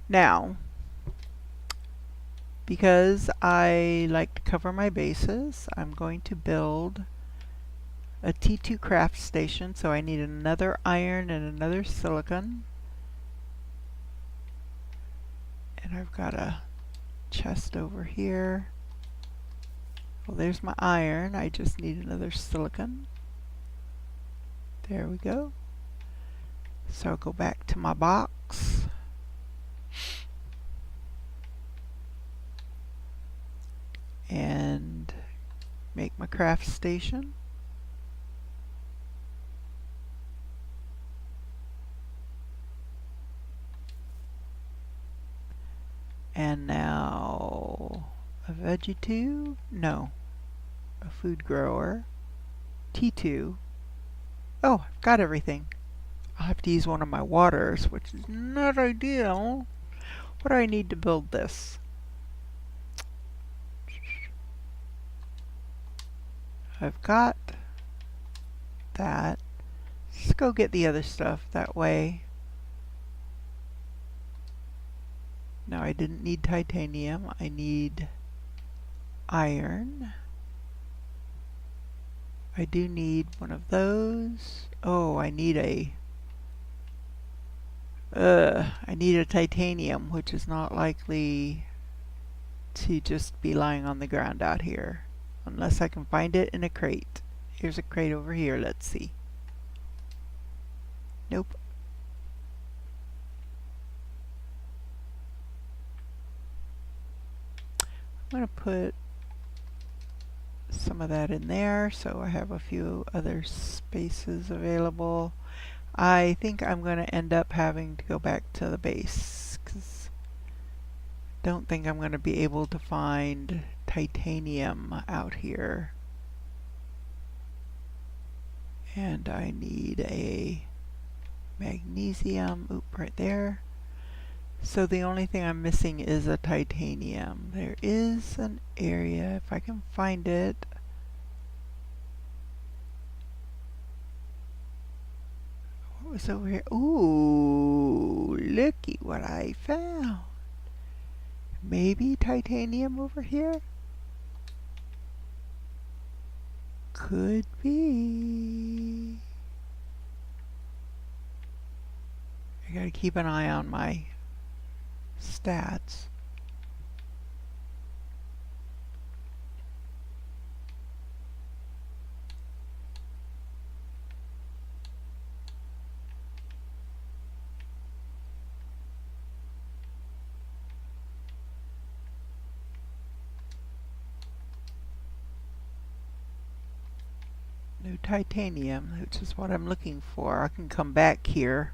Speaker 1: Now, because I like to cover my bases, I'm going to build a T2 craft station, so I need another iron and another silicon. And I've got a chest over here. Well, there's my iron. I just need another silicon. There we go. So I'll go back to my box. And make my craft station. And now a veggie tube? No. A food grower. T2. Oh, I've got everything. I'll have to use one of my waters, which is not ideal. What do I need to build this? I've got that. Let's go get the other stuff that way. Now I didn't need titanium. I need iron. I do need one of those. Oh, I need a titanium, which is not likely to just be lying on the ground out here. Unless I can find it in a crate. Here's a crate over here, let's see. Nope. I'm going to put some of that in there so I have a few other spaces available. I think I'm going to end up having to go back to the base because I don't think I'm going to be able to find titanium out here. And I need a magnesium, oop, right there. So the only thing I'm missing is a titanium. There is an area, if I can find it. What was over here? Ooh, looky what I found. Maybe titanium over here? Could be. I gotta keep an eye on my stats. No titanium, which is what I'm looking for. I can come back here.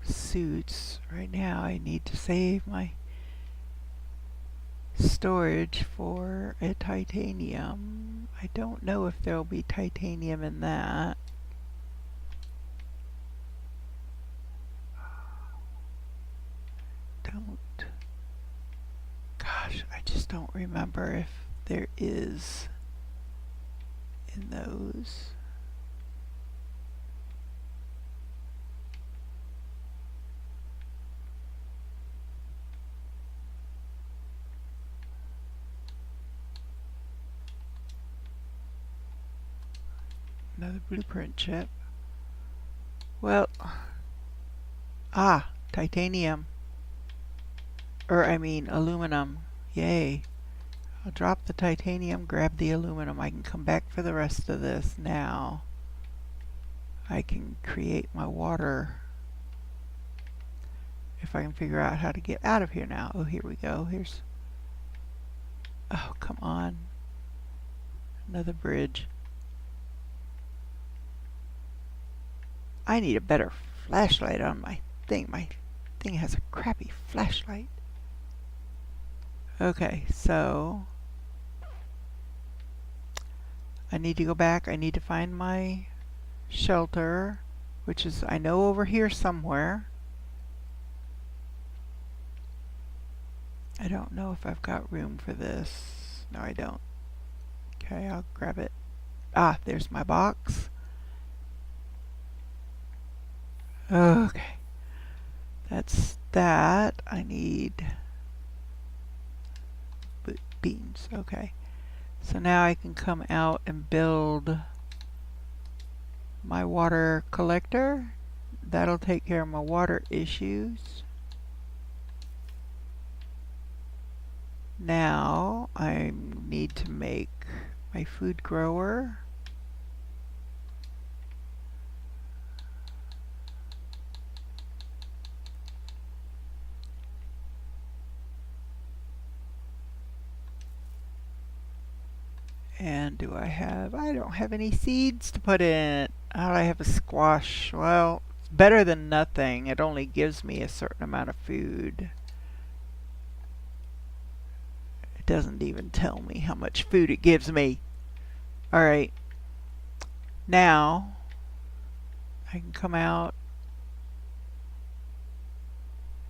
Speaker 1: Suits. Right now I need to save my storage for a titanium. I don't know if there'll be titanium in that. Gosh, I just don't remember if there is in those. Another blueprint chip. Well, titanium. I mean aluminum. Yay. I'll drop the titanium, grab the aluminum. I can come back for the rest of this now. I can create my water. If I can figure out how to get out of here now. Oh, here we go. Oh, come on. Another bridge. I need a better flashlight on my thing. My thing has a crappy flashlight. Okay, so I need to go back. I need to find my shelter, which is, I know, over here somewhere. I don't know if I've got room for this. No, I don't. Okay, I'll grab it. There's my box. Okay. That's that. I need beans. Okay. So now I can come out and build my water collector. That'll take care of my water issues. Now I need to make my food grower. And I don't have any seeds to put in it. I have a squash. Well, it's better than nothing. It only gives me a certain amount of food. It doesn't even tell me how much food it gives me. Alright. Now, I can come out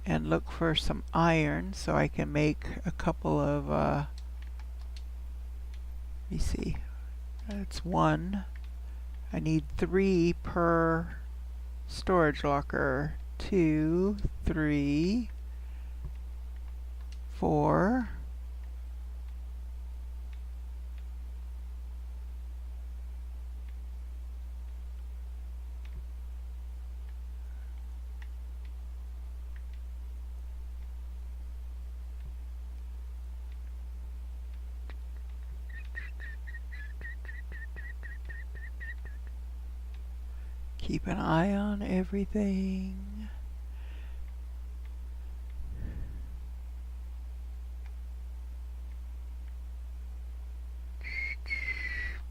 Speaker 1: and look for some iron so I can make a couple of, let me see, that's 1. I need 3 per storage locker. 2, 3, 4. Keep an eye on everything.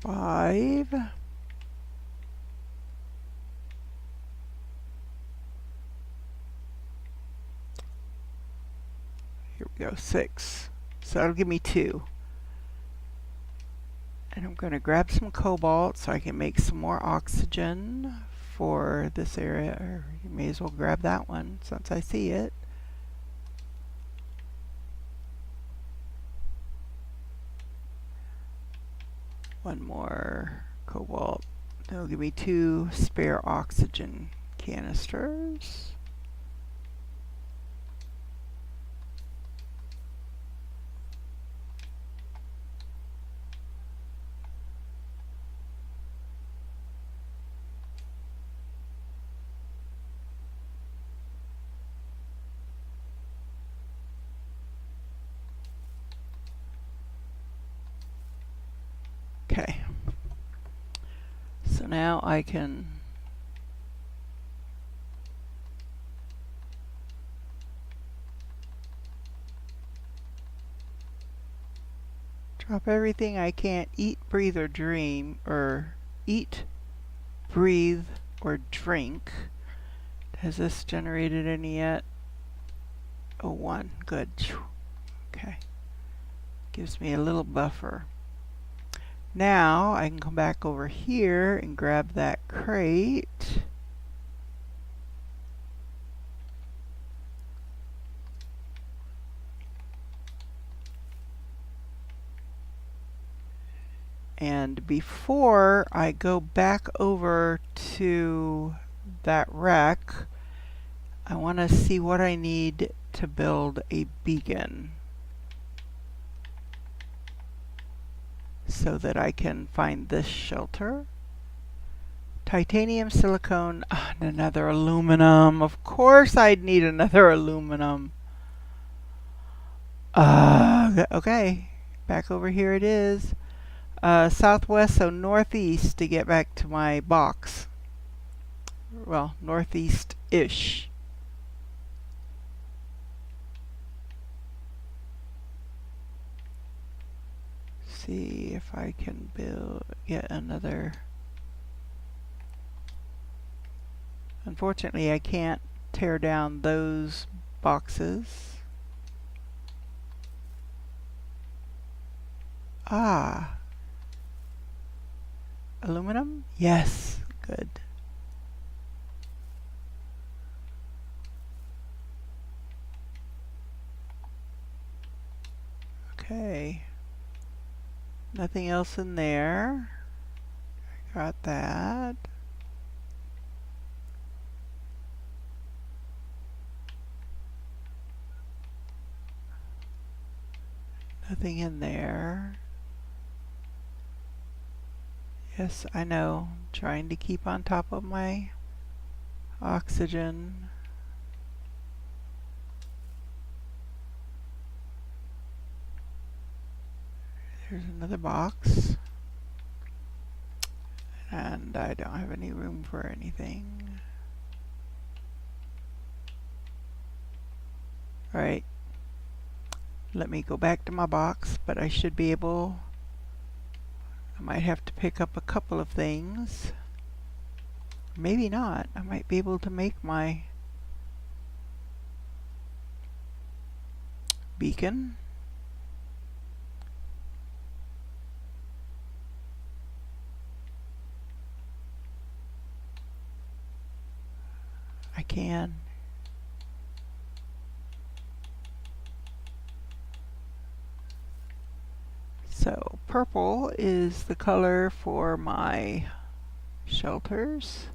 Speaker 1: Five. Here we go, 6. So that'll give me 2. And I'm going to grab some cobalt so I can make some more oxygen for this area. Or you may as well grab that one since I see it. One more cobalt. That'll give me 2 spare oxygen canisters. Okay, so now I can drop everything I can't eat, breathe, or dream, or eat, breathe, or drink. Has this generated any yet? Oh, 1. Good. Okay. Gives me a little buffer. Now I can come back over here and grab that crate. And before I go back over to that wreck, I want to see what I need to build a beacon so that I can find this shelter. Titanium, silicone, and another aluminum. Of course I'd need another aluminum. Okay, back over here it is. Southwest, so northeast to get back to my box. Well, northeast-ish. See if I can build yet another. Unfortunately, I can't tear down those boxes. Ah. Aluminum? Yes. Good. Okay. Nothing else in there. I got that. Nothing in there. Yes, I know. I'm trying to keep on top of my oxygen. There's another box. And I don't have any room for anything. Alright. Let me go back to my box, but I should be able. I might have to pick up a couple of things. Maybe not. I might be able to make my beacon. I can. So purple is the color for my shelters.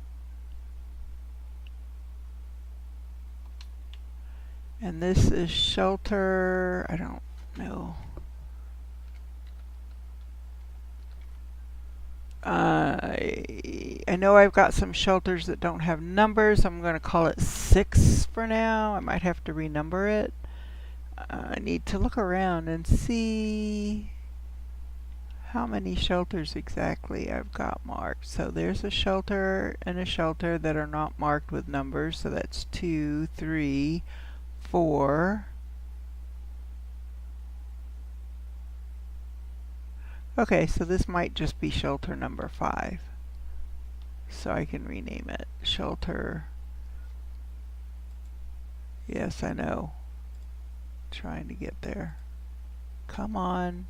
Speaker 1: And this is shelter, I don't know. I know I've got some shelters that don't have numbers. I'm going to call it 6 for now. I might have to renumber it. I need to look around and see how many shelters exactly I've got marked. So there's a shelter and a shelter that are not marked with numbers. So that's 2, 3, 4. Okay, so this might just be shelter number 5. So I can rename it shelter. Yes, I know. Trying to get there. Come on.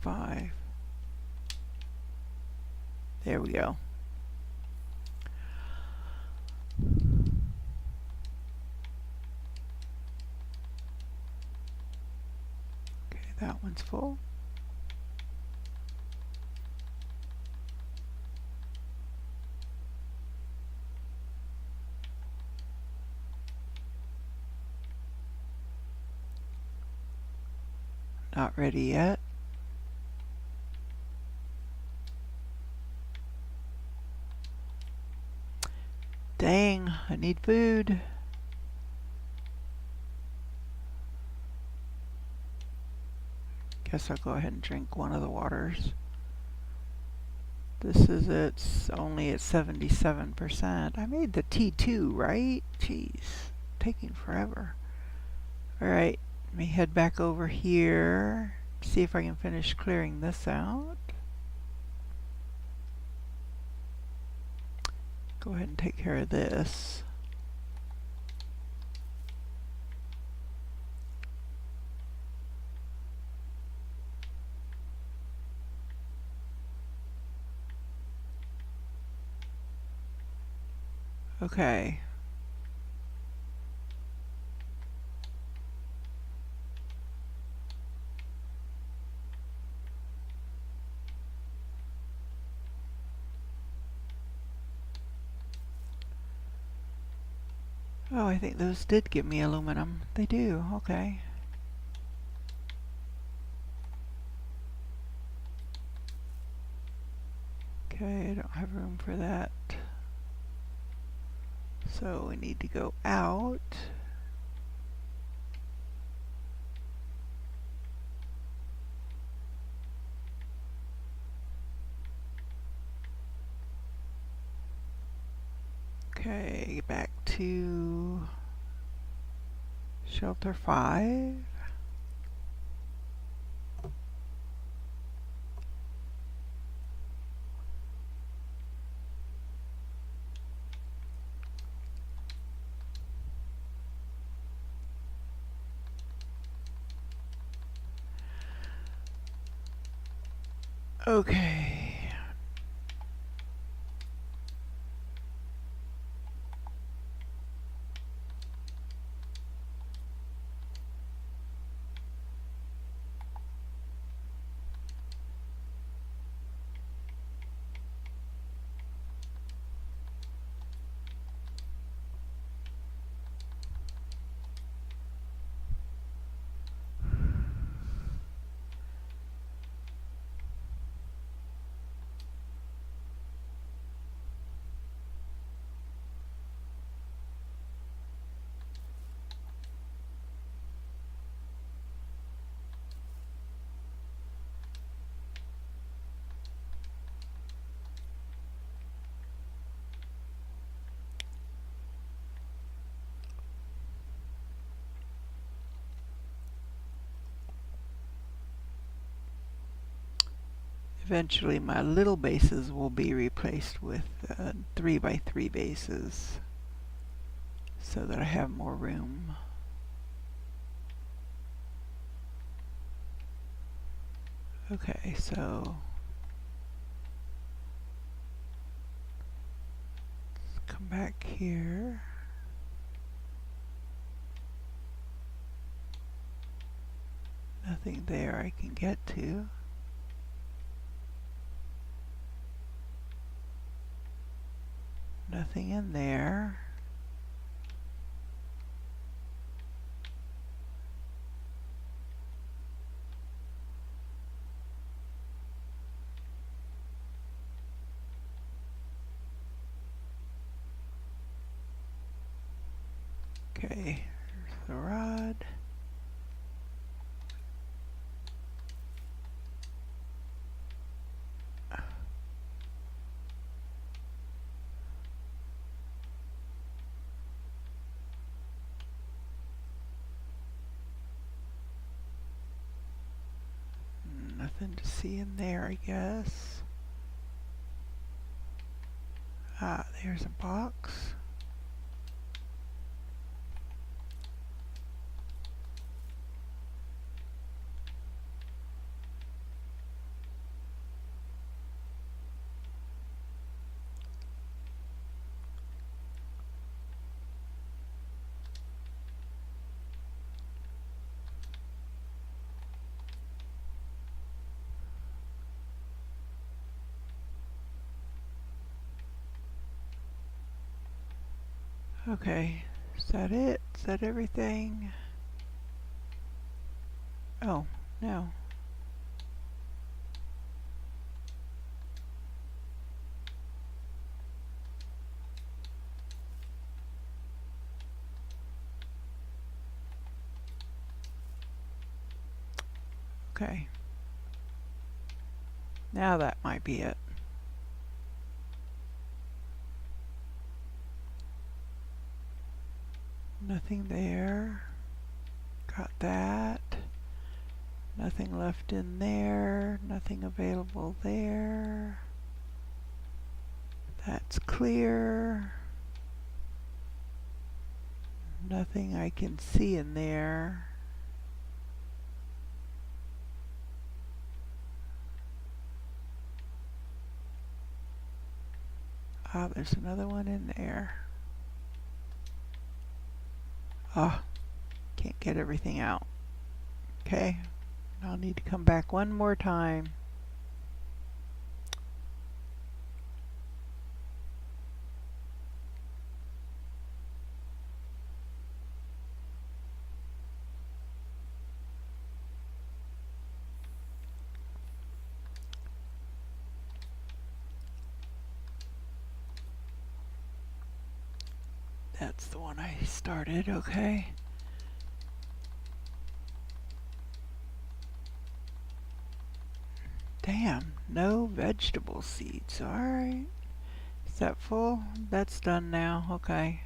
Speaker 1: Five. There we go. Okay, that one's full. Not ready yet. Dang, I need food. Guess I'll go ahead and drink one of the waters. This is it's only at 77%. I made the T2, right? Jeez, taking forever. Alright, let me head back over here, see if I can finish clearing this out. Go ahead and take care of this. Okay. Oh, I think those did give me aluminum. They do, okay. Okay, I don't have room for that. So we need to go out. Okay, back to shelter 5. Okay. Eventually my little bases will be replaced with 3x3 bases so that I have more room. Okay, so let's come back here. Nothing there I can get to. Nothing in there. Okay, here's the rod. Nothing to see in there, I guess. Ah, there's a box. Okay, is that it? Is that everything? Oh, no. Okay. Now that might be it. Nothing there. Got that. Nothing left in there. Nothing available there. That's clear. Nothing I can see in there. Ah, there's another one in there. Oh, can't get everything out. Okay, I'll need to come back one more time. That's the one I started, okay. Damn, no vegetable seeds, alright. Is that full? That's done now, okay.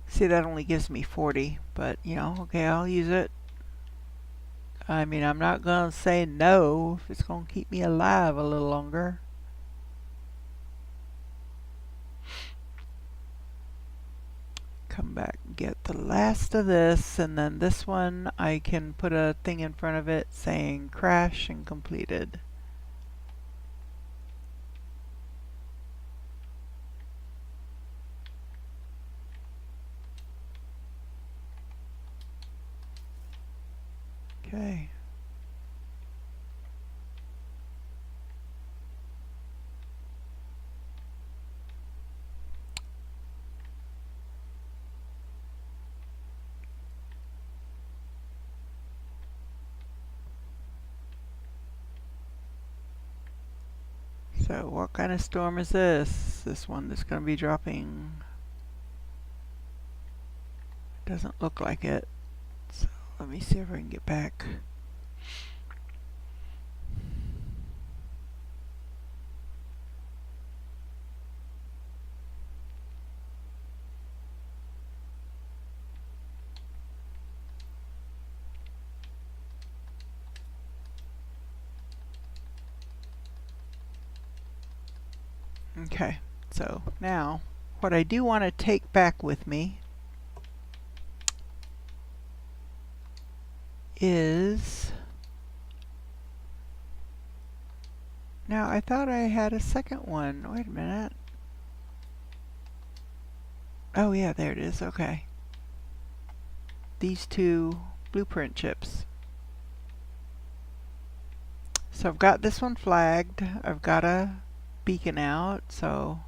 Speaker 1: See, that only gives me 40, but you know, okay, I'll use it. I mean, I'm not gonna say no if it's gonna keep me alive a little longer. Come back and get the last of this, and then this one I can put a thing in front of it saying crash and completed. Okay. So what kind of storm is this? This one that's going to be dropping. Doesn't look like it. So let me see if I can get back. Okay, so now what I do want to take back with me is, now I thought I had a second one. Wait a minute. Oh yeah, there it is. Okay. These two blueprint chips. So I've got this one flagged. I've got a beacon out, so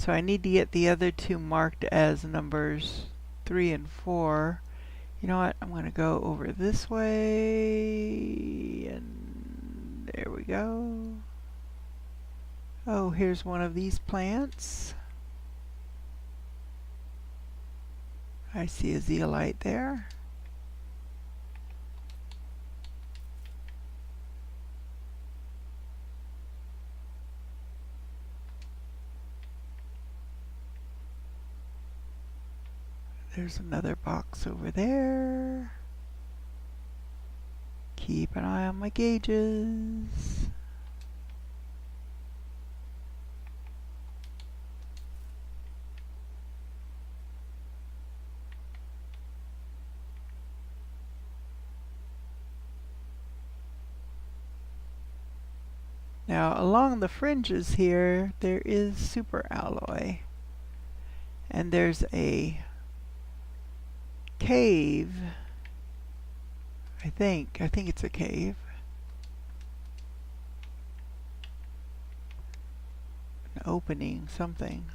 Speaker 1: I need to get the other two marked as numbers 3 and 4. You know what? I'm going to go over this way, and there we go. Oh, here's one of these plants. I see a zeolite there. There's another box over there. Keep an eye on my gauges. Now along the fringes here there is super alloy, and there's a cave. I think it's a cave. An opening, something.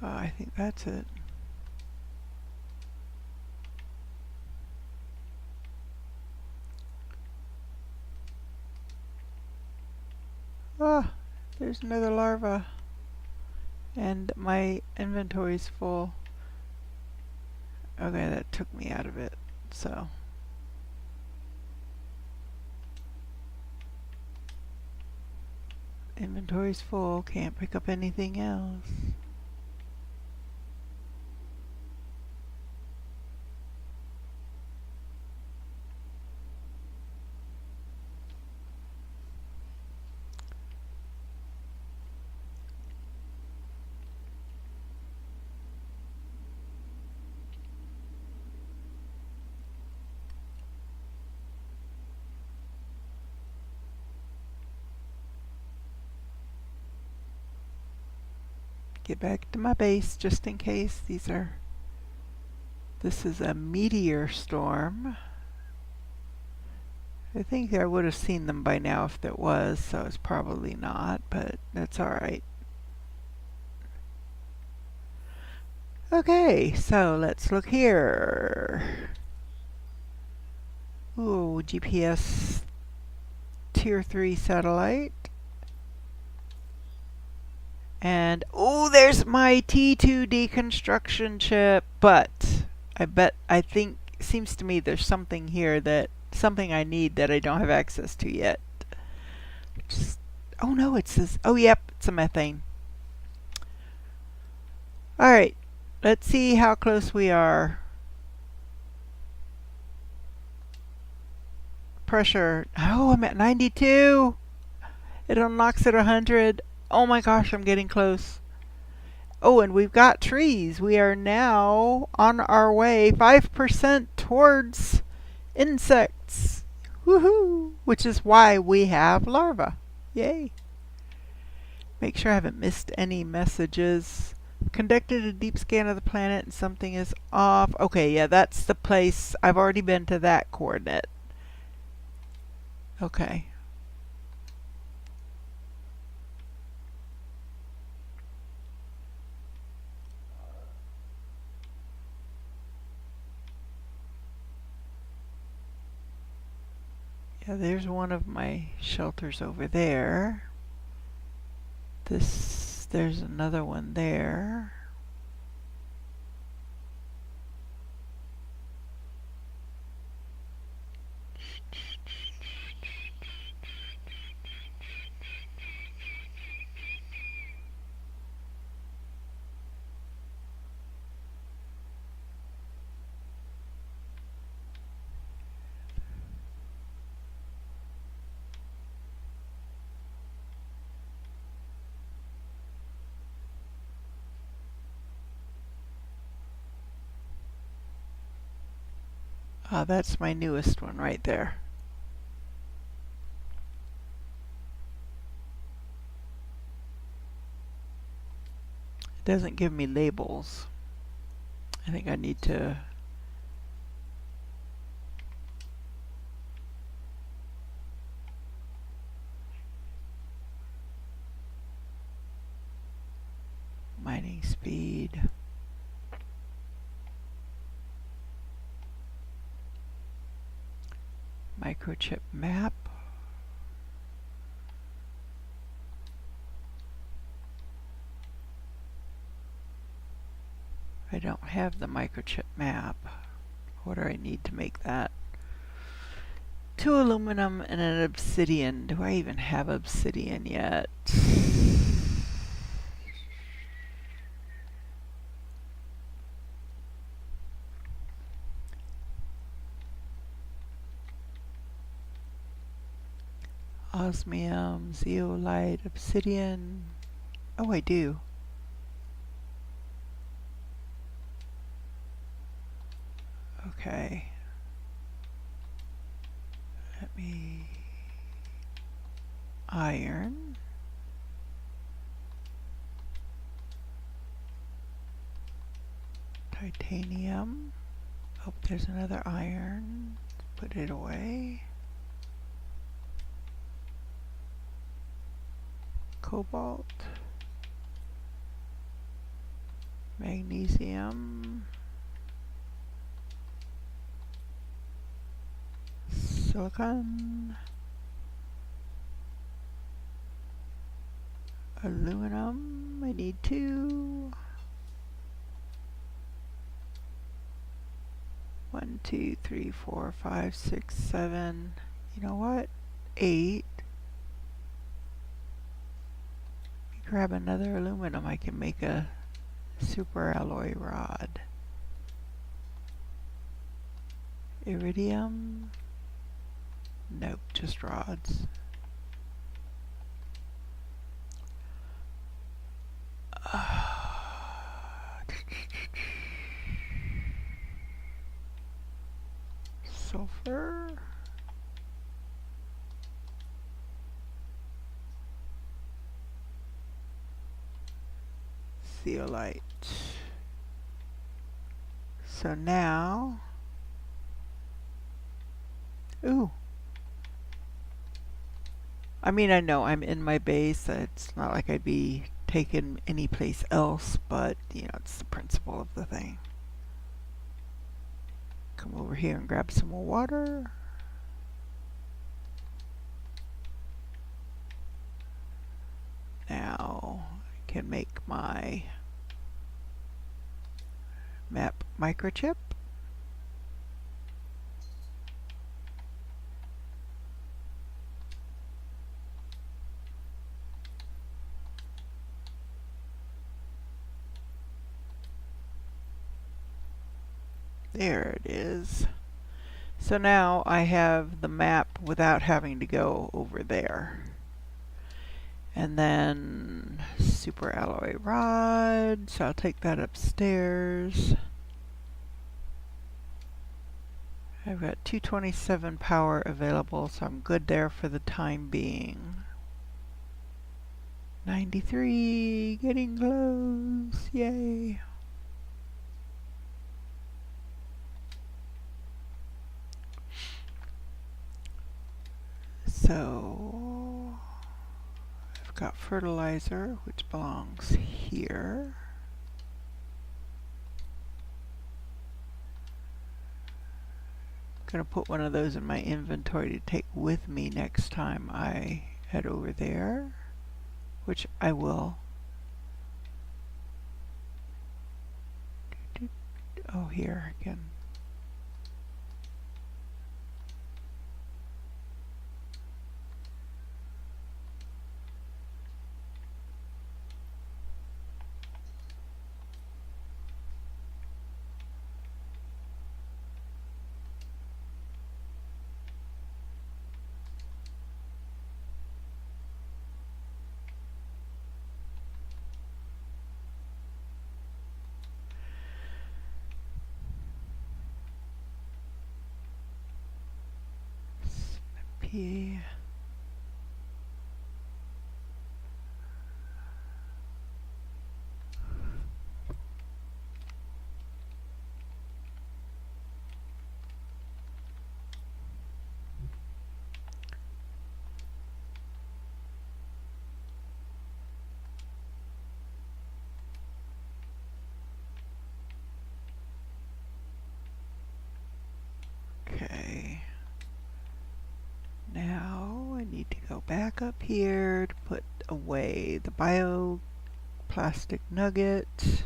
Speaker 1: I think that's it. Ah, there's another larva. And my inventory's full. Okay, that took me out of it, so. Inventory's full, can't pick up anything else. Get back to my base just in case this is a meteor storm. I think I would have seen them by now if there was, so it's probably not, but that's alright. Okay, so let's look here. Ooh, GPS Tier 3 satellite. And, oh, there's my T2 deconstruction chip, but I think, seems to me there's something here something I need that I don't have access to yet. Oh no, it says, oh yep, it's a methane. Alright, let's see how close we are. Pressure, oh, I'm at 92. It unlocks at 100. Oh my gosh, I'm getting close. Oh, and we've got trees. We are now on our way 5% towards insects. Woohoo! Which is why we have larvae. Yay. Make sure I haven't missed any messages. Conducted a deep scan of the planet and something is off. Okay, yeah, that's the place. I've already been to that coordinate. Okay. Yeah, there's one of my shelters over there. There's another one there. That's my newest one right there. It doesn't give me labels. I think I need to mining speed. Microchip map. I don't have the microchip map. What do I need to make that? 2 aluminum and an obsidian. Do I even have obsidian yet? Osmium, zeolite, obsidian. Oh, I do. Okay. Let me... iron. Titanium. Oh, there's another iron. Put it away. Cobalt. Magnesium. Silicon. Aluminum. I need 2. 1, 2, 3, 4, 5, 6, 7. You know what? 8. Grab another aluminum. I can make a super alloy rod. Iridium. Nope, just rods. Sulfur. zeolite. So now, ooh. I mean, I know I'm in my base. It's not like I'd be taken anyplace else, but, you know, it's the principle of the thing. Come over here and grab some more water. Now I can make my map microchip. There it is. So now I have the map without having to go over there. And then super alloy rod, so I'll take that upstairs. I've got 227 power available, so I'm good there for the time being. 93, getting close, yay. So I've got fertilizer, which belongs here. I'm going to put one of those in my inventory to take with me next time I head over there, which I will. Oh, here again. Snippy. Okay. Now I need to go back up here to put away the bioplastic nugget.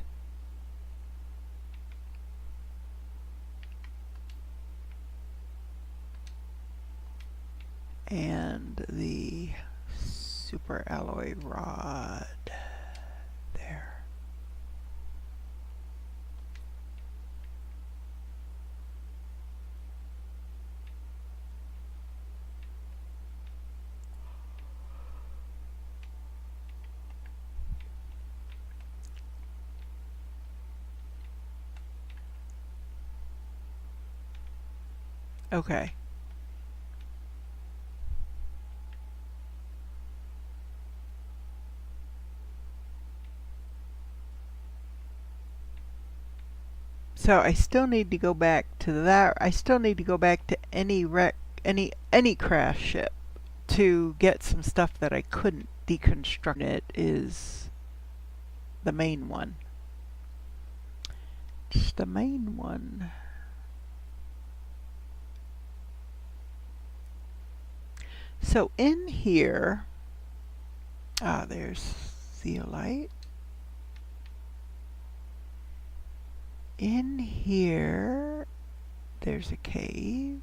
Speaker 1: And the super alloy rod there. Okay. So I still need to go back to that. I still need to go back to any crash ship to get some stuff that I couldn't deconstruct. It is the main one. Just the main one. So in here, there's zeolite. In here, there's a cave.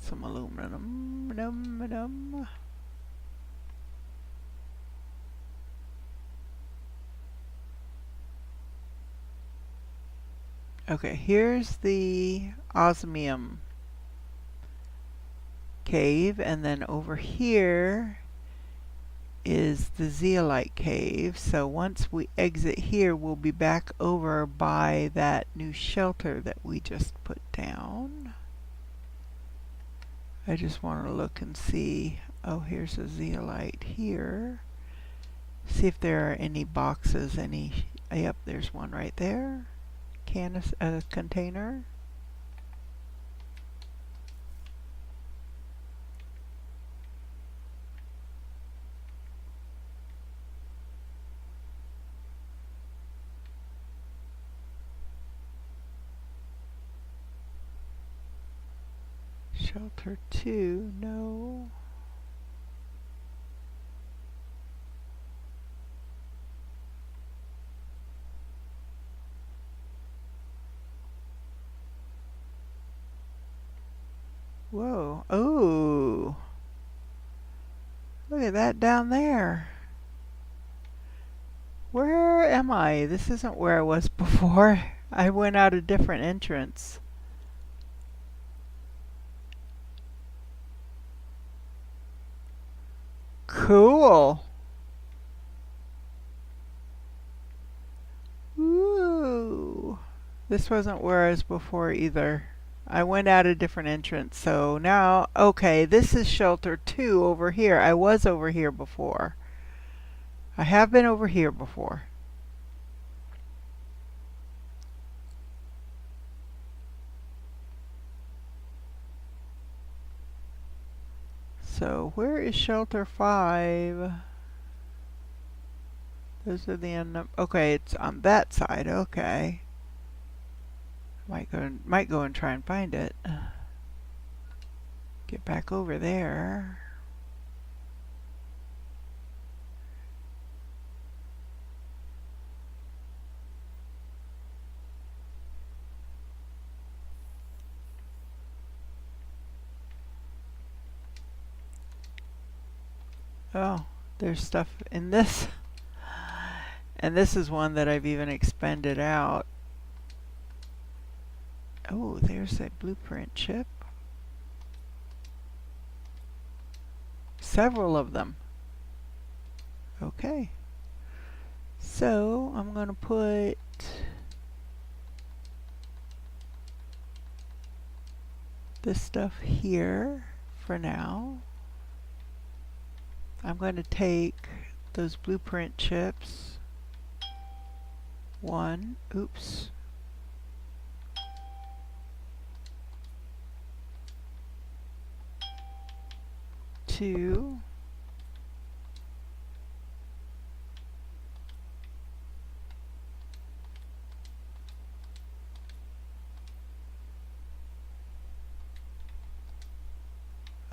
Speaker 1: Some aluminum. Okay, here's the osmium cave, and then over here is the zeolite cave. So once we exit here, we'll be back over by that new shelter that we just put down. I just want to look and see. Oh, here's a zeolite here. See if there are any boxes, yep, there's one right there. Container. Shelter 2, no. Whoa, oh. Look at that down there. Where am I? This isn't where I was before. I went out a different entrance. Cool. Ooh. This wasn't where I was before either. I went out a different entrance. So now, okay, this is shelter 2 over here. I was over here before. I have been over here before. So where is shelter 5? Those are the end. Okay, it's on that side. Okay. Might go and try and find it. Get back over there. Oh, there's stuff in this. And this is one that I've even expanded out. Oh, there's a blueprint chip. Several of them. Okay. So I'm going to put this stuff here for now. I'm going to take those blueprint chips. One, oops. Two.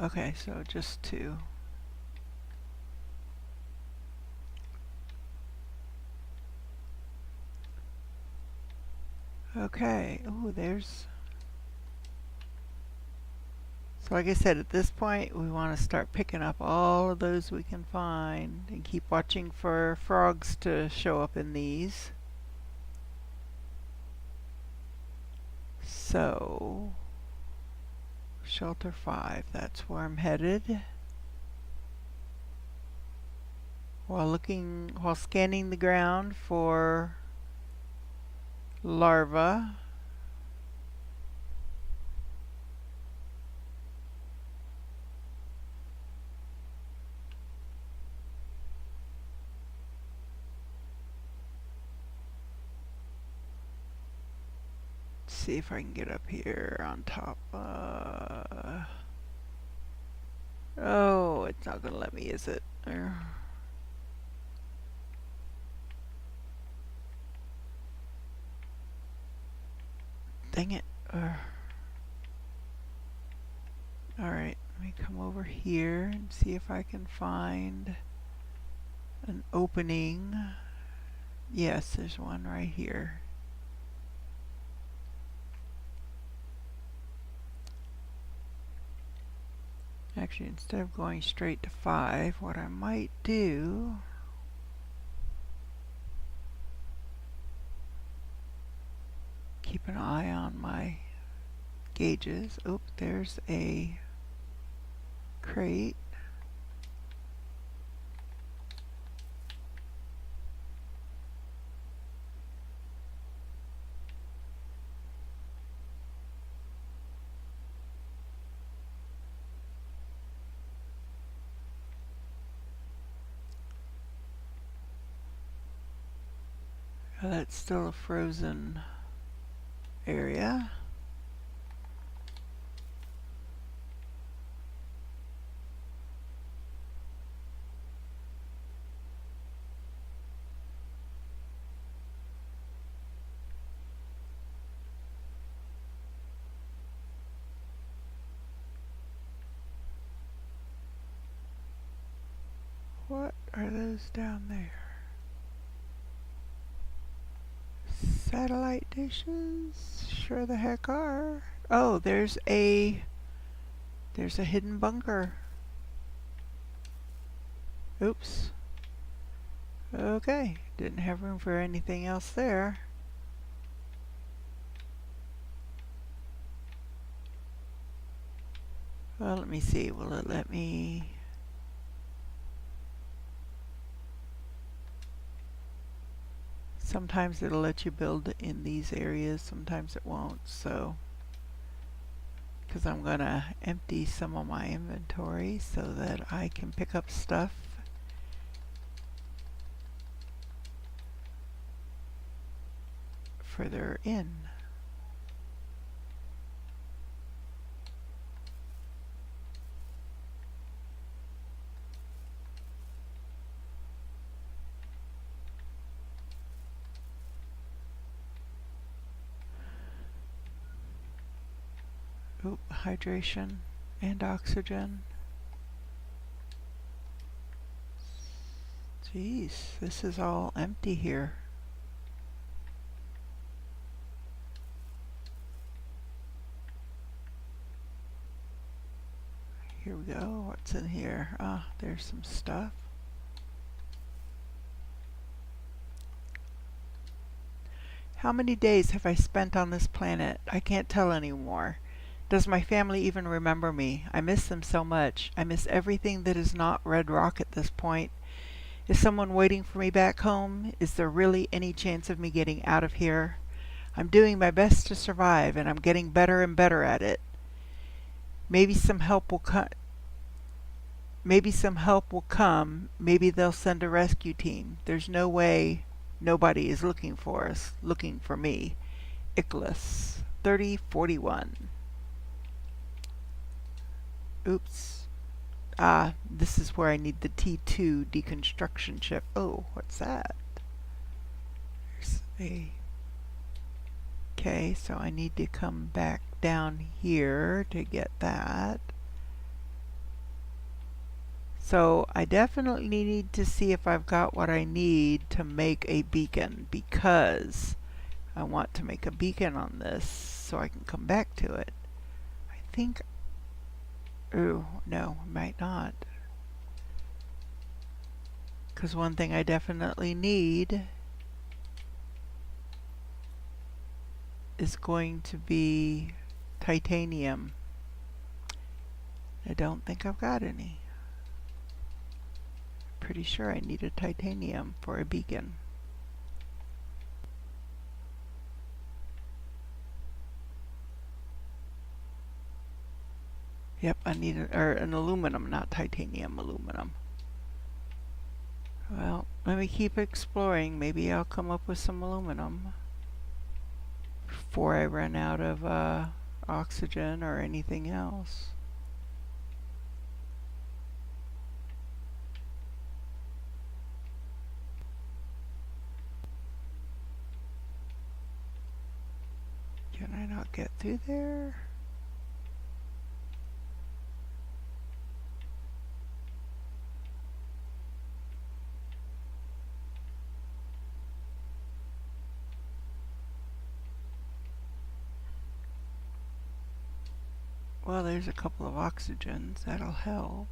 Speaker 1: Okay, so just 2. Okay, oh, there's... So like I said, at this point, we want to start picking up all of those we can find and keep watching for frogs to show up in these. So, shelter 5, that's where I'm headed. While scanning the ground for larvae. See if I can get up here on top. Oh, it's not gonna let me, is it? Dang it. Alright, let me come over here and see if I can find an opening. Yes, there's one right here. Actually, instead of going straight to 5, what I might do keep an eye on my gauges. Oh, there's a crate. That's still a frozen area. What are those down there? Satellite dishes? Sure the heck are. Oh, there's a hidden bunker. Oops. Okay, didn't have room for anything else there. Well, let me see. Will it let me... Sometimes it'll let you build in these areas, sometimes it won't, so... Because I'm going to empty some of my inventory so that I can pick up stuff further in. Oop, hydration and oxygen. Jeez, this is all empty here. Here we go. What's in here? Ah, there's some stuff. How many days have I spent on this planet? I can't tell anymore. Does my family even remember me? I miss them so much. I miss everything that is not Red Rock at this point. Is someone waiting for me back home? Is there really any chance of me getting out of here? I'm doing my best to survive, and I'm getting better and better at it. Maybe some help will come. Maybe they'll send a rescue team. There's no way nobody is looking for us, looking for me. Ichlas, 3041. Oops. Ah, this is where I need the T2 deconstruction chip. Oh, what's that? There's a... Okay, so I need to come back down here to get that. So I definitely need to see if I've got what I need to make a beacon, because I want to make a beacon on this so I can come back to it. I think... Oh, no, I might not. Because one thing I definitely need is going to be titanium. I don't think I've got any. Pretty sure I need a titanium for a beacon. Yep, I need an aluminum, not titanium, aluminum. Well, let me keep exploring. Maybe I'll come up with some aluminum before I run out of oxygen or anything else. Can I not get through there? Well, there's a couple of oxygens. That'll help.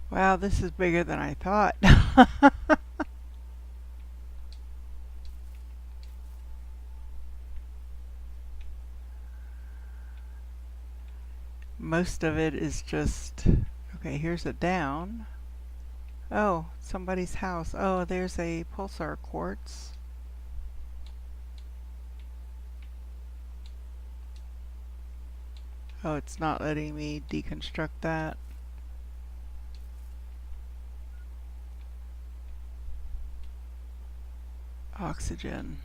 Speaker 1: Wow, this is bigger than I thought. most of it is just... Okay, here's a down. Oh, somebody's house. Oh, there's a pulsar quartz. Oh, it's not letting me deconstruct that. Oxygen.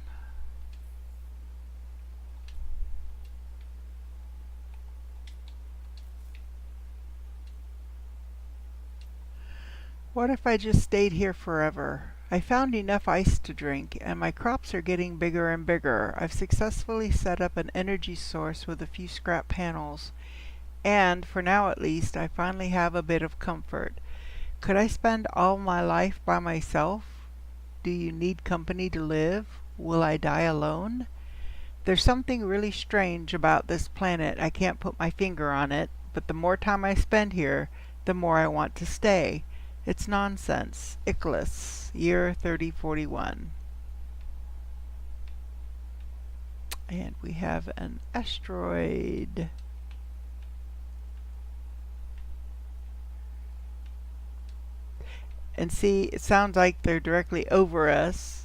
Speaker 1: What if I just stayed here forever? I found enough ice to drink, and my crops are getting bigger and bigger. I've successfully set up an energy source with a few scrap panels, and, for now at least, I finally have a bit of comfort. Could I spend all my life by myself? Do you need company to live? Will I die alone? There's something really strange about this planet. I can't put my finger on it, but the more time I spend here, the more I want to stay. It's nonsense. Ichthys, year 3041. And we have an asteroid. And see, it sounds like they're directly over us.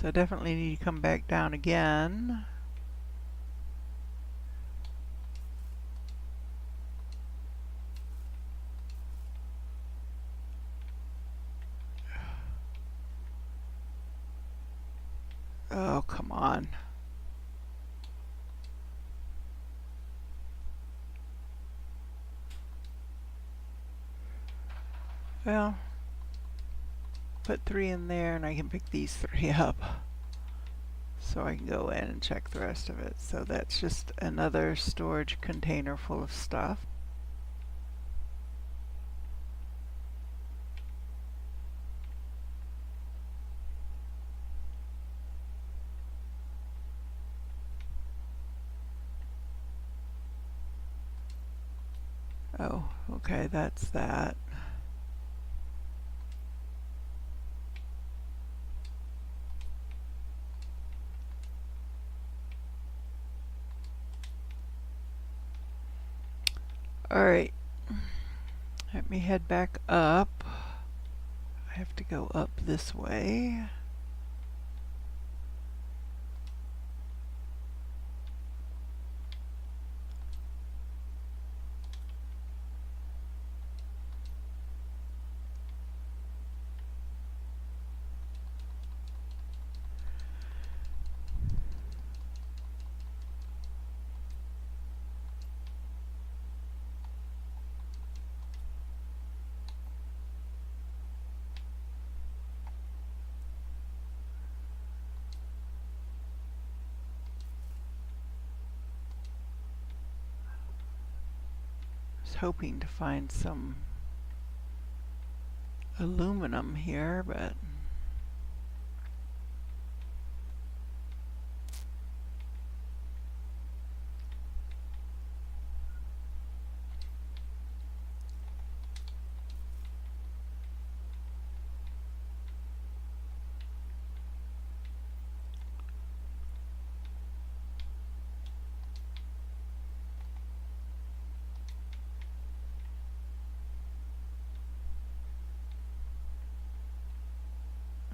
Speaker 1: So definitely need to come back down again. Oh, come on. Well, put 3 in there and I can pick these 3 up. So I can go in and check the rest of it. So that's just another storage container full of stuff. Oh, okay, that's that. Alright, let me head back up. I have to go up this way. Hoping to find some aluminum here, but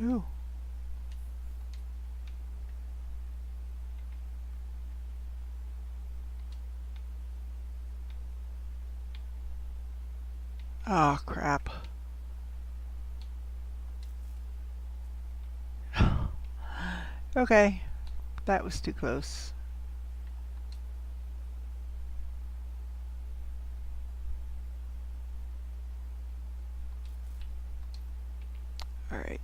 Speaker 1: ooh. Oh, crap. Okay, that was too close. Alright.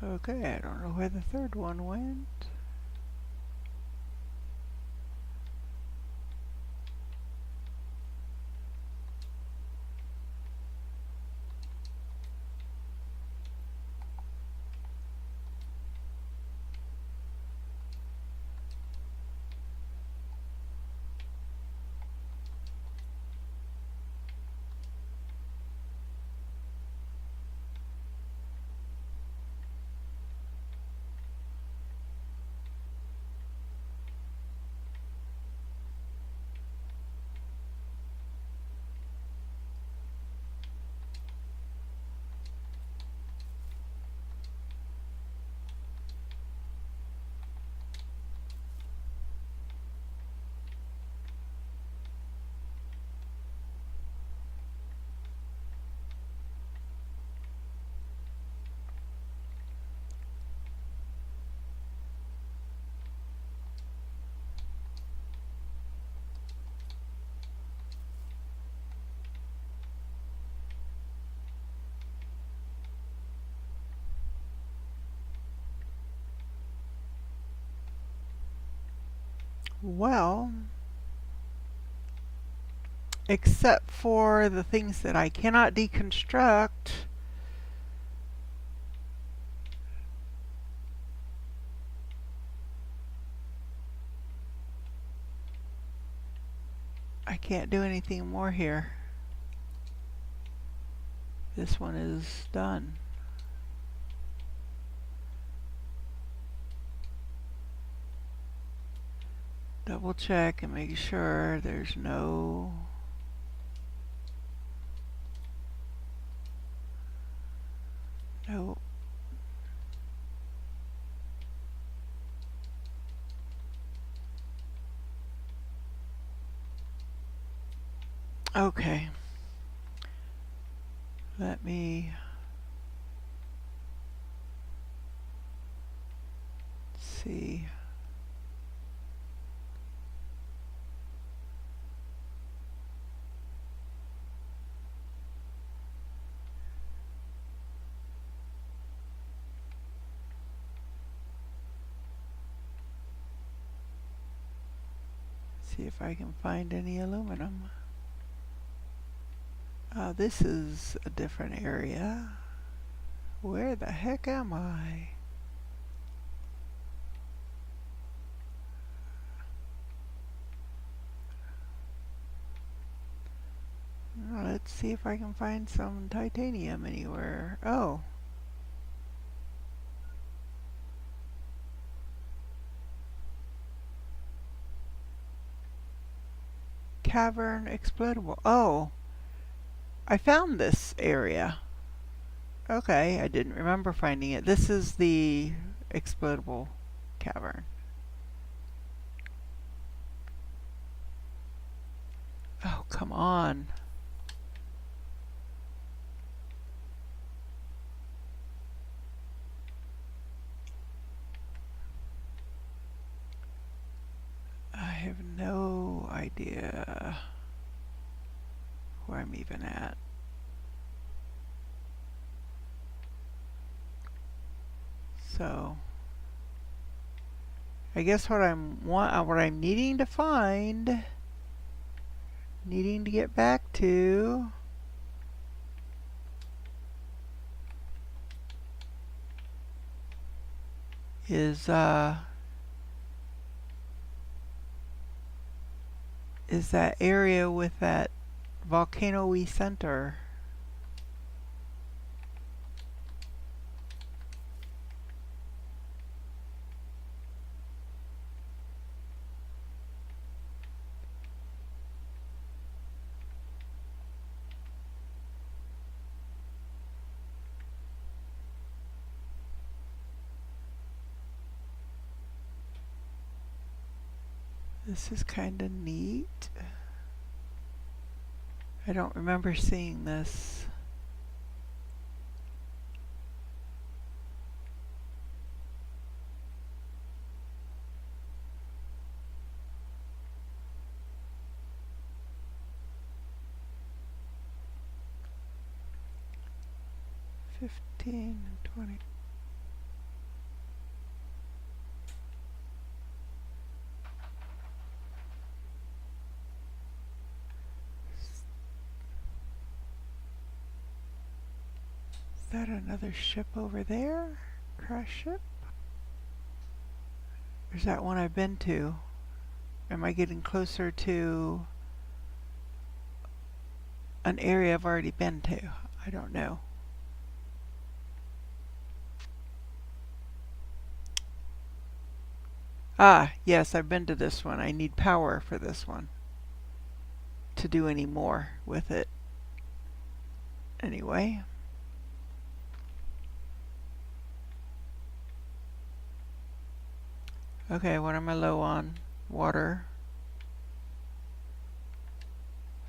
Speaker 1: Okay, I don't know where the third one went. Well, except for the things that I cannot deconstruct, I can't do anything more here. This one is done. Double check and make sure there's no okay. Let me see. See if I can find any aluminum. This is a different area. Where the heck am I? Let's see if I can find some titanium anywhere. Oh. Cavern explodable. Oh. I found this area. Okay, I didn't remember finding it. This is the explodable cavern. Oh, come on. I have no idea where I'm even at. So I guess what I'm needing to find, needing to get back to, is that area with that volcano-y center. This is kind of neat. I don't remember seeing this. $15 and $20. Is that another ship over there? Crash ship? Or is that one I've been to? Am I getting closer to an area I've already been to? I don't know. Ah, yes, I've been to this one. I need power for this one to do any more with it. Anyway. Okay, what am I low on? Water.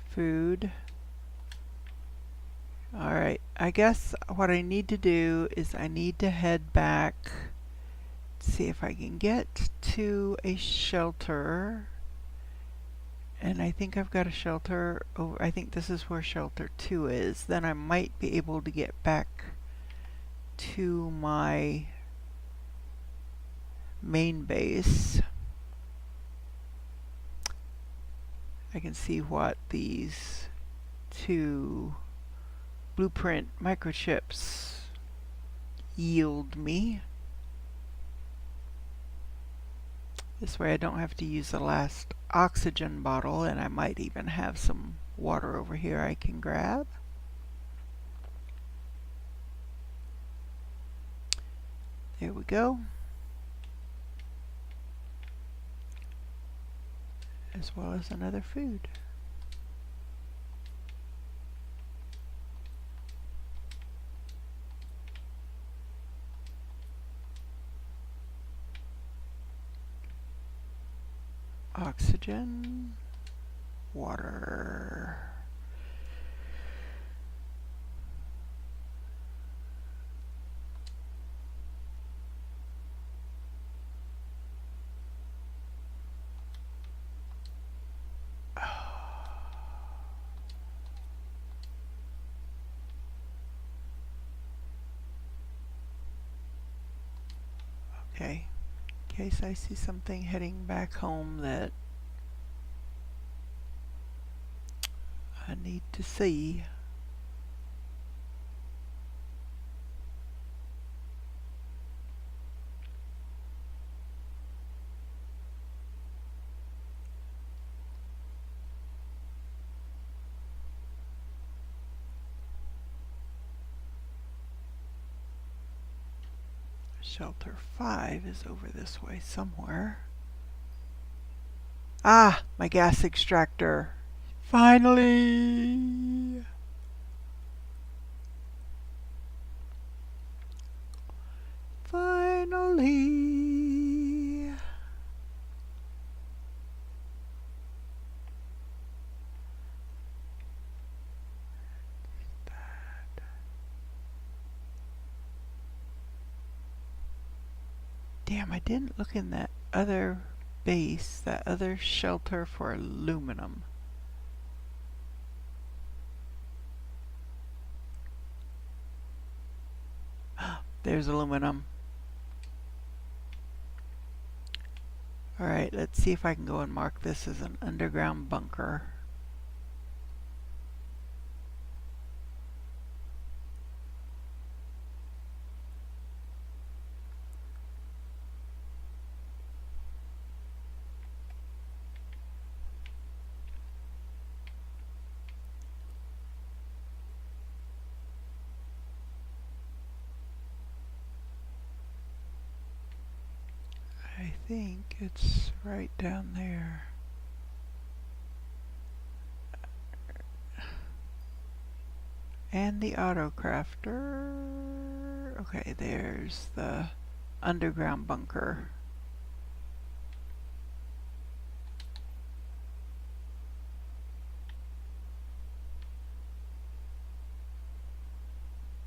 Speaker 1: Food. Alright, I guess what I need to do is I need to head back, see if I can get to a shelter. And I think I've got a shelter over, I think this is where shelter 2 is. Then I might be able to get back to my main base. I can see what these two blueprint microchips yield me. This way I don't have to use the last oxygen bottle, and I might even have some water over here I can grab. There we go. As well as another food. Oxygen, water. Okay, in case I see something heading back home that I need to see. Shelter 5 is over this way somewhere. Ah, my gas extractor. Finally! Finally! Damn, I didn't look in that other base, that other shelter for aluminum. There's aluminum. Alright, let's see if I can go and mark this as an underground bunker. I think it's right down there. And the auto crafter. Okay, there's the underground bunker.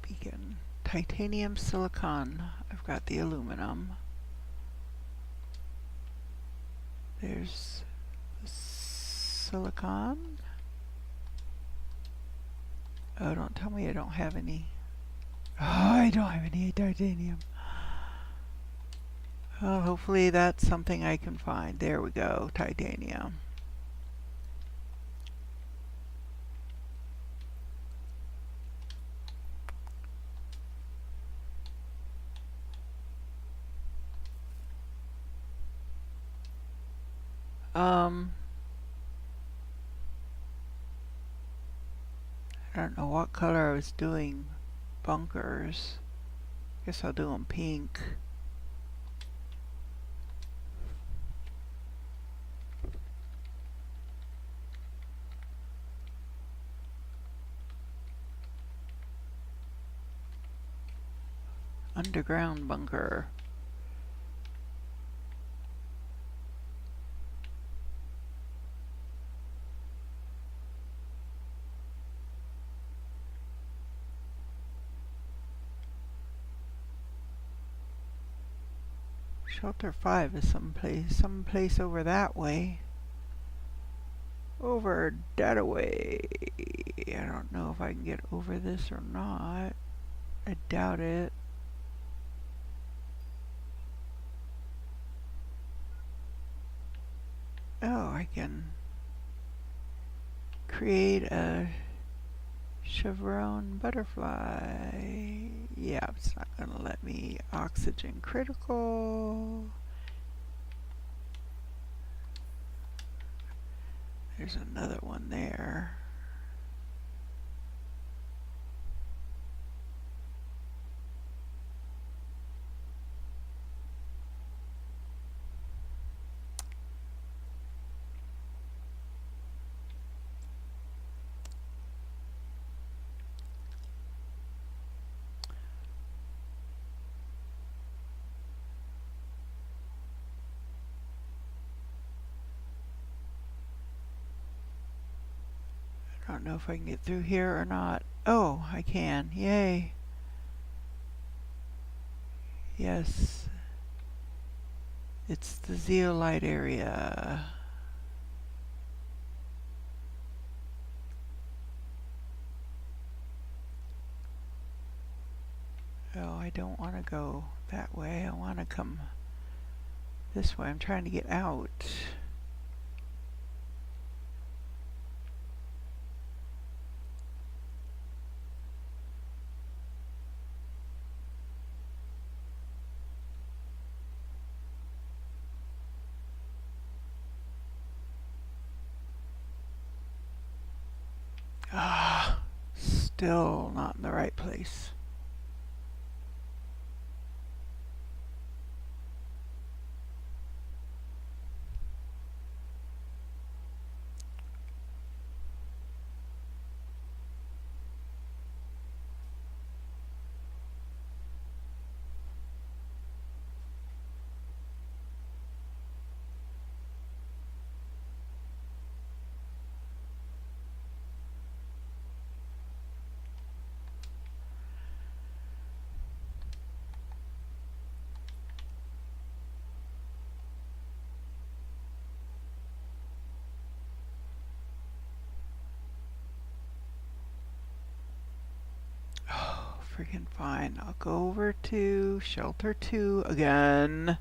Speaker 1: Beacon. Titanium silicon. I've got the aluminum. There's the silicon. Oh, don't tell me I don't have any. Oh, I don't have any titanium. Oh, hopefully that's something I can find. There we go, titanium. I don't know what color I was doing bunkers. Guess I'll do them pink. Underground bunker. Shelter 5 is someplace over that way. Over that way. I don't know if I can get over this or not. I doubt it. Oh, I can create a chevron butterfly. Yeah, it's not going to let me. Oxygen critical. There's another one there. I don't know if I can get through here or not. Oh, I can. Yay. Yes. It's the zeolite area. Oh, I don't want to go that way. I want to come this way. I'm trying to get out. Ah, still not in the right place. Oh, freaking fine. I'll go over to shelter 2 again.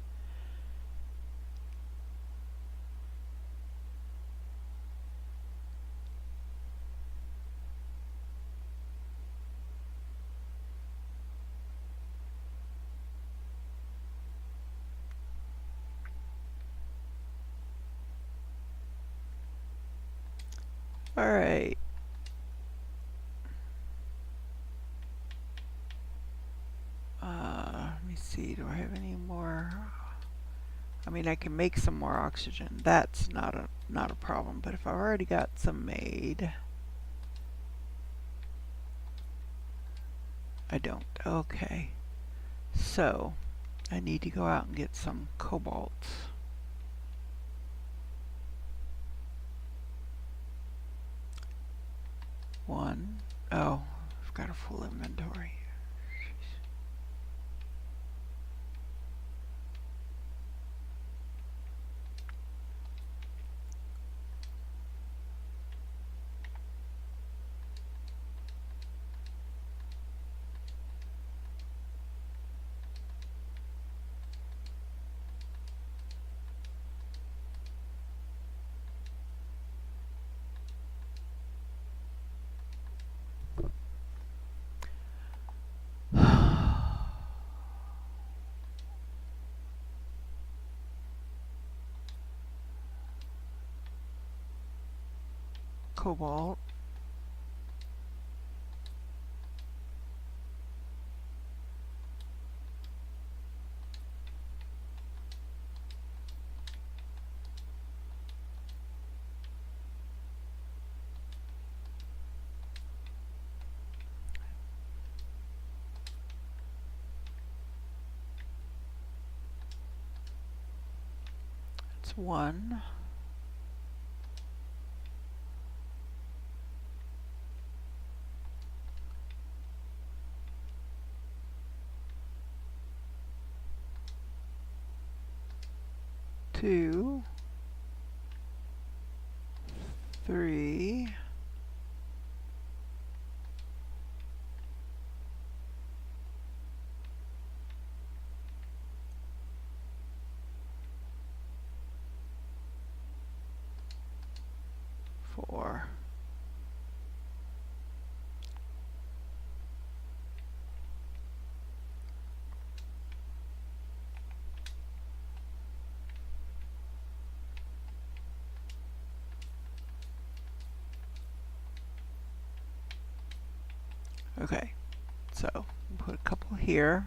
Speaker 1: Alright. Let me see. Do I have any more? I mean, I can make some more oxygen. That's not a problem. But if I've already got some made, I don't. Okay. So I need to go out and get some cobalt. One. Oh, I've got a full inventory. Cobalt. That's one. Two. Three. Four. Okay, so put a couple here.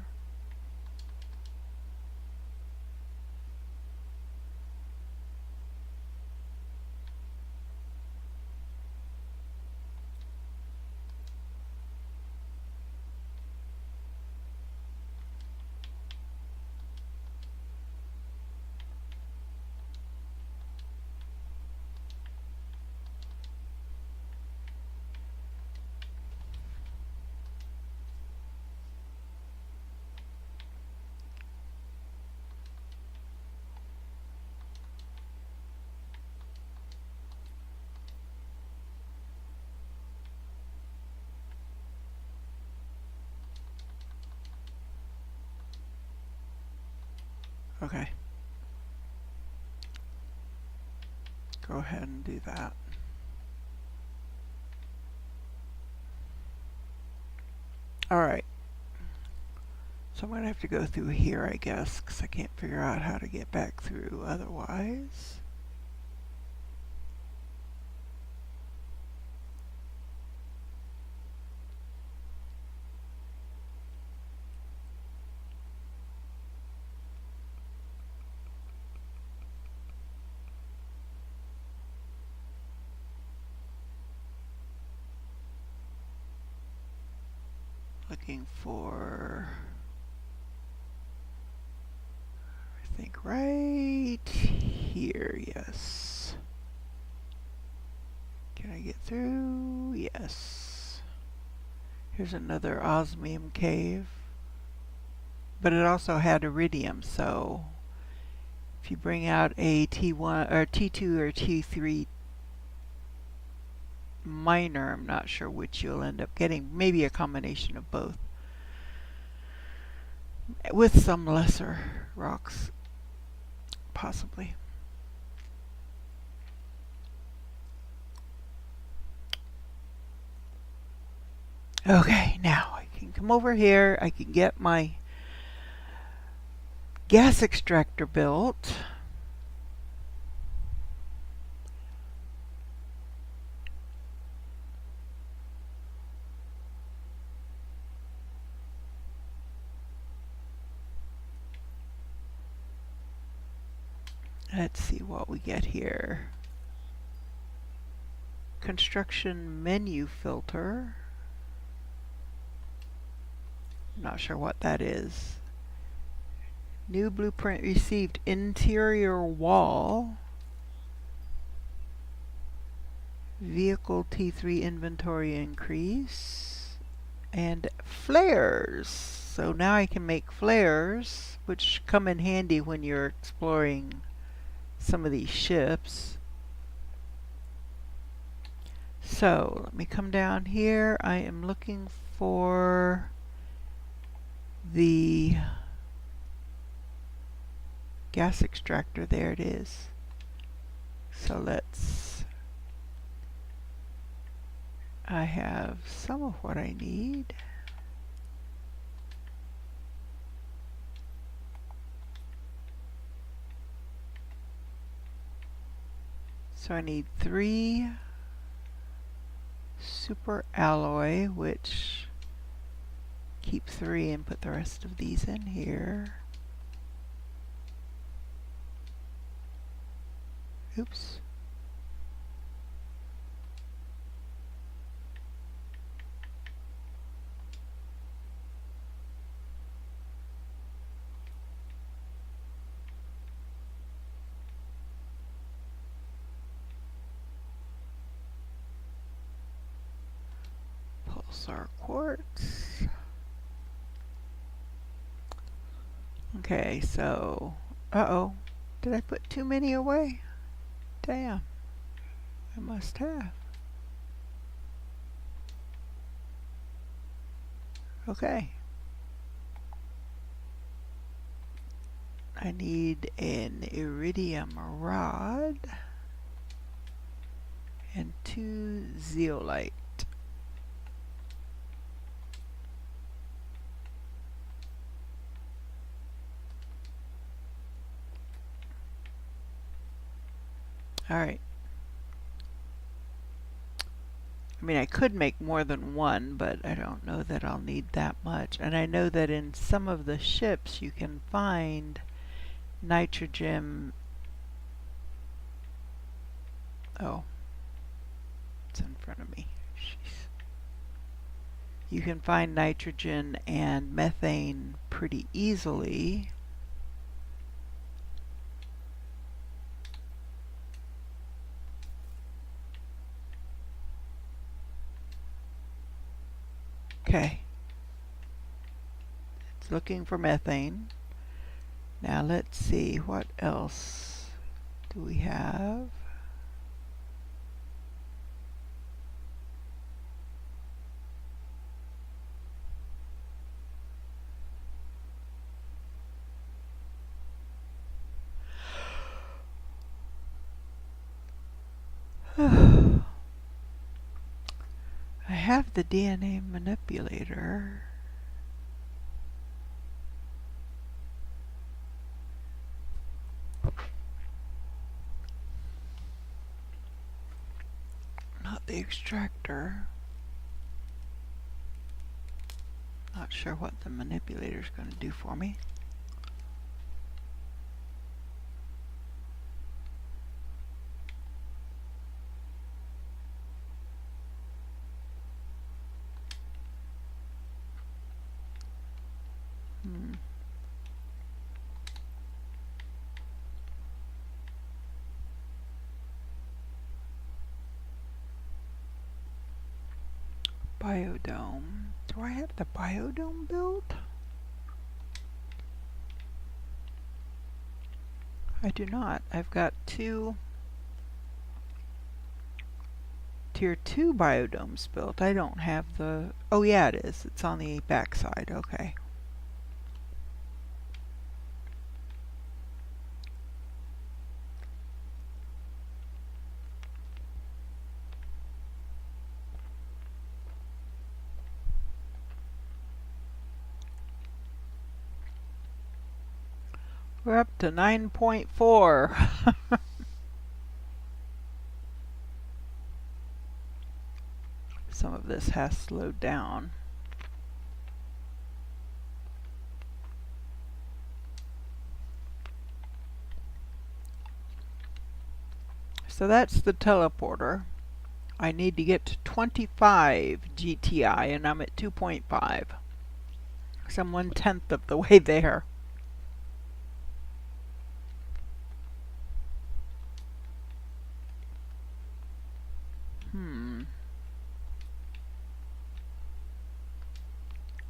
Speaker 1: Okay. Go ahead and do that. Alright. So I'm going to have to go through here, I guess, because I can't figure out how to get back through otherwise. Looking for, I think, right here. Yes. Can I get through? Yes. Here's another osmium cave. But it also had iridium, so if you bring out a T1 or T2 or T3 miner, I'm not sure which you'll end up getting. Maybe a combination of both. With some lesser rocks, possibly. Okay, now I can come over here. I can get my gas extractor built. Let's see what we get here. Construction menu filter. Not sure what that is. New blueprint received. Interior wall. Vehicle T3 inventory increase. And flares. So now I can make flares, which come in handy when you're exploring some of these ships. So let me come down here. I am looking for the gas extractor. There it is. So I have some of what I need. So I need 3 super alloy, which keep 3 and put the rest of these in here. Oops. Pulsar quartz. Okay, so, uh-oh. Did I put too many away? Damn. I must have. Okay. I need an iridium rod and 2 zeolite. Alright. I mean, I could make more than one, but I don't know that I'll need that much. And I know that in some of the ships you can find nitrogen. Oh, it's in front of me. Jeez. You can find nitrogen and methane pretty easily. Okay. It's looking for methane. Now let's see, what else do we have? I have the DNA manipulator. Not the extractor. Not sure what the manipulator is going to do for me. Biodome. Do I have the biodome built? I do not. I've got two tier 2 biodomes built. I don't have the... Oh yeah, it is. It's on the back side. Okay. We're up to 9.4. Some of this has slowed down. So that's the teleporter. I need to get to 25 GTI and I'm at 2.5. So I'm 1/10 of the way there.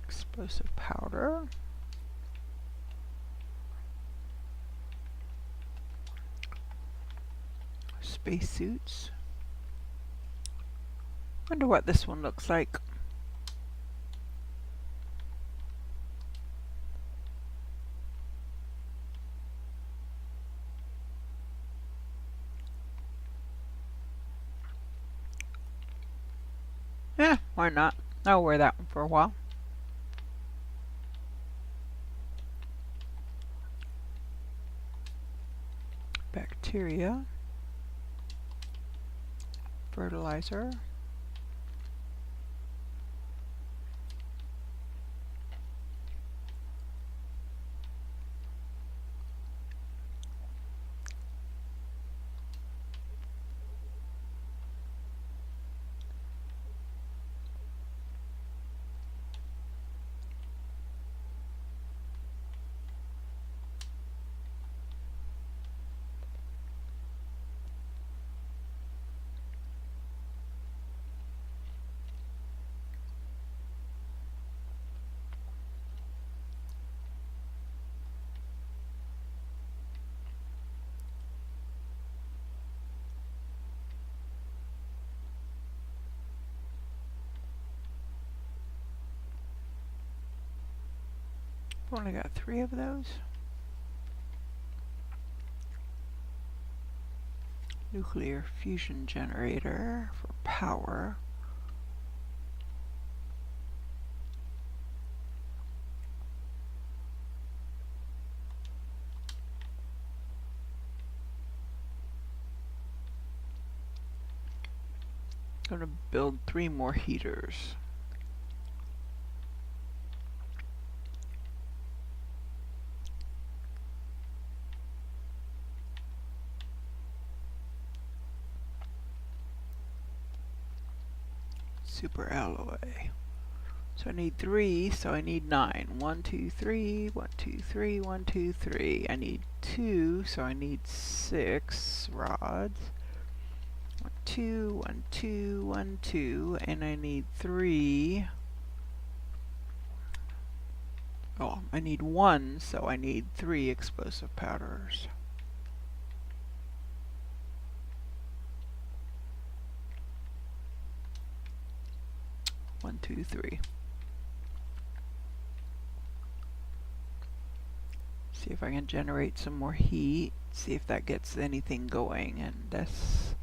Speaker 1: Explosive powder. Spacesuits. Wonder what this one looks like. Yeah, why not? I'll wear that one for a while. Bacteria. Fertilizer. I've only got 3 of those. Nuclear fusion generator for power. I'm going to build 3 more heaters. Super alloy. So I need 3, so I need 9. 1, 2, 3, 1, 2, 3, 1, 2, 3. I need 2, so I need 6 rods. 1, 2, 1, 2, 1, 2, and I need 3. Oh, I need 1, so I need 3 explosive powders. 1, 2, 3. See if I can generate some more heat. See if that gets anything going. And this.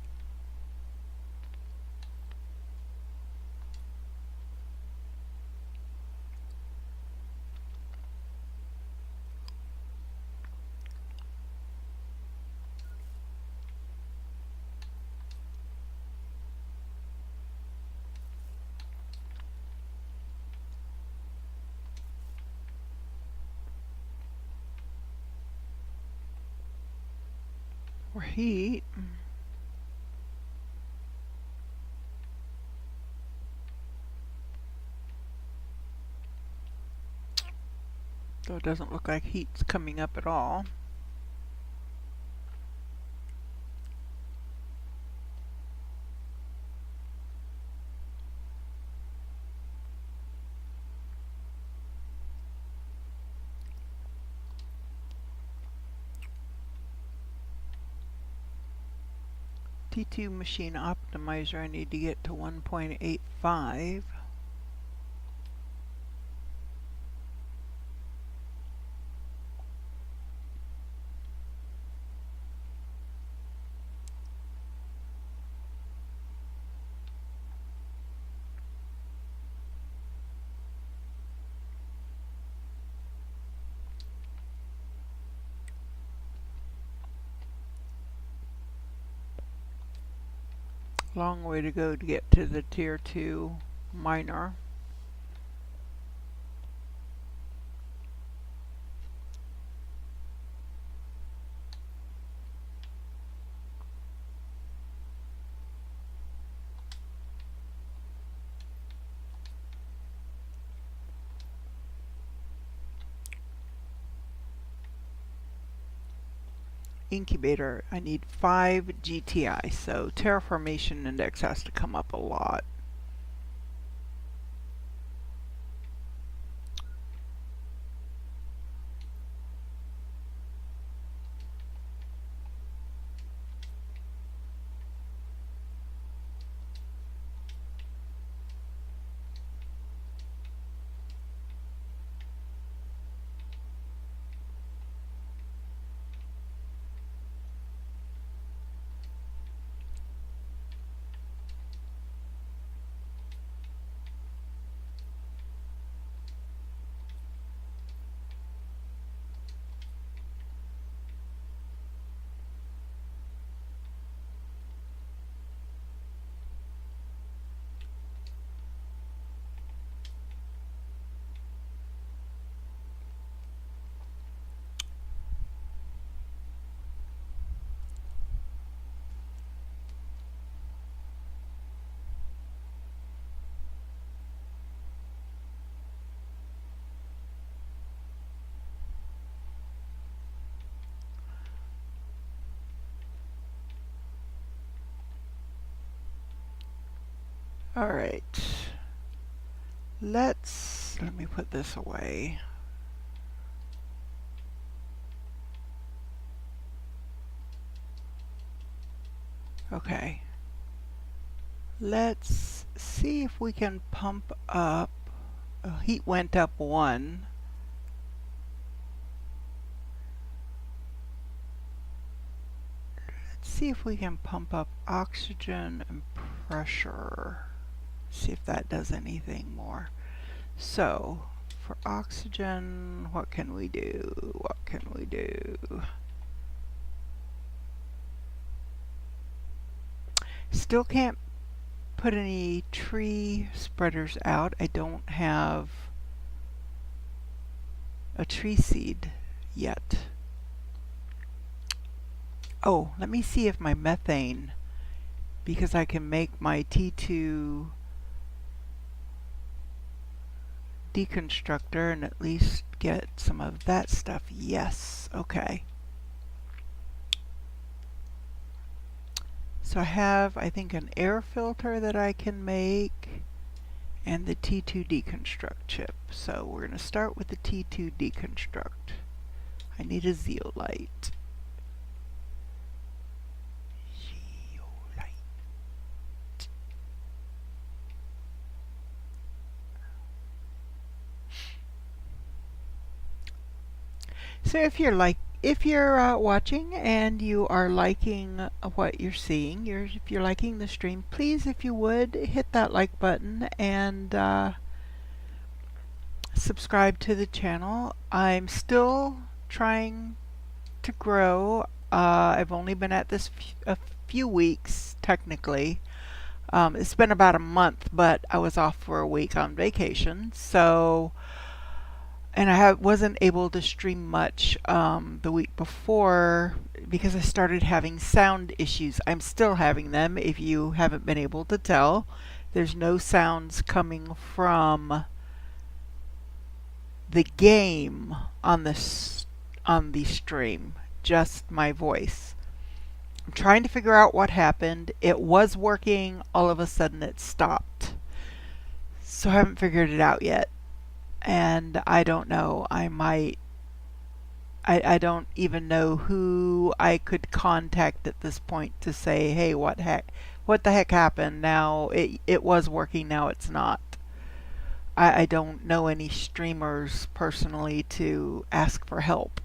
Speaker 1: More heat. Though it doesn't look like heat's coming up at all. T2 machine optimizer, I need to get to 1.85. Long way to go to get to the tier 2 miner. Incubator, I need 5 GTI, so terraformation index has to come up a lot. Alright, let me put this away. Okay, let's see if we can pump up. Heat went up 1. Let's see if we can pump up oxygen and pressure. See if that does anything more. So, for oxygen, what can we do? What can we do? Still can't put any tree spreaders out. I don't have a tree seed yet. Oh, let me see if my methane, because I can make my T2 deconstructor and at least get some of that stuff. Yes, okay. So I have, I think, an air filter that I can make and the T2 deconstruct chip. So we're going to start with the T2 deconstruct. I need a zeolite. So if you're watching and you are liking what you're seeing, if you're liking the stream, please, if you would, hit that like button and subscribe to the channel. I'm still trying to grow. I've only been at this a few weeks, technically. It's been about a month, but I was off for a week on vacation, so... And I wasn't able to stream much the week before because I started having sound issues. I'm still having them, if you haven't been able to tell. There's no sounds coming from the game on the stream, just my voice. I'm trying to figure out what happened. It was working, all of a sudden it stopped. So I haven't figured it out yet. And I don't know, I don't even know who I could contact at this point to say, hey, what the heck happened? Now it was working, now it's not. I don't know any streamers personally to ask for help.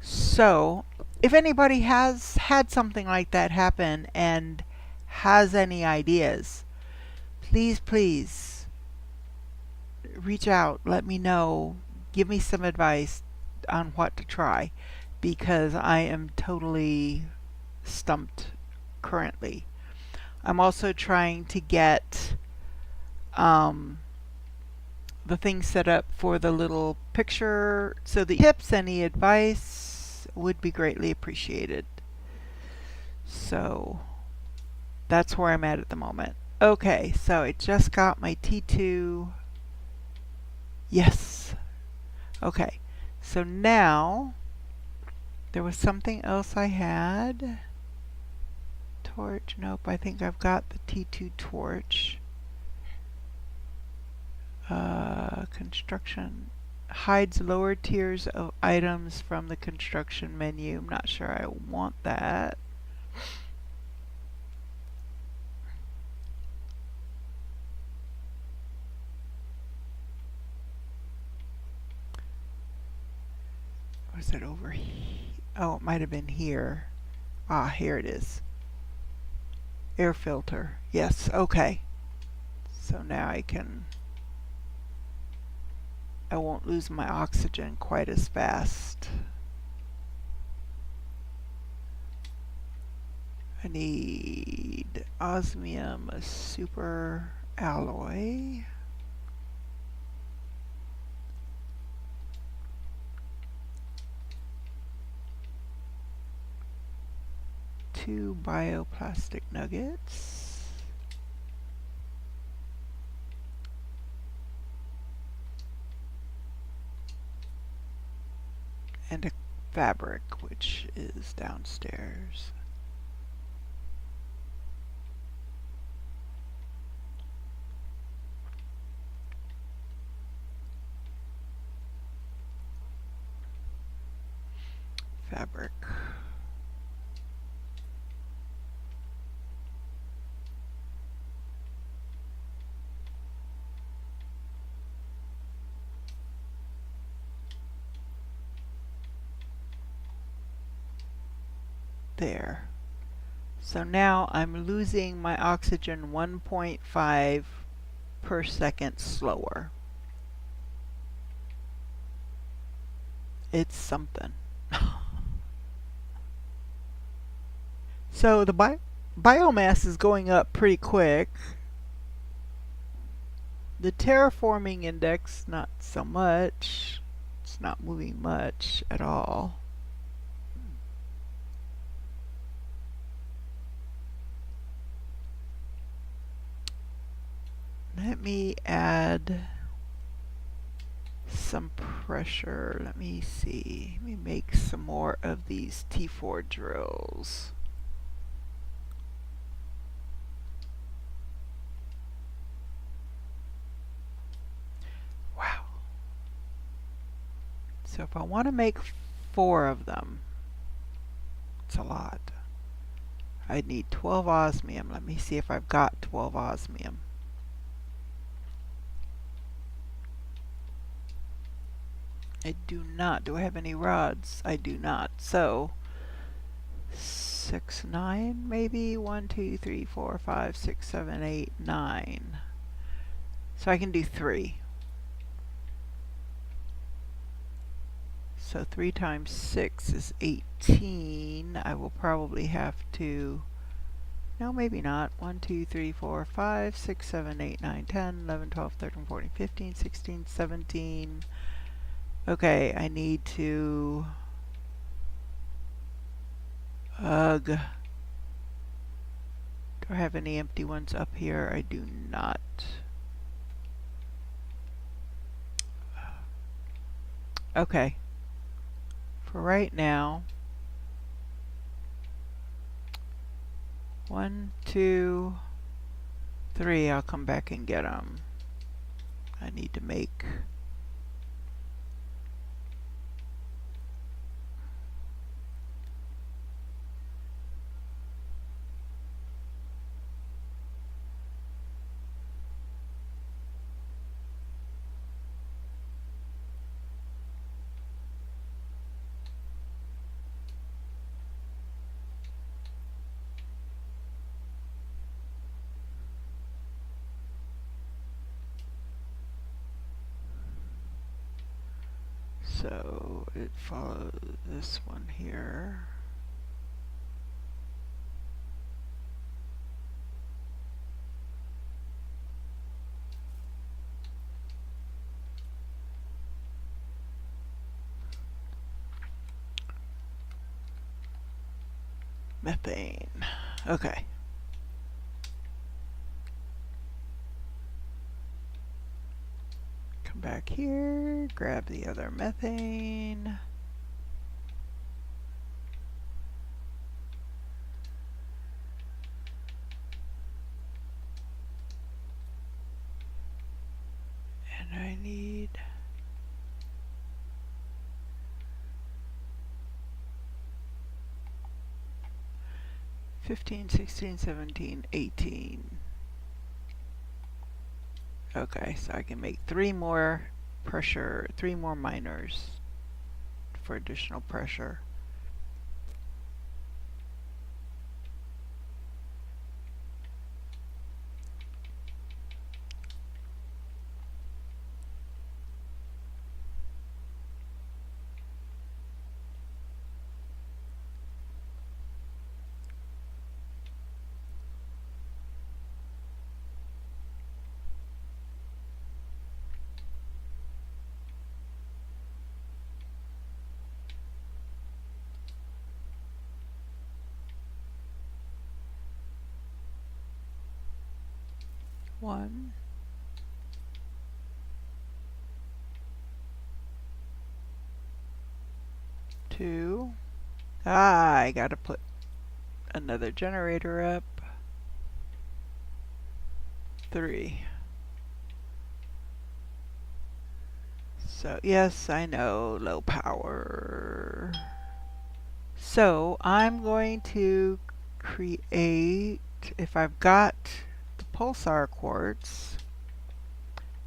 Speaker 1: So if anybody has had something like that happen and has any ideas, please reach out, let me know, give me some advice on what to try, because I am totally stumped currently. I'm also trying to get the thing set up for the little picture, so the tips, any advice would be greatly appreciated. So that's where I'm at the moment. Okay, so I just got my T2. Yes. Okay. So now there was something else I had. Torch. Nope. I think I've got the T2 torch. Construction. Hides lower tiers of items from the construction menu. I'm not sure I want that. Was it over here? Oh, it might have been here. Ah, here it is. Air filter. Yes, okay. So now I won't lose my oxygen quite as fast. I need osmium, a super alloy. Two bioplastic nuggets. And a fabric, which is downstairs. Fabric. There. So now I'm losing my oxygen 1.5 per second slower. It's something. So the biomass is going up pretty quick. The terraforming index, not so much. It's not moving much at all. Let me add some pressure. Let me see. Let me make some more of these T4 drills. Wow. So if I want to make 4 of them, it's a lot. I'd need 12 osmium. Let me see if I've got 12 osmium. I do not. Do I have any rods? I do not. So 6, 9 maybe? 1, 2, 3, 4, 5, 6, 7, 8, 9. So I can do 3. So 3 times 6 is 18. I will probably have to, no, maybe not. 1, 2, 3, 4, 5, 6, 7, 8, 9, 10, 11, 12, 13, 14, 15, 16, 17. Okay, I need to, ugh. Do I have any empty ones up here? I do not. Okay. For right now, 1, 2, 3, I'll come back and get them. I need to make so it follows this one here. Methane. Okay. Come back here, grab the other methane. And I need 15, 16, 17, 18. Okay, so I can make 3 more pressure, 3 more miners for additional pressure. One, two. I gotta put another generator up. 3. So yes, I know, low power. So I'm going to create, if I've got the pulsar quartz,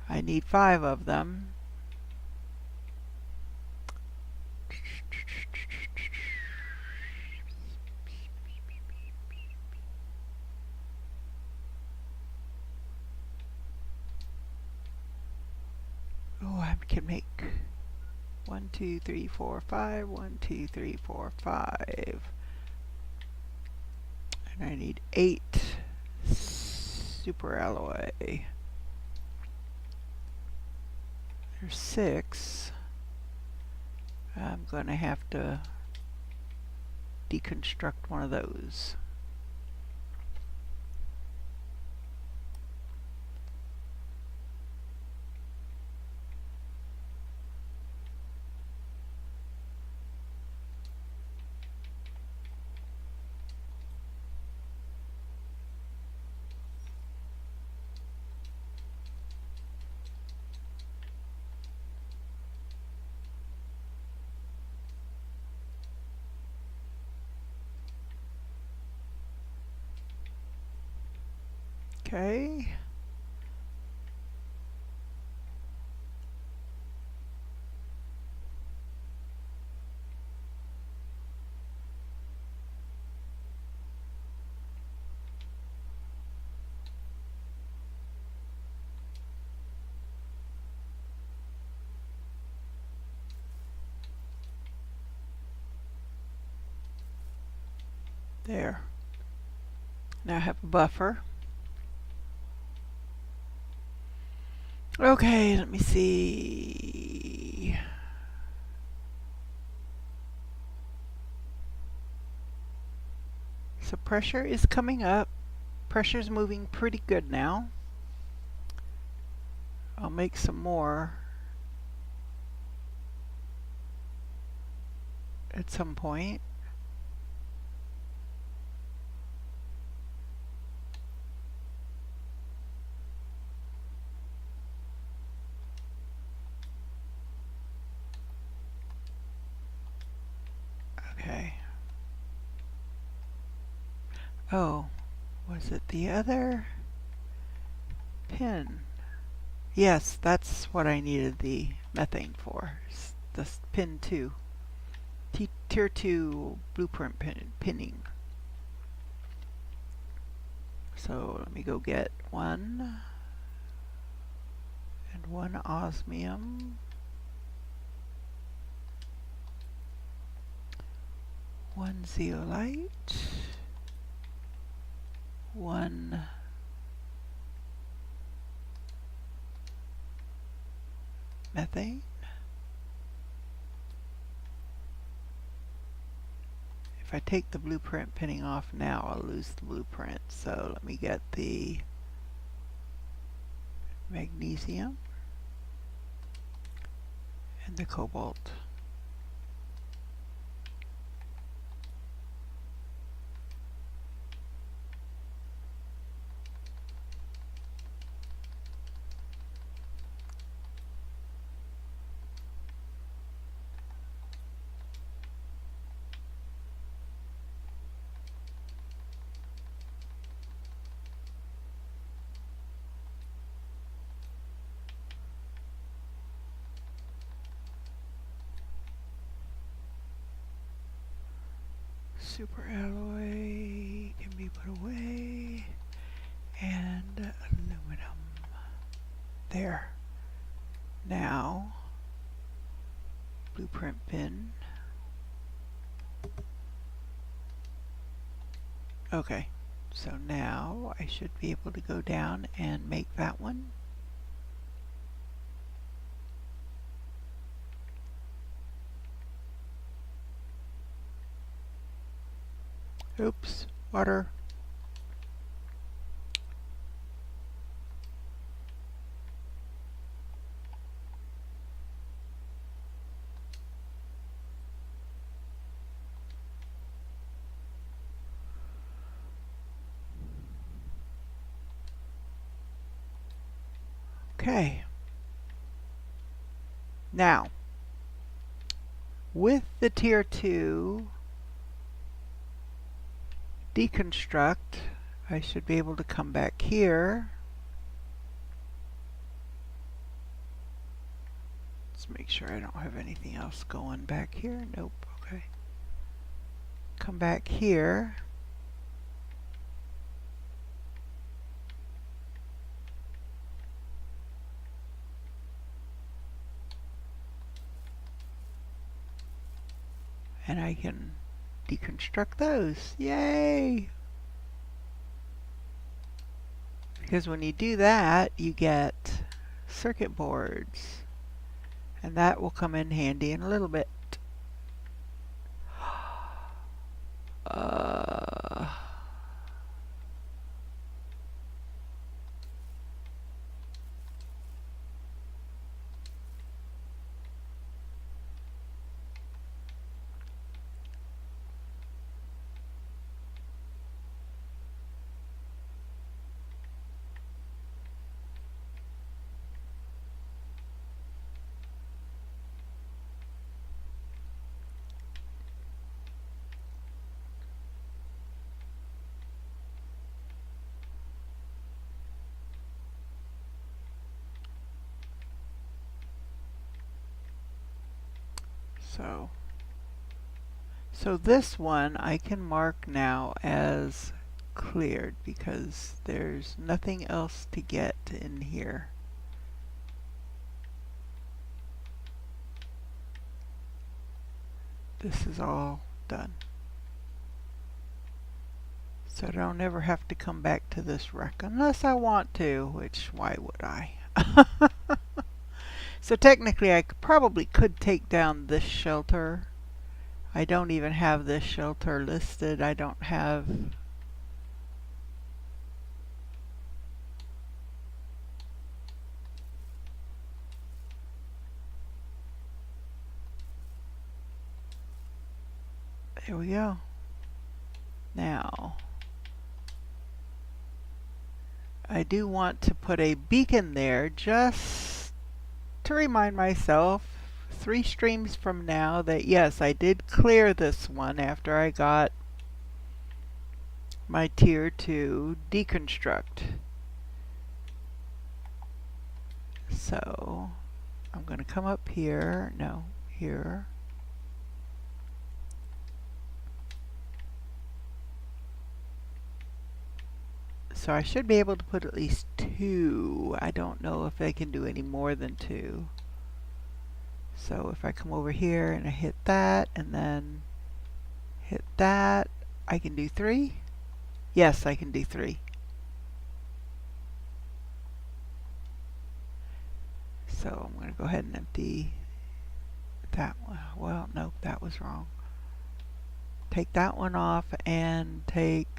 Speaker 1: I need 5 of them. Oh, I can make 1, 2, 3, 4, 5, 1, 2, 3, 4, 5. And I need 8 super alloy. There's 6. I'm going to have to deconstruct one of those. Okay. There. Now I have a buffer. Okay, let me see. So pressure is coming up. Pressure's moving pretty good now. I'll make some more at some point. Okay. Oh, was it the other pin? Yes, that's what I needed the methane for. This pin 2. Tier 2 blueprint pinning. So let me go get 1 and 1 osmium. 1 zeolite. 1 methane. If I take the blueprint pinning off now, I'll lose the blueprint. So let me get the magnesium and the cobalt. Super alloy can be put away, and aluminum. There. Now, blueprint pin. Okay, so now I should be able to go down and make that one. Oops, water. Okay. Now, with the tier 2 deconstruct, I should be able to come back here. Let's make sure I don't have anything else going back here. Nope. Okay. Come back here. And I can deconstruct those. Yay! Because when you do that, you get circuit boards. And that will come in handy in a little bit. Uh, so this one I can mark now as cleared because there's nothing else to get in here. This is all done. So I don't ever have to come back to this wreck unless I want to, which why would I? So technically I probably could take down this shelter. I don't even have this shelter listed. I don't have... There we go. Now, I do want to put a beacon there just to remind myself 3 streams from now that yes, I did clear this one after I got my tier 2 deconstruct. So I'm going to come up here, no, here. So I should be able to put at least 2. I don't know if I can do any more than 2. So if I come over here and I hit that and then hit that, I can do 3. Yes, I can do 3. So I'm going to go ahead and empty that one. Well, nope, that was wrong. Take that one off and take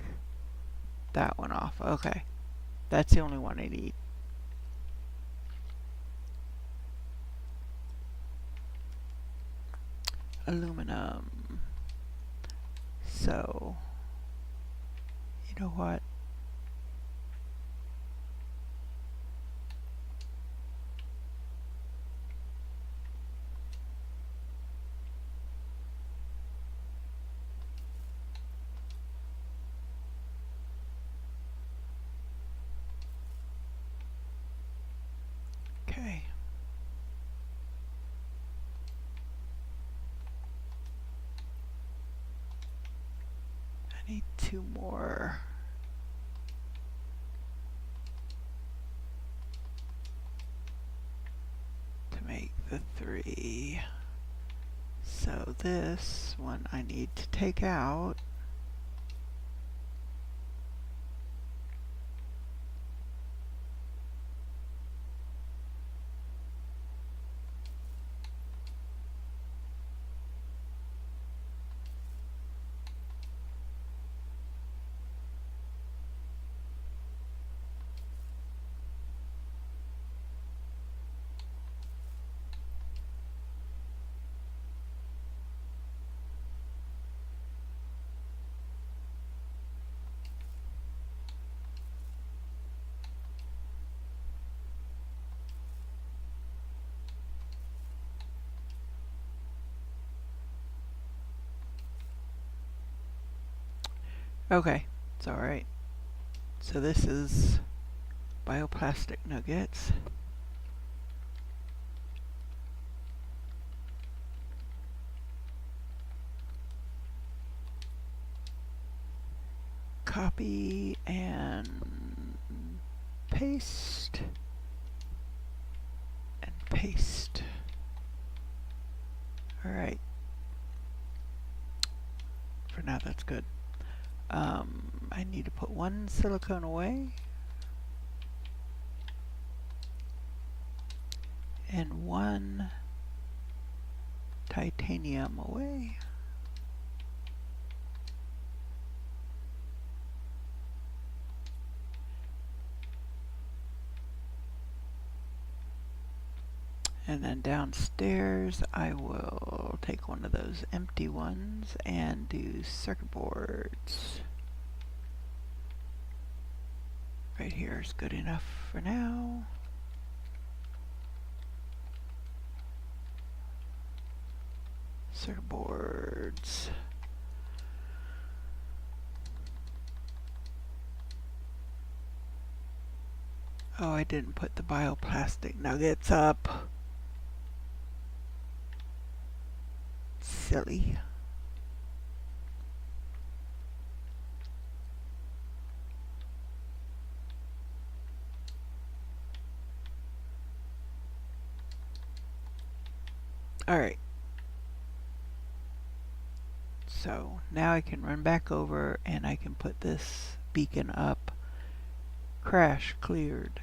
Speaker 1: that one off. Okay, that's the only one I need. Aluminum. So, you know what? Okay. I need 2 more. To make the 3. So this one I need to take out. Okay, it's alright. So this is bioplastic nuggets. Copy and paste. And paste. Alright. For now that's good. I need to put 1 silicone away and 1 titanium away. And then downstairs I will take one of those empty ones and do circuit boards. Right here is good enough for now. Circuit boards. Oh, I didn't put the bioplastic nuggets up. Silly. Alright. So now I can run back over and I can put this beacon up. Crash cleared.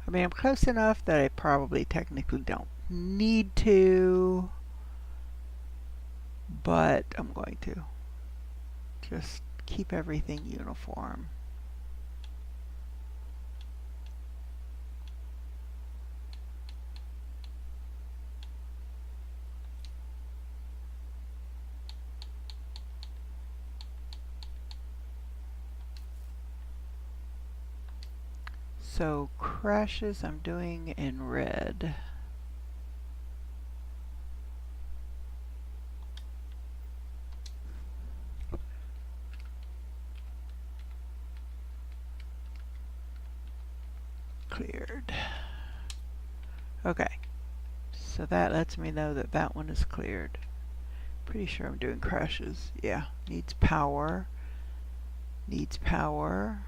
Speaker 1: I mean, I'm close enough that I probably technically don't need to, but I'm going to just keep everything uniform. So crashes I'm doing in red. Cleared. Okay, so that lets me know that that one is cleared. Pretty sure I'm doing crashes. Yeah, needs power. Needs power.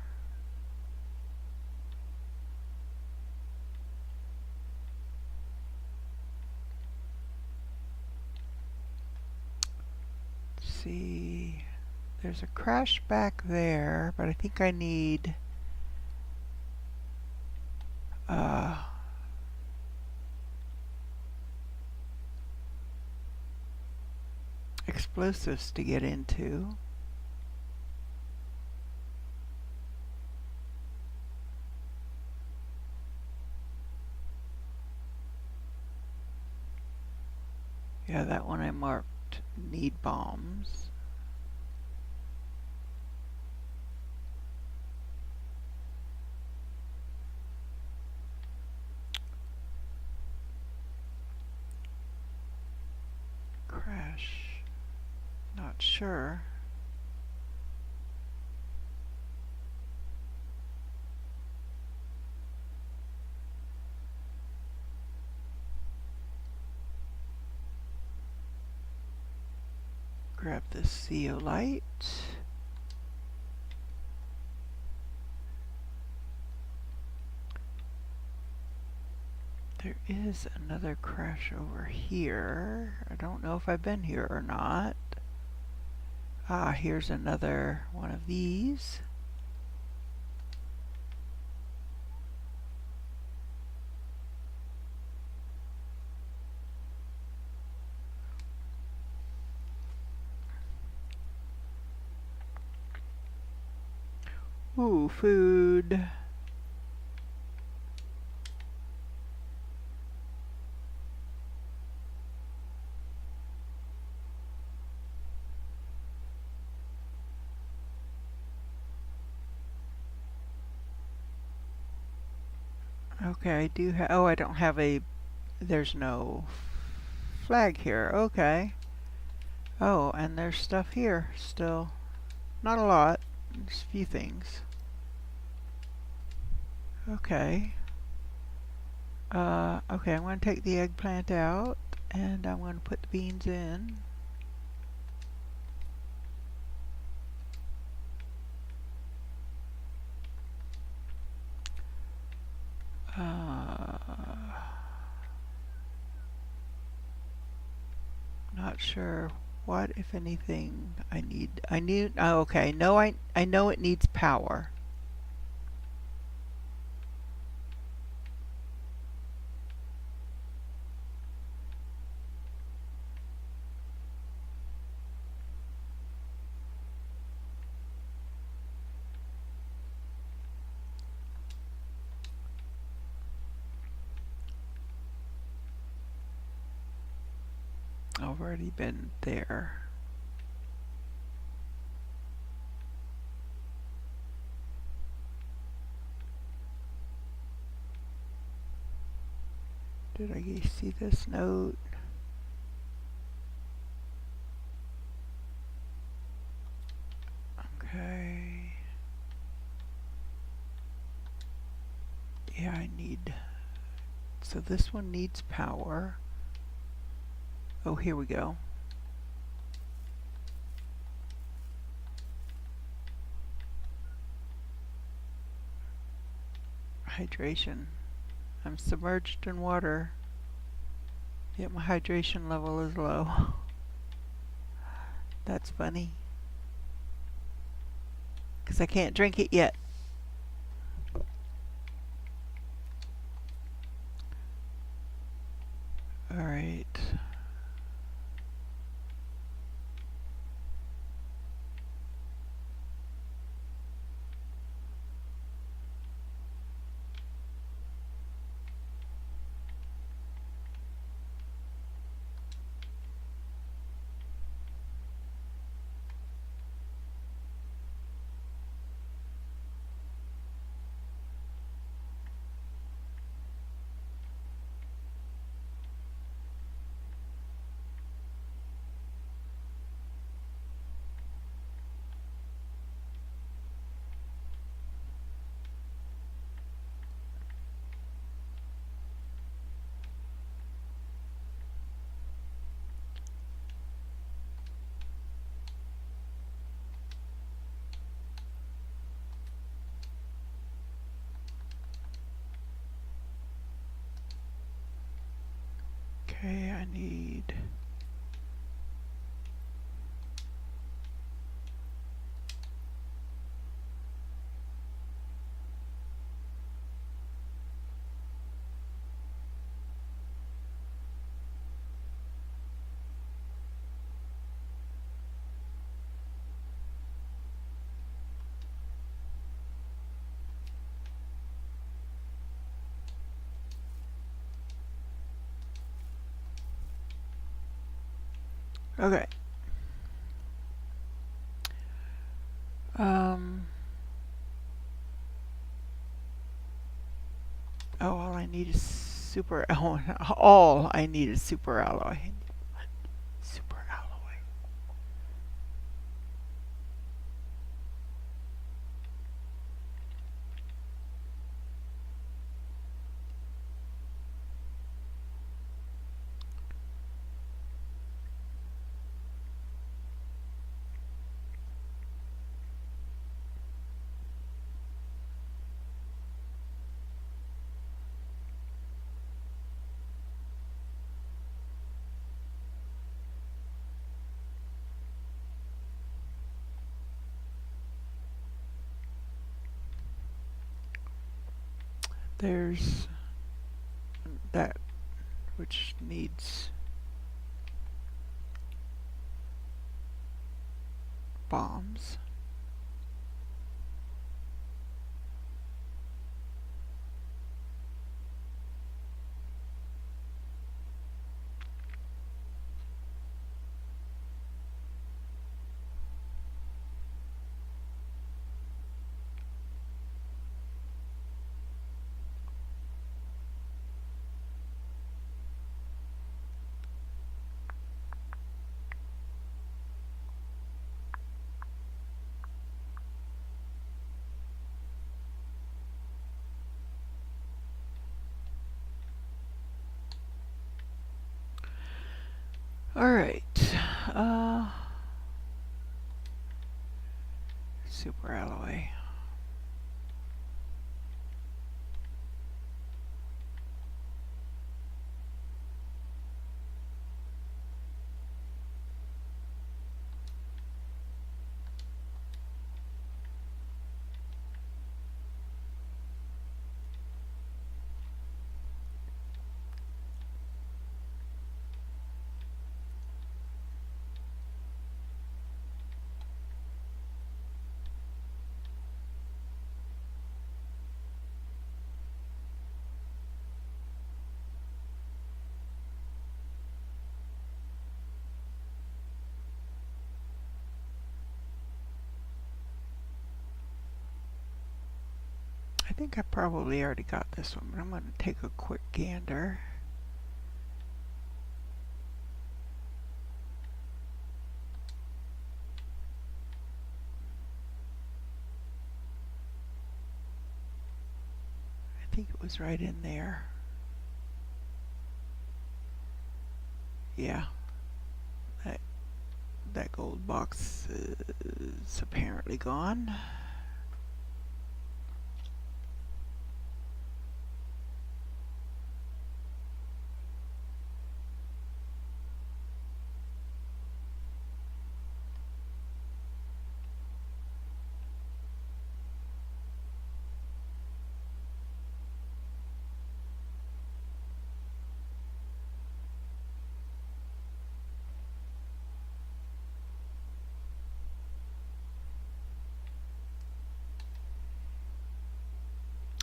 Speaker 1: See, there's a crash back there, but I think I need explosives to get into. Yeah, that one I marked need bombs. Crash. Not sure. Grab the zeolite. There is another crash over here. I don't know if I've been here or not. Ah, here's another one of these. Ooh, food. Okay, I do have, oh, I don't have a, there's no flag here. Okay. Oh, and there's stuff here still. Not a lot. Just a few things. Okay. Okay, I'm going to take the eggplant out and I'm going to put the beans in. Not sure what, if anything, I need. Oh, okay. No, I know it needs power. I've already been there. Did I see this note? Okay. Yeah, I need... So this one needs power. Oh, here we go. Hydration. I'm submerged in water, yet my hydration level is low. That's funny. Because I can't drink it yet. Alright. Okay, I need... Okay. Oh, all I need is super... all I need is super alloy. Super alloy. There's that which needs bombs. Alright. Super alloy. think I probably already got this one, but I'm going to take a quick gander. I think it was right in there. Yeah, that gold box is apparently gone.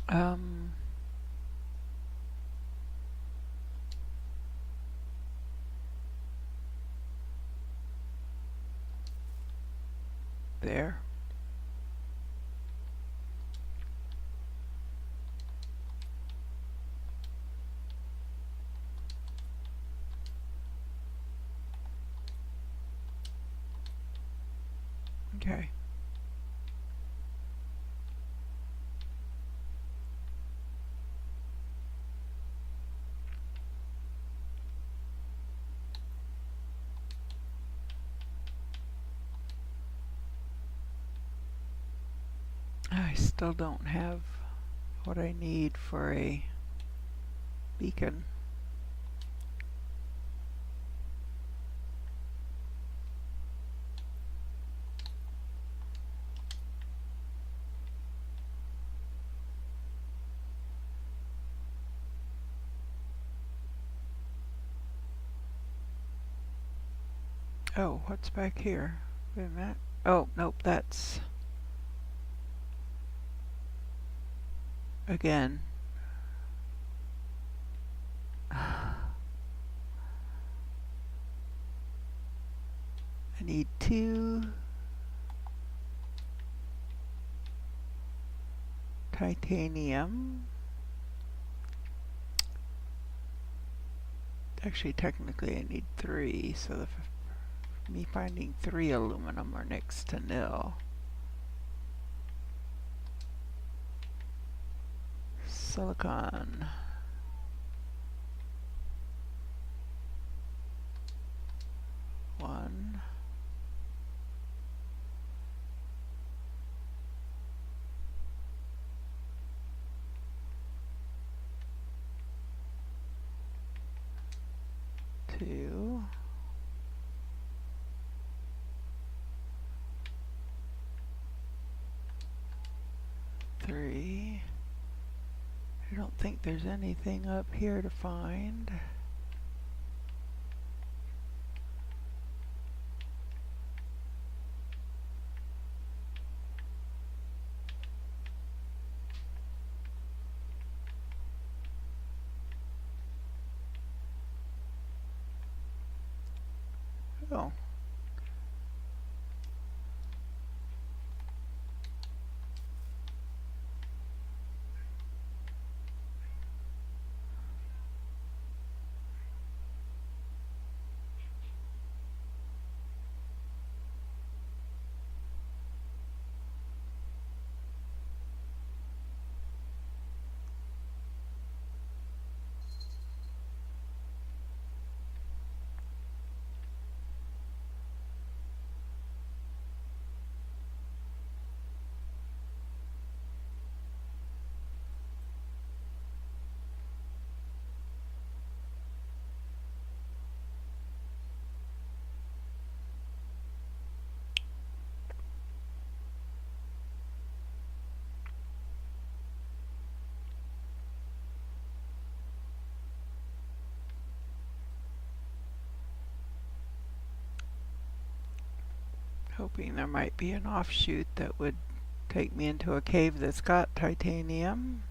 Speaker 1: Um, there. Okay. I still don't have what I need for a beacon. Oh, what's back here? Wait a minute. Oh, nope, that's again. I need 2 titanium. Actually, technically I need 3, so me finding 3 aluminum are next to nil. Silicon. One. Two. Three. I don't think there's anything up here to find. Oh. Hoping there might be an offshoot that would take me into a cave that's got titanium.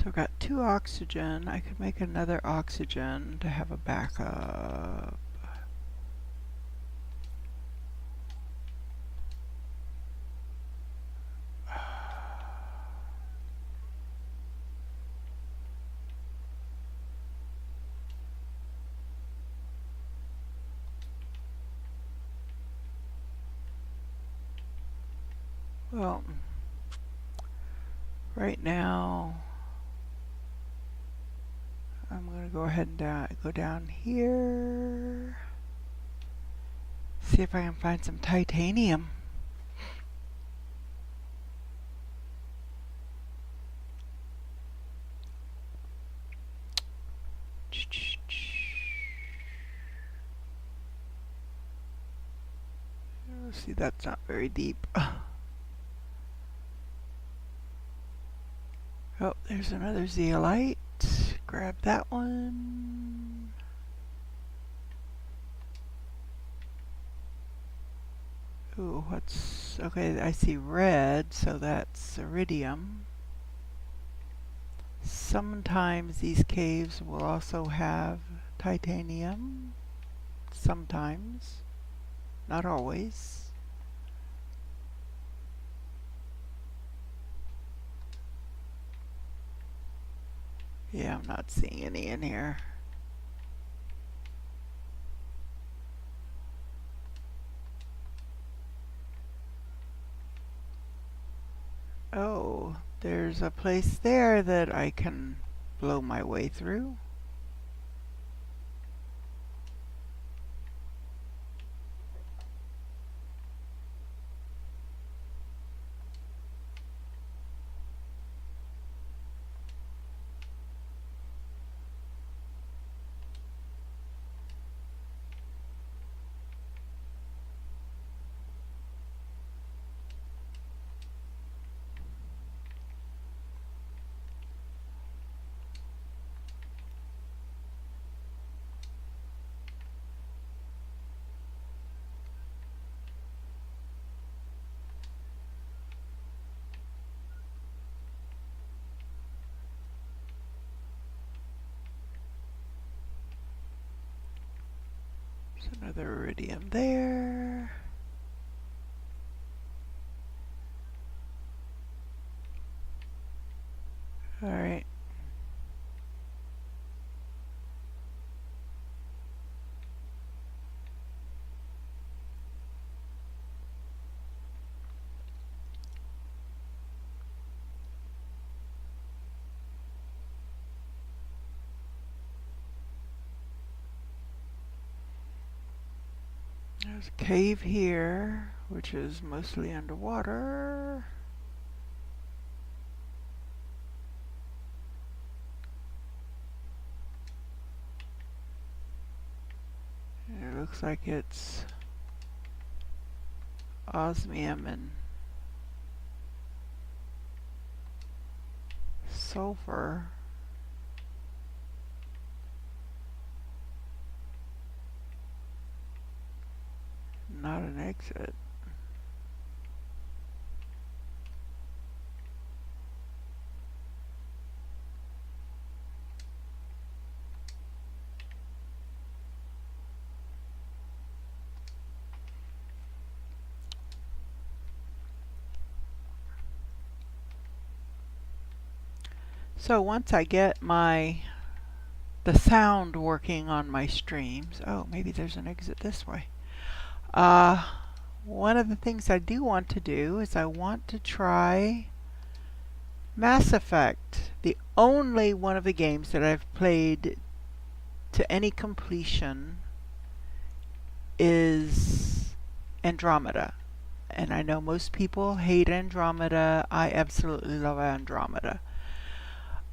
Speaker 1: So I've got 2 oxygen. I could make another oxygen to have a backup. Well, right now I'm going to go ahead and go down here. See if I can find some titanium. See, that's not very deep. Oh, there's another zeolite. Grab that one. Ooh, what's... Okay, I see red, so that's iridium. Sometimes these caves will also have titanium. Sometimes. Not always. Yeah, I'm not seeing any in here. Oh, there's a place there that I can blow my way through. There's another iridium there. All right. There's a cave here, which is mostly underwater. It looks like it's osmium and sulfur. Not an exit. So once I get the sound working on my streams, oh, maybe there's an exit this way. One of the things I do want to do is I want to try Mass Effect, the only one of the games that I've played to any completion is Andromeda. And I know most people hate Andromeda. I absolutely love Andromeda.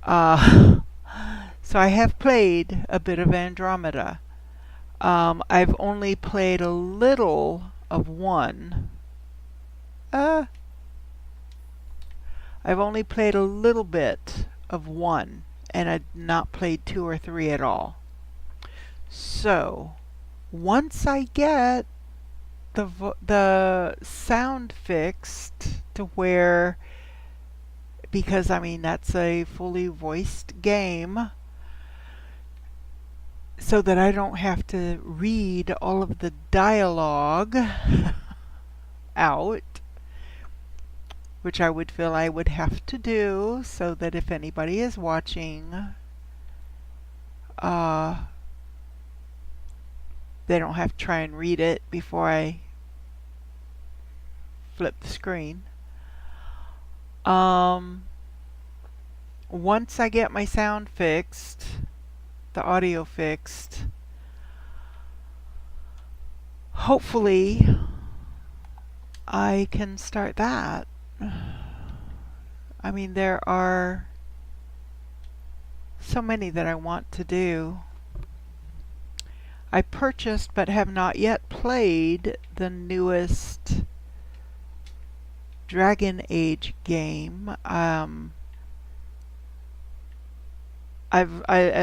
Speaker 1: So I have played a bit of Andromeda. I've only played a little of one. I've only played a little bit of one, and I've not played 2 or 3 at all. So once I get the sound fixed to where because I mean that's a fully voiced game, so that I don't have to read all of the dialogue out, which I would feel I would have to do, so that if anybody is watching, they don't have to try and read it before I flip the screen. Once I get my sound fixed, the audio fixed, hopefully I can start that. I mean, there are so many that I want to do. I purchased but have not yet played the newest Dragon Age game. I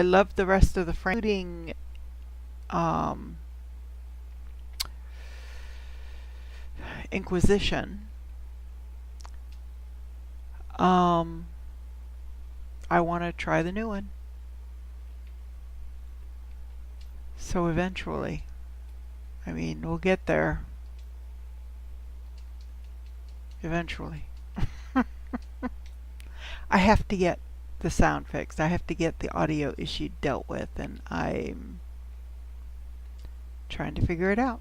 Speaker 1: love the rest of the including Inquisition. I want to try the new one. So eventually, I mean, we'll get there. Eventually. I have to get the sound fixed. I have to get the audio issue dealt with, and I'm trying to figure it out.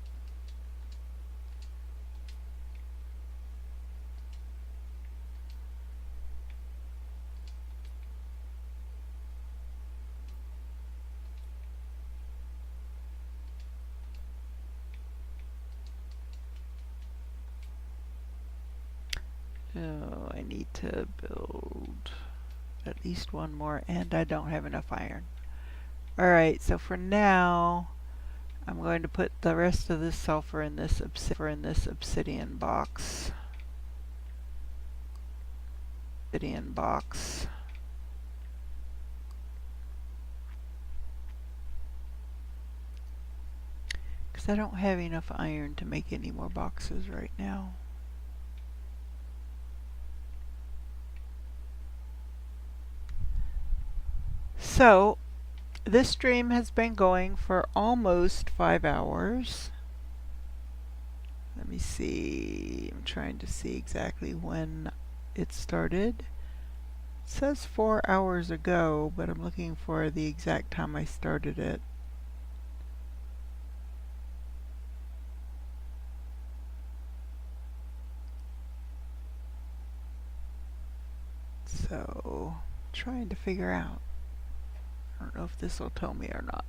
Speaker 1: So I need to build at least one more, and I don't have enough iron. Alright, so for now, I'm going to put the rest of this sulfur in this obsidian box. Because I don't have enough iron to make any more boxes right now. So, this stream has been going for almost 5 hours. Let me see. I'm trying to see exactly when it started. It says 4 hours ago, but I'm looking for the exact time I started it. So, trying to figure out. I don't know if this will tell me or not.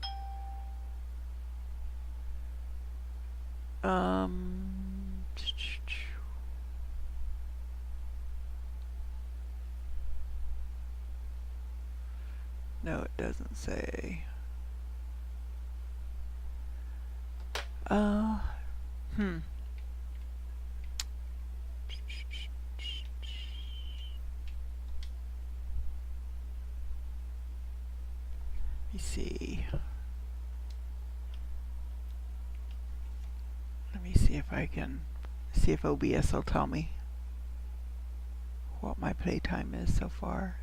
Speaker 1: No, it doesn't say. Let me see. Let me see if I can see if OBS will tell me what my playtime is so far.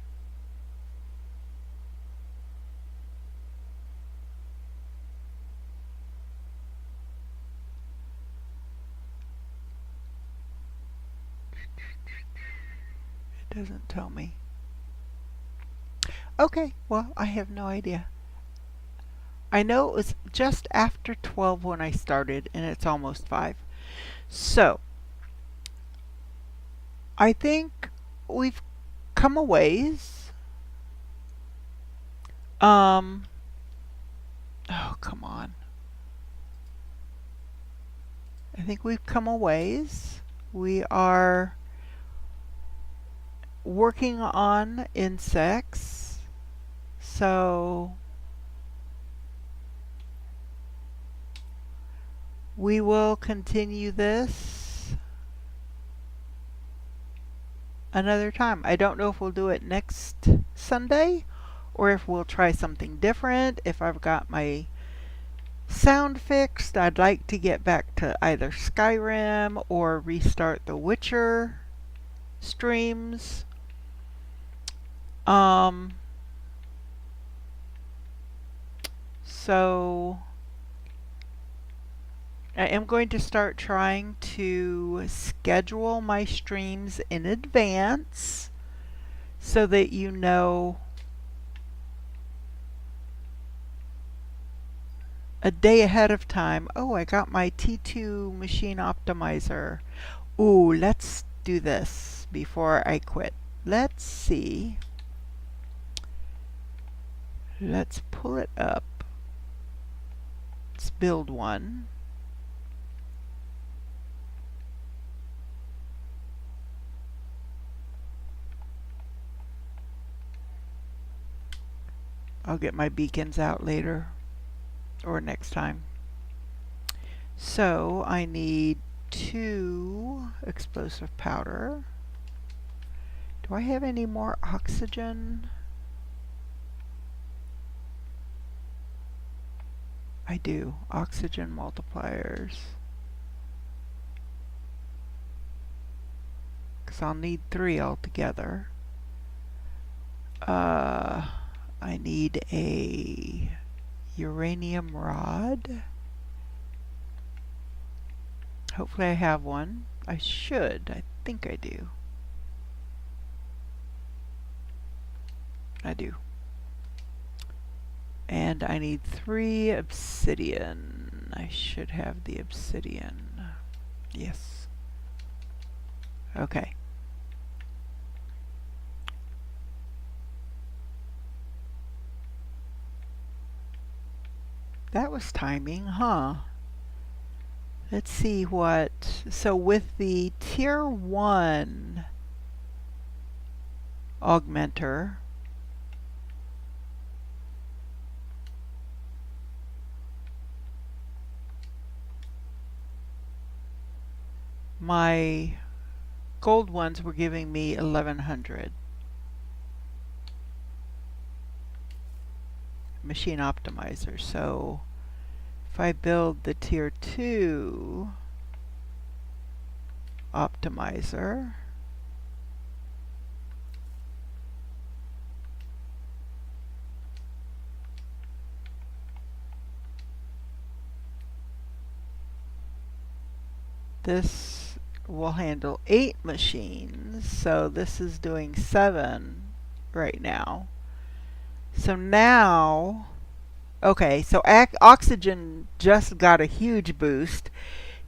Speaker 1: It doesn't tell me. Okay, well, I have no idea. I know it was just after 12 when I started, and it's almost 5. So, I think we've come a ways. Oh, come on. I think we've come a ways. We are working on insects. So, we will continue this another time. I don't know if we'll do it next Sunday or if we'll try something different. If I've got my sound fixed, I'd like to get back to either Skyrim or restart the Witcher streams. Um, so I am going to start trying to schedule my streams in advance so that you know a day ahead of time. Oh, I got my T2 machine optimizer. Ooh, let's do this before I quit. Let's see. Let's pull it up. Let's build one. I'll get my beacons out later or next time. So I need 2 explosive powder. Do I have any more oxygen? I do. Oxygen multipliers. Because I'll need 3 altogether. I need a uranium rod. Hopefully I have one. I should. I think I do. I do. And I need 3 obsidian. I should have the obsidian. Yes. Okay. That was timing, huh? Let's see what... So with the tier 1 augmenter, my gold ones were giving me 1100. Machine optimizer. So if I build the tier 2 optimizer, this will handle 8 machines. So this is doing 7 right now. So now, okay, so oxygen just got a huge boost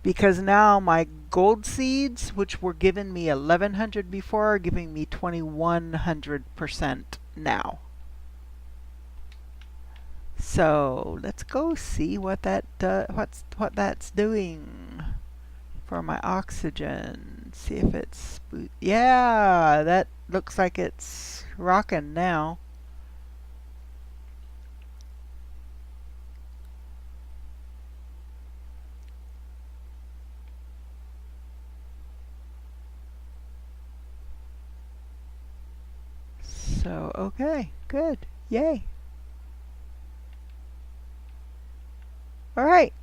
Speaker 1: because now my gold seeds, which were giving me 1100 before, are giving me 2100% now. So let's go see what that what that's doing for my oxygen. See if it's yeah, that looks like it's rocking now. So, okay, good. Yay. All right.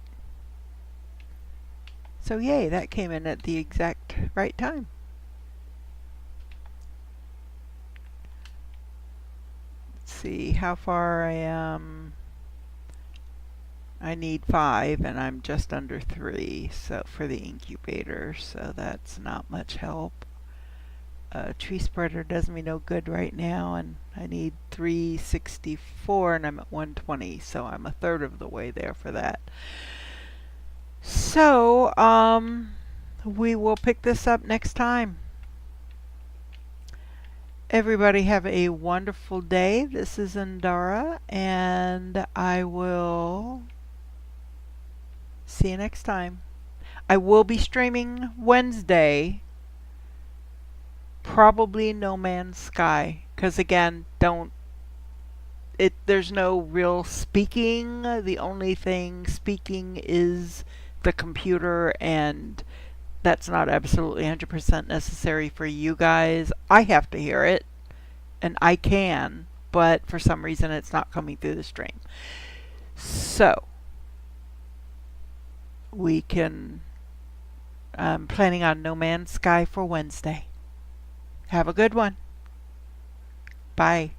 Speaker 1: So, yay, that came in at the exact right time. Let's see how far I am. I need 5 and I'm just under 3 so for the incubator, so that's not much help. Tree spreader does me no good right now, and I need 364 and I'm at 120, so I'm a third of the way there for that. So we will pick this up next time. Everybody have a wonderful day. This is Indara, and I will see you next time. I will be streaming Wednesday, probably No Man's Sky, because again, there's no real speaking. The only thing speaking is the computer, and that's not absolutely 100% necessary for you guys. I have to hear it, and I can, but for some reason it's not coming through the stream. So, I'm planning on No Man's Sky for Wednesday. Have a good one. Bye.